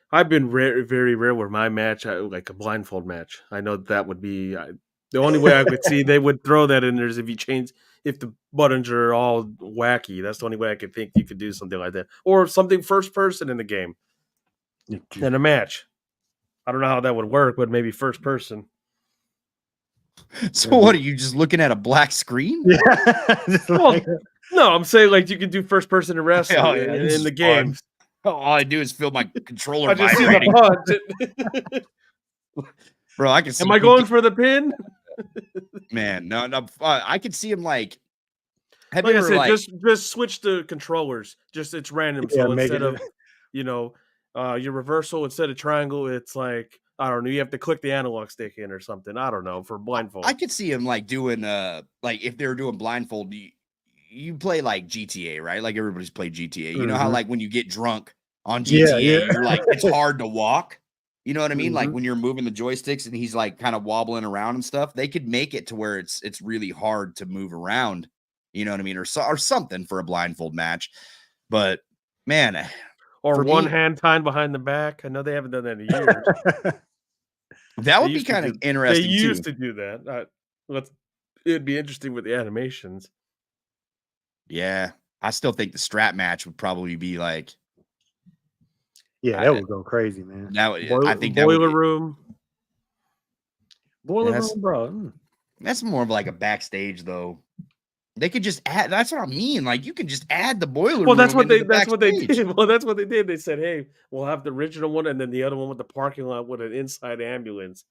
I've been very rare where my match, like a blindfold match. I know that would be the only way I could see they would throw that in there is if the buttons are all wacky. That's the only way I could think you could do something like that, or something first person in the game in a match. I don't know how that would work, but maybe first person. So what are you just looking at a black screen? Well, no, I'm saying like you can do first person to wrestling in the game. All I do is feel my controller. I just see the punch. Bro, I can see. Am I going for the pin? Man, no. I could see him like. Like I said, just switch the controllers. Just it's random. So instead of, your reversal, instead of triangle, it's like, I don't know. You have to click the analog stick in or something. I don't know, for blindfold. I could see him like doing like if they were doing blindfold. You play like GTA, right? Like everybody's played GTA. You know how like when you get drunk on GTA, you're like, it's hard to walk. You know what I mean? Like when you're moving the joysticks and he's like kind of wobbling around and stuff, they could make it to where it's really hard to move around. You know what I mean? Or something for a blindfold match. But man, or one hand tied behind the back. I know they haven't done that in years. That would be kind of interesting. They used to do that. It'd be interesting with the animations. Yeah, I still think the strap match would probably be like. Yeah, that would go crazy, man. I think boiler room. Boiler room, bro. That's more of like a backstage, though. They could just add. That's what I mean. Like you can just add the boiler room. Well, that's what they did. Well, that's what they did. They said, "Hey, we'll have the original one, and then the other one with the parking lot with an inside ambulance."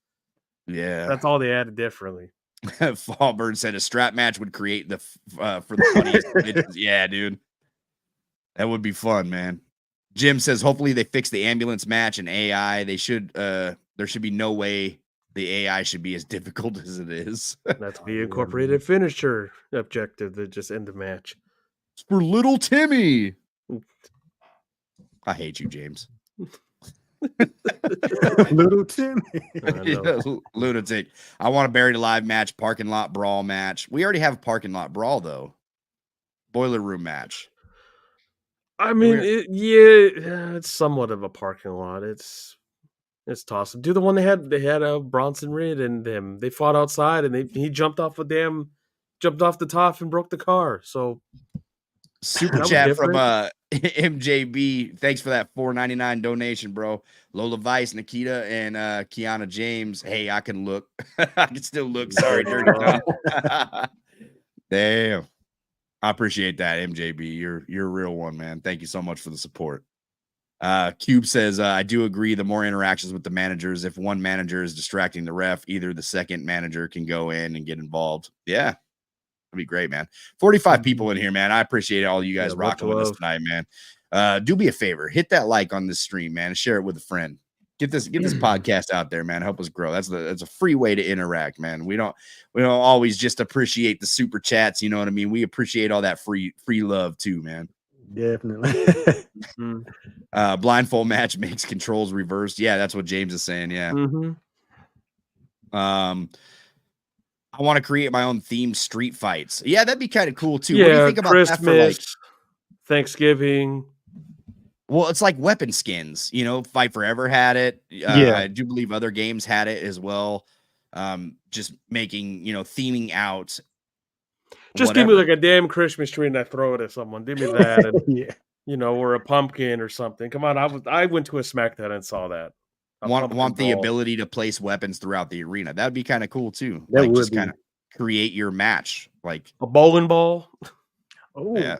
Yeah, that's all they added differently. Fallbird said a strap match would create the for the funniest. Yeah, dude, that would be fun, man. Jim says hopefully they fix the ambulance match and AI. They should. There should be no way The AI should be as difficult as it is. That's the incorporated finisher objective to just end the match. It's for little Timmy. I hate you, James. Little Timmy. Lunatic. I want a buried alive match, parking lot brawl match. We already have a parking lot brawl though. Boiler room match. I mean, it's somewhat of a parking lot. It's toss-up. Do the one they had Bronson Reed and them. They fought outside and he jumped off the top and broke the car. So super chat from MJB. Thanks for that $4.99 donation, bro. Lola Vice, Nikita, and Kiana James. Hey, I can look. I can still look. Sorry, dirty Tom. Damn. I appreciate that, MJB. You're a real one, man. Thank you so much for the support. Cube says, I do agree. The more interactions with the managers, if one manager is distracting the ref, either the second manager can go in and get involved. Yeah, that'd be great, man. 45 people in here, man. I appreciate all you guys rocking with us tonight, man. Do me a favor, hit that like on this stream, man, and share it with a friend. Get this podcast out there, man. Help us grow. That's a free way to interact, man. We don't always just appreciate the super chats. You know what I mean? We appreciate all that free love too, man. Definitely. Blindfold match makes controls reversed. Yeah, that's what James is saying. Yeah. I want to create my own themed street fights. Yeah, that'd be kind of cool too. Yeah, what do you think about Christmas, that for Thanksgiving? Well, it's like weapon skins. You know, Fight Forever had it. I do believe other games had it as well. Just making, theming out. Just give me like a damn Christmas tree and I throw it at someone. Give me that, and or a pumpkin or something. Come on, I went to a SmackDown and saw that. Want the ability to place weapons throughout the arena. That'd be kind of cool too. That like would just kind of create your match, like a bowling ball. Oh yeah.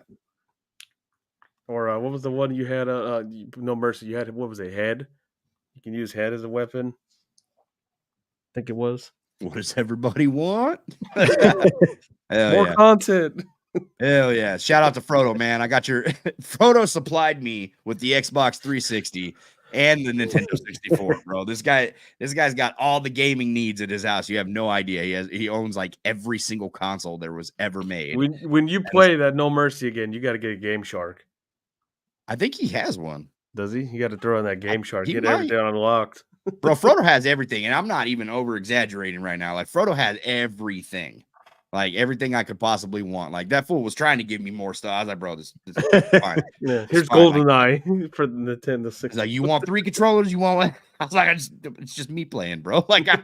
Or what was the one you had? No Mercy. You had, what was it? Head. You can use head as a weapon. I think it was. What does everybody want? More content. Hell yeah. Shout out to Frodo, man. I got your Frodo supplied me with the Xbox 360 and the Nintendo 64, bro. This guy's got all the gaming needs at his house. You have no idea. He owns like every single console there was ever made. When you play that No Mercy again, you got to get a Game Shark. I think he has one. Does he? You got to throw in that Game Shark. Get everything unlocked. Bro, Frodo has everything, and I'm not even over exaggerating right now. Like Frodo has everything. Like everything I could possibly want. Like that fool was trying to give me more stuff. I was like, bro, this is fine. Yeah, here's GoldenEye for the Nintendo 60. He's like, you want 3 controllers? You want one? I was like, it's just me playing, bro. Like I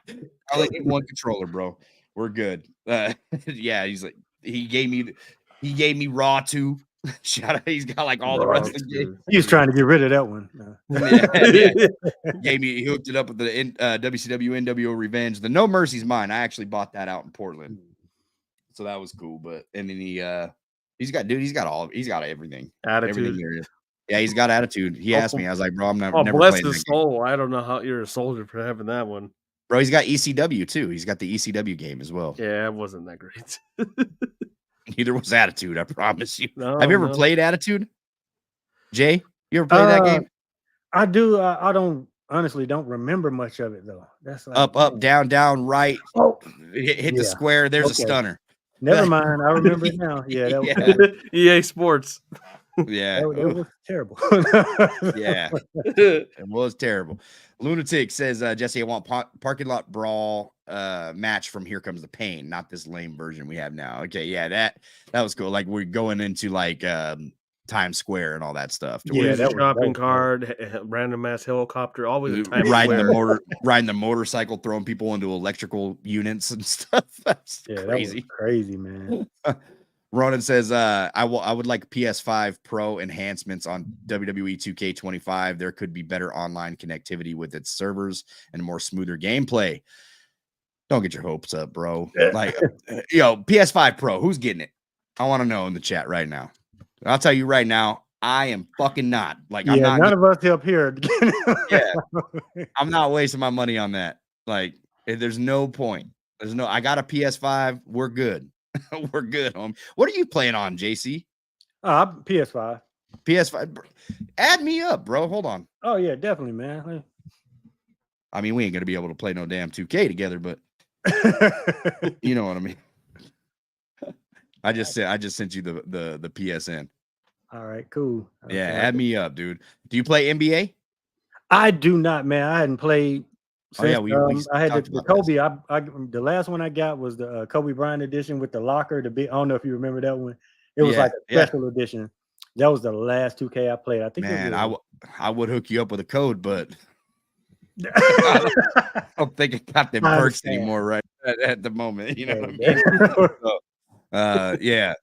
only need 1 controller, bro. We're good. Yeah, he's like, he gave me Raw 2. Shout out, he's got like all the rest of the game. He was trying to get rid of that one. He hooked it up with the WCW NWO Revenge. The No Mercy's mine. I actually bought that out in Portland. So that was cool, but and then he's got everything. Attitude. Everything yeah, he's got attitude. He asked me. I was like, bro, I'm never bless playing his soul. I don't know how you're a soldier for having that one. Bro, he's got ECW too. He's got the ECW game as well. Yeah, it wasn't that great. Neither was Attitude, I promise you. Have you ever played Attitude? Jay, you ever played that game? I do. I don't remember much of it though. That's like, up, down, right. Oh, hit the square. There's a stunner. Never mind. I remember it now. Yeah, that was EA Sports. Yeah, it was terrible. Yeah, it was terrible. Lunatic says, Jesse, I want parking lot brawl match from Here Comes the Pain, not this lame version we have now. Okay, yeah, that was cool. Like we're going into like Times Square and all that stuff. Yeah, that shopping cart, random ass helicopter, always riding the motorcycle, throwing people into electrical units and stuff. That's crazy. That was crazy, man. Ronan says, I would like PS5 Pro enhancements on WWE 2K25. There could be better online connectivity with its servers and more smoother gameplay. Don't get your hopes up, bro. Like, PS5 Pro, who's getting it? I want to know in the chat right now. I'll tell you right now, I am fucking not. Like, I'm not. None of us up here. Yeah, I'm not wasting my money on that. Like, there's no point. I got a PS5. We're good. We're good, homie. What are you playing on, JC? PS5. PS5. Add me up, bro. Hold on. Oh yeah, definitely, man. I mean, we ain't gonna be able to play no damn 2K together, but you know what I mean. I just sent you the PSN. All right, cool. Yeah, add me up, dude. Do you play NBA? I do not, man. I hadn't played since I had the Kobe. I the last one I got was the Kobe Bryant edition with the locker. The big, I don't know if you remember that one. It was like a special edition. That was the last 2K I played. I think. Man, I would hook you up with a code, but I don't think it got them perks anymore right at the moment. You know what I mean? So, yeah,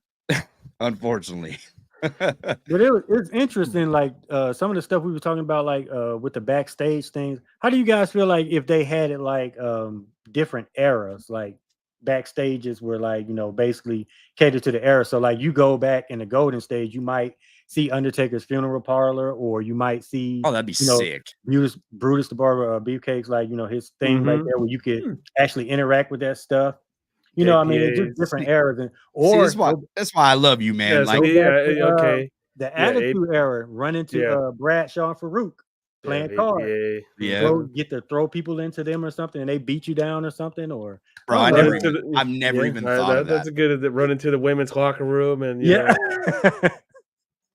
unfortunately. But it's interesting, like some of the stuff we were talking about, like with the backstage things. How do you guys feel like if they had it like different eras, like backstages were like, you know, basically catered to the era? So like you go back in the golden stage, you might see Undertaker's funeral parlor, or you might see, that'd be sick. Brutus the Barber Beefcakes, like, you know, his thing right there where you could actually interact with that stuff. You know, I mean, it's just different eras. That's why I love you, man. Like, the Attitude Era, run into Bradshaw and Farouk playing cards. Get to throw people into them or something, and they beat you down or something. Or bro, I've never even thought of that. That's a good run into the women's locker room, and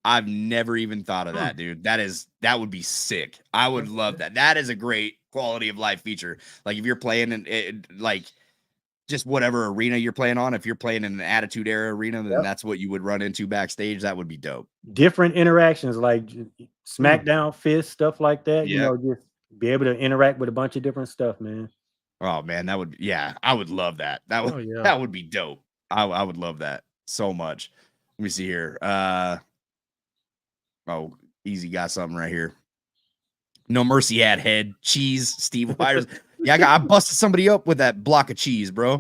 I've never even thought of that, dude. That would be sick. I would love that. That is a great quality of life feature. Like if you're playing in like just whatever arena you're playing on, if you're playing in an Attitude Era arena, then that's what you would run into backstage. That would be dope. Different interactions, like SmackDown Fist, stuff like that. You know, just be able to interact with a bunch of different stuff, man. Oh man, I would love that. That would be dope. I would love that so much. Let me see here. Easy got something right here. No Mercy had head cheese. Steve Wires. I busted somebody up with that block of cheese, bro.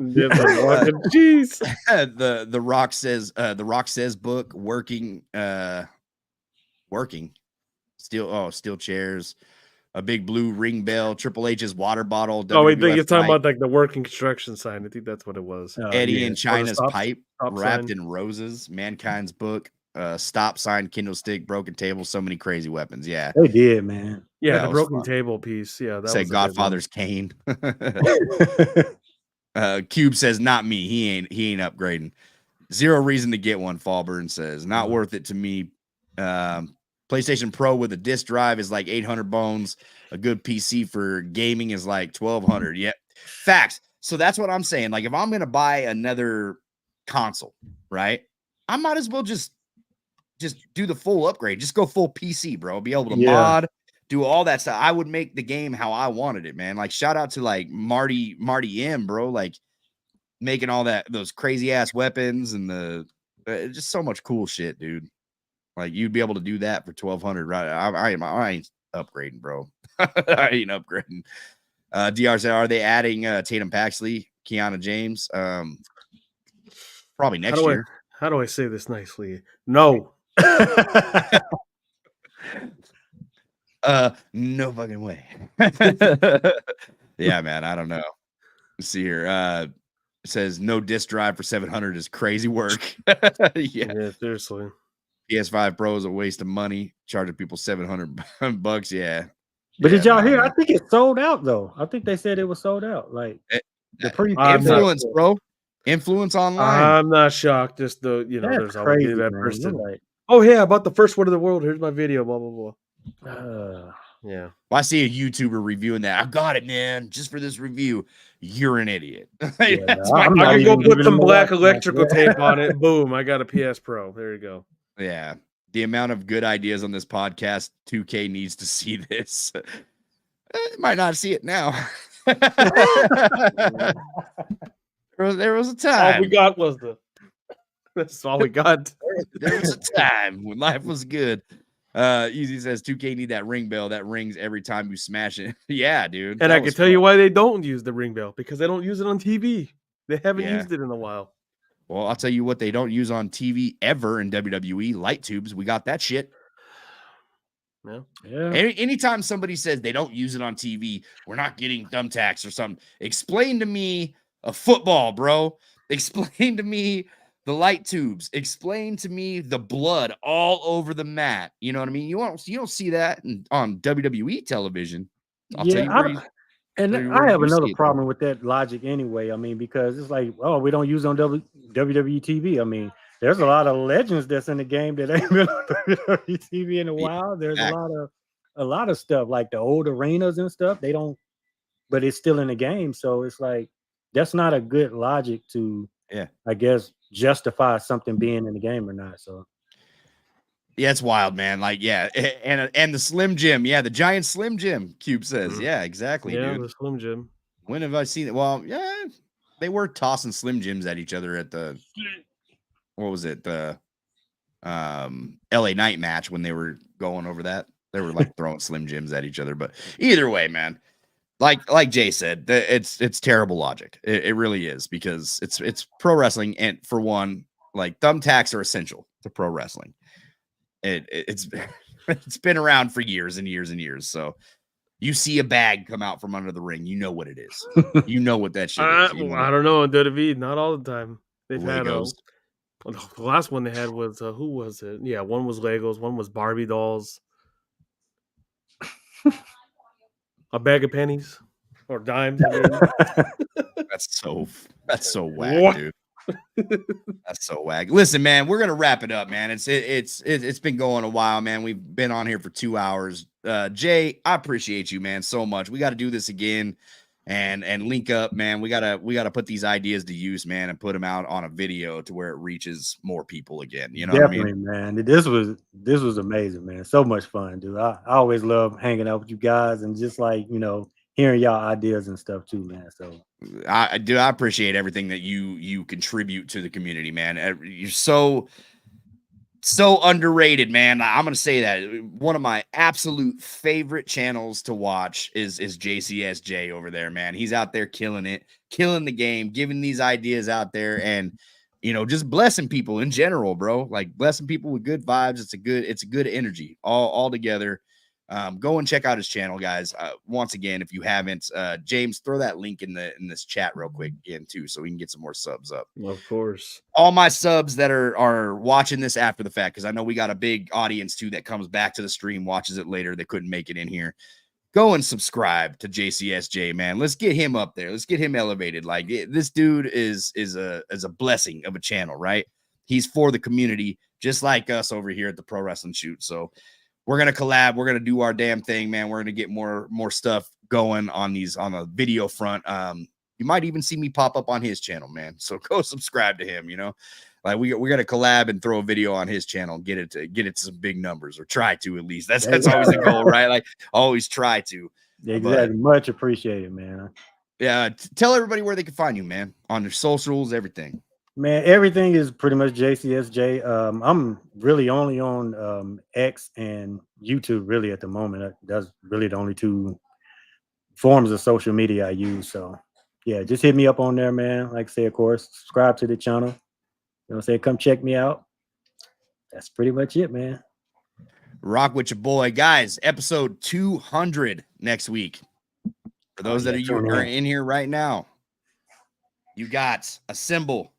Cheese. The Rock says book working. Steel chairs, a big blue ring bell, Triple H's water bottle. I think you're talking about like the working construction sign. I think that's what it was. Eddie and China's pipe wrapped in roses. Mankind's book. Stop sign, Kindlestick, broken table, so many crazy weapons. Yeah, they did, man. Yeah, the broken table piece. Yeah, that was Godfather's cane. Cube says, "Not me. He ain't upgrading. Zero reason to get one." Fallburn says, "Not worth it to me. PlayStation Pro with a disc drive is like 800 bones. A good PC for gaming is like 1200. Yep, facts. So that's what I'm saying. Like if I'm gonna buy another console, right? I might as well just do the full upgrade. Just go full PC, bro. Be able to mod, do all that stuff. I would make the game how I wanted it, man. Like shout out to like Marty M, bro. Like making all those crazy ass weapons and just so much cool shit, dude. Like you'd be able to do that for 1200, right? I ain't upgrading, bro. I ain't upgrading. DR said, are they adding Tatum Paxley, Kiana James? Probably next year. How do I say this nicely? No. No fucking way. Yeah, man. I don't know. Let's see here. It says no disk drive for 700 is crazy work. Yeah, seriously. PS5 Pro is a waste of money. Charging people $700. Yeah. But did y'all hear? I think it's sold out though. I think they said it was sold out. Like influence, bro. Influence online. I'm not shocked. Just there's always that person. Like, oh yeah, I bought the first one in the world. Here's my video. Blah blah blah. Yeah. Well, I see a YouTuber reviewing that. I got it, man. Just for this review. You're an idiot. I can go put some black electrical tape on it. Boom. I got a PS Pro. There you go. Yeah. The amount of good ideas on this podcast, 2K needs to see this. It might not see it now. There was a time. All we got was that's all we got. There was a time when life was good. Easy says 2K need that ring bell that rings every time you smash it. Yeah, dude. And I can tell you why they don't use the ring bell, because they don't use it on TV. They haven't used it in a while. Well, I'll tell you what they don't use on TV ever in WWE, light tubes. We got that shit. Yeah. Anytime somebody says they don't use it on TV, we're not getting thumbtacks or something. Explain to me a football, bro. Explain to me the light tubes. Explain to me the blood all over the mat. You know what I mean? You don't see that on WWE television. I'll tell you. And So I have another see it. problem with that logic anyway. I mean, because it's like, oh, we don't use on WWE TV. I mean, there's a lot of legends that's in the game that ain't been on WWE TV in a Yeah, while. There's fact. a lot of stuff like the old arenas and stuff. They don't, but it's still in the game. So it's like that's not a good logic to, Yeah. I guess, justify something being in the game or not. So Yeah, it's wild, man. Like, yeah, and the Slim Jim, yeah, the giant Slim Jim. Cube says, yeah, exactly, Yeah, dude. the Slim Jim. When have I seen it? Well, yeah, they were tossing Slim Jims at each other at the what was it, the LA Night match when they were going over that. They were like throwing Slim Jims at each other. But either way, man, like Jay said, it's terrible logic. It really is, because it's pro wrestling, and for one, like thumbtacks are essential to pro wrestling. It's it's been around for years and years and years. So you see a bag come out from under the ring, you know what it is. You know what that shit is. You know, I don't know. In WWE, not all the time. They've Legos. had the last one they had was who was it? Yeah, one was Legos, one was Barbie dolls, a bag of pennies or dimes. I mean. That's so whack, dude. That's so whack. Listen, man, we're gonna wrap it up, man. It's been going a while, man. We've been on here for 2 hours. Jay, I appreciate you, man, so much. We got to do this again and link up, man. We gotta put these ideas to use, man, and put them out on a video to where it reaches more people again. You know definitely, what I mean? man. This was amazing, man. So much fun, dude. I always love hanging out with you guys and just like, hearing y'all ideas and stuff too, man. So I appreciate everything that you contribute to the community, man. You're so underrated, man. I'm gonna say that one of my absolute favorite channels to watch is JCS Jay over there, man. He's out there killing it, killing the game, giving these ideas out there, and just blessing people in general, bro. Like blessing people with good vibes. It's a good energy all together. Go and check out his channel, guys. Once again, if you haven't, James, throw that link in this chat real quick again too, so we can get some more subs up. Of course. All my subs that are watching this after the fact, because I know we got a big audience too that comes back to the stream, watches it later. They couldn't make it in here. Go and subscribe to JCS Jay, man. Let's get him up there. Let's get him elevated. Like this dude is a blessing of a channel, right? He's for the community, just like us over here at the Pro Wrestling Shoot. So we're gonna collab. We're gonna do our damn thing, man. We're gonna get more stuff going on the video front. You might even see me pop up on his channel, man. So go subscribe to him. Like we're gonna collab and throw a video on his channel and get it to some big numbers, or try to at least. That's always the goal, right? Like always try to. Exactly. Much appreciated, man. Yeah, tell everybody where they can find you, man, on their socials, everything. Man, everything is pretty much JCSJ. I'm really only on X and YouTube really at the moment. That's really the only two forms of social media I use. So yeah, just hit me up on there, man. Like I say, of course, subscribe to the channel. You know what I'm saying? Come check me out. That's pretty much it, man. Rock with your boy. Guys, episode 200 next week. For those that are in here right now, you got a Symbol,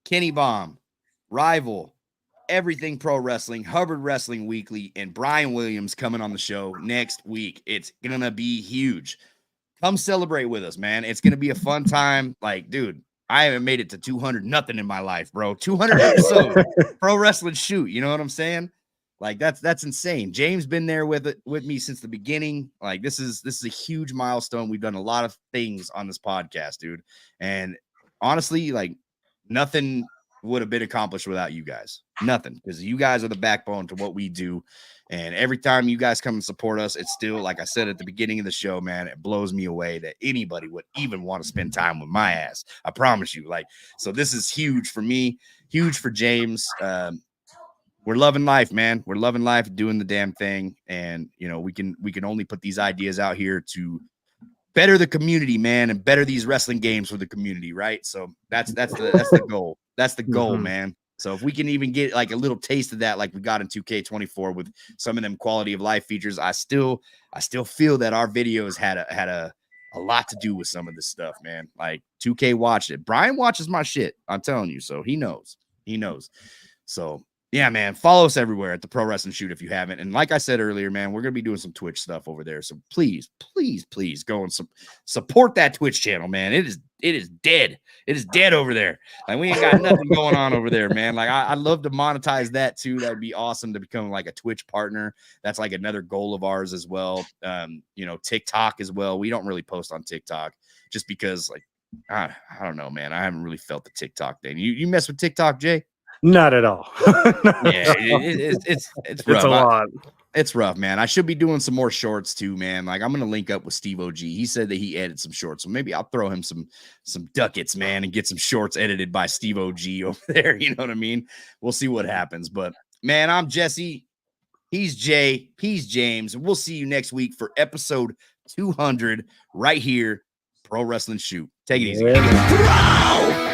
Kenny Bomb, Rival, Everything Pro Wrestling, Hubbard Wrestling Weekly, and Brian Williams coming on the show next week. It's gonna be huge. Come celebrate with us, man. It's gonna be a fun time. Like, dude, I haven't made it to 200 nothing in my life, bro. 200 episodes, Pro Wrestling Shoot. You know what I'm saying? Like that's insane. James been there with me since the beginning. Like this is a huge milestone. We've done a lot of things on this podcast, dude. And honestly, like nothing would have been accomplished without you guys. Nothing, because you guys are the backbone to what we do. And every time you guys come and support us, it's still, like I said at the beginning of the show, man, it blows me away that anybody would even want to spend time with my ass. I promise you. Like, so this is huge for me, huge for James. We're loving life, man. We're loving life, doing the damn thing. And, we can only put these ideas out here to better the community, man, and better these wrestling games for the community, right? So that's the goal. That's the goal, man. So if we can even get like a little taste of that, like we got in 2K24 with some of them quality of life features, I still feel that our videos had a lot to do with some of this stuff, man. Like 2K watched it. Brian watches my shit. I'm telling you. So he knows. So yeah, man, follow us everywhere at the Pro Wrestling Shoot if you haven't. And like I said earlier, man, we're gonna be doing some Twitch stuff over there. So please, please, please go and support that Twitch channel, man. It is dead. It is dead over there. Like we ain't got nothing going on over there, man. Like I'd love to monetize that too. That would be awesome to become like a Twitch partner. That's like another goal of ours as well. You know, TikTok as well. We don't really post on TikTok just because, like, I don't know, man. I haven't really felt the TikTok thing. You mess with TikTok, Jay? Not at all. Yeah, it's rough. It's a lot. It's rough, man. I should be doing some more shorts too, man. Like I'm gonna link up with Steve OG. He said that he edited some shorts, so maybe I'll throw him some ducats, man, and get some shorts edited by Steve OG over there. You know what I mean? We'll see what happens. But man, I'm Jesse. He's Jay. He's James. We'll see you next week for episode 200 right here. Pro Wrestling Shoot. Take it easy. Yeah.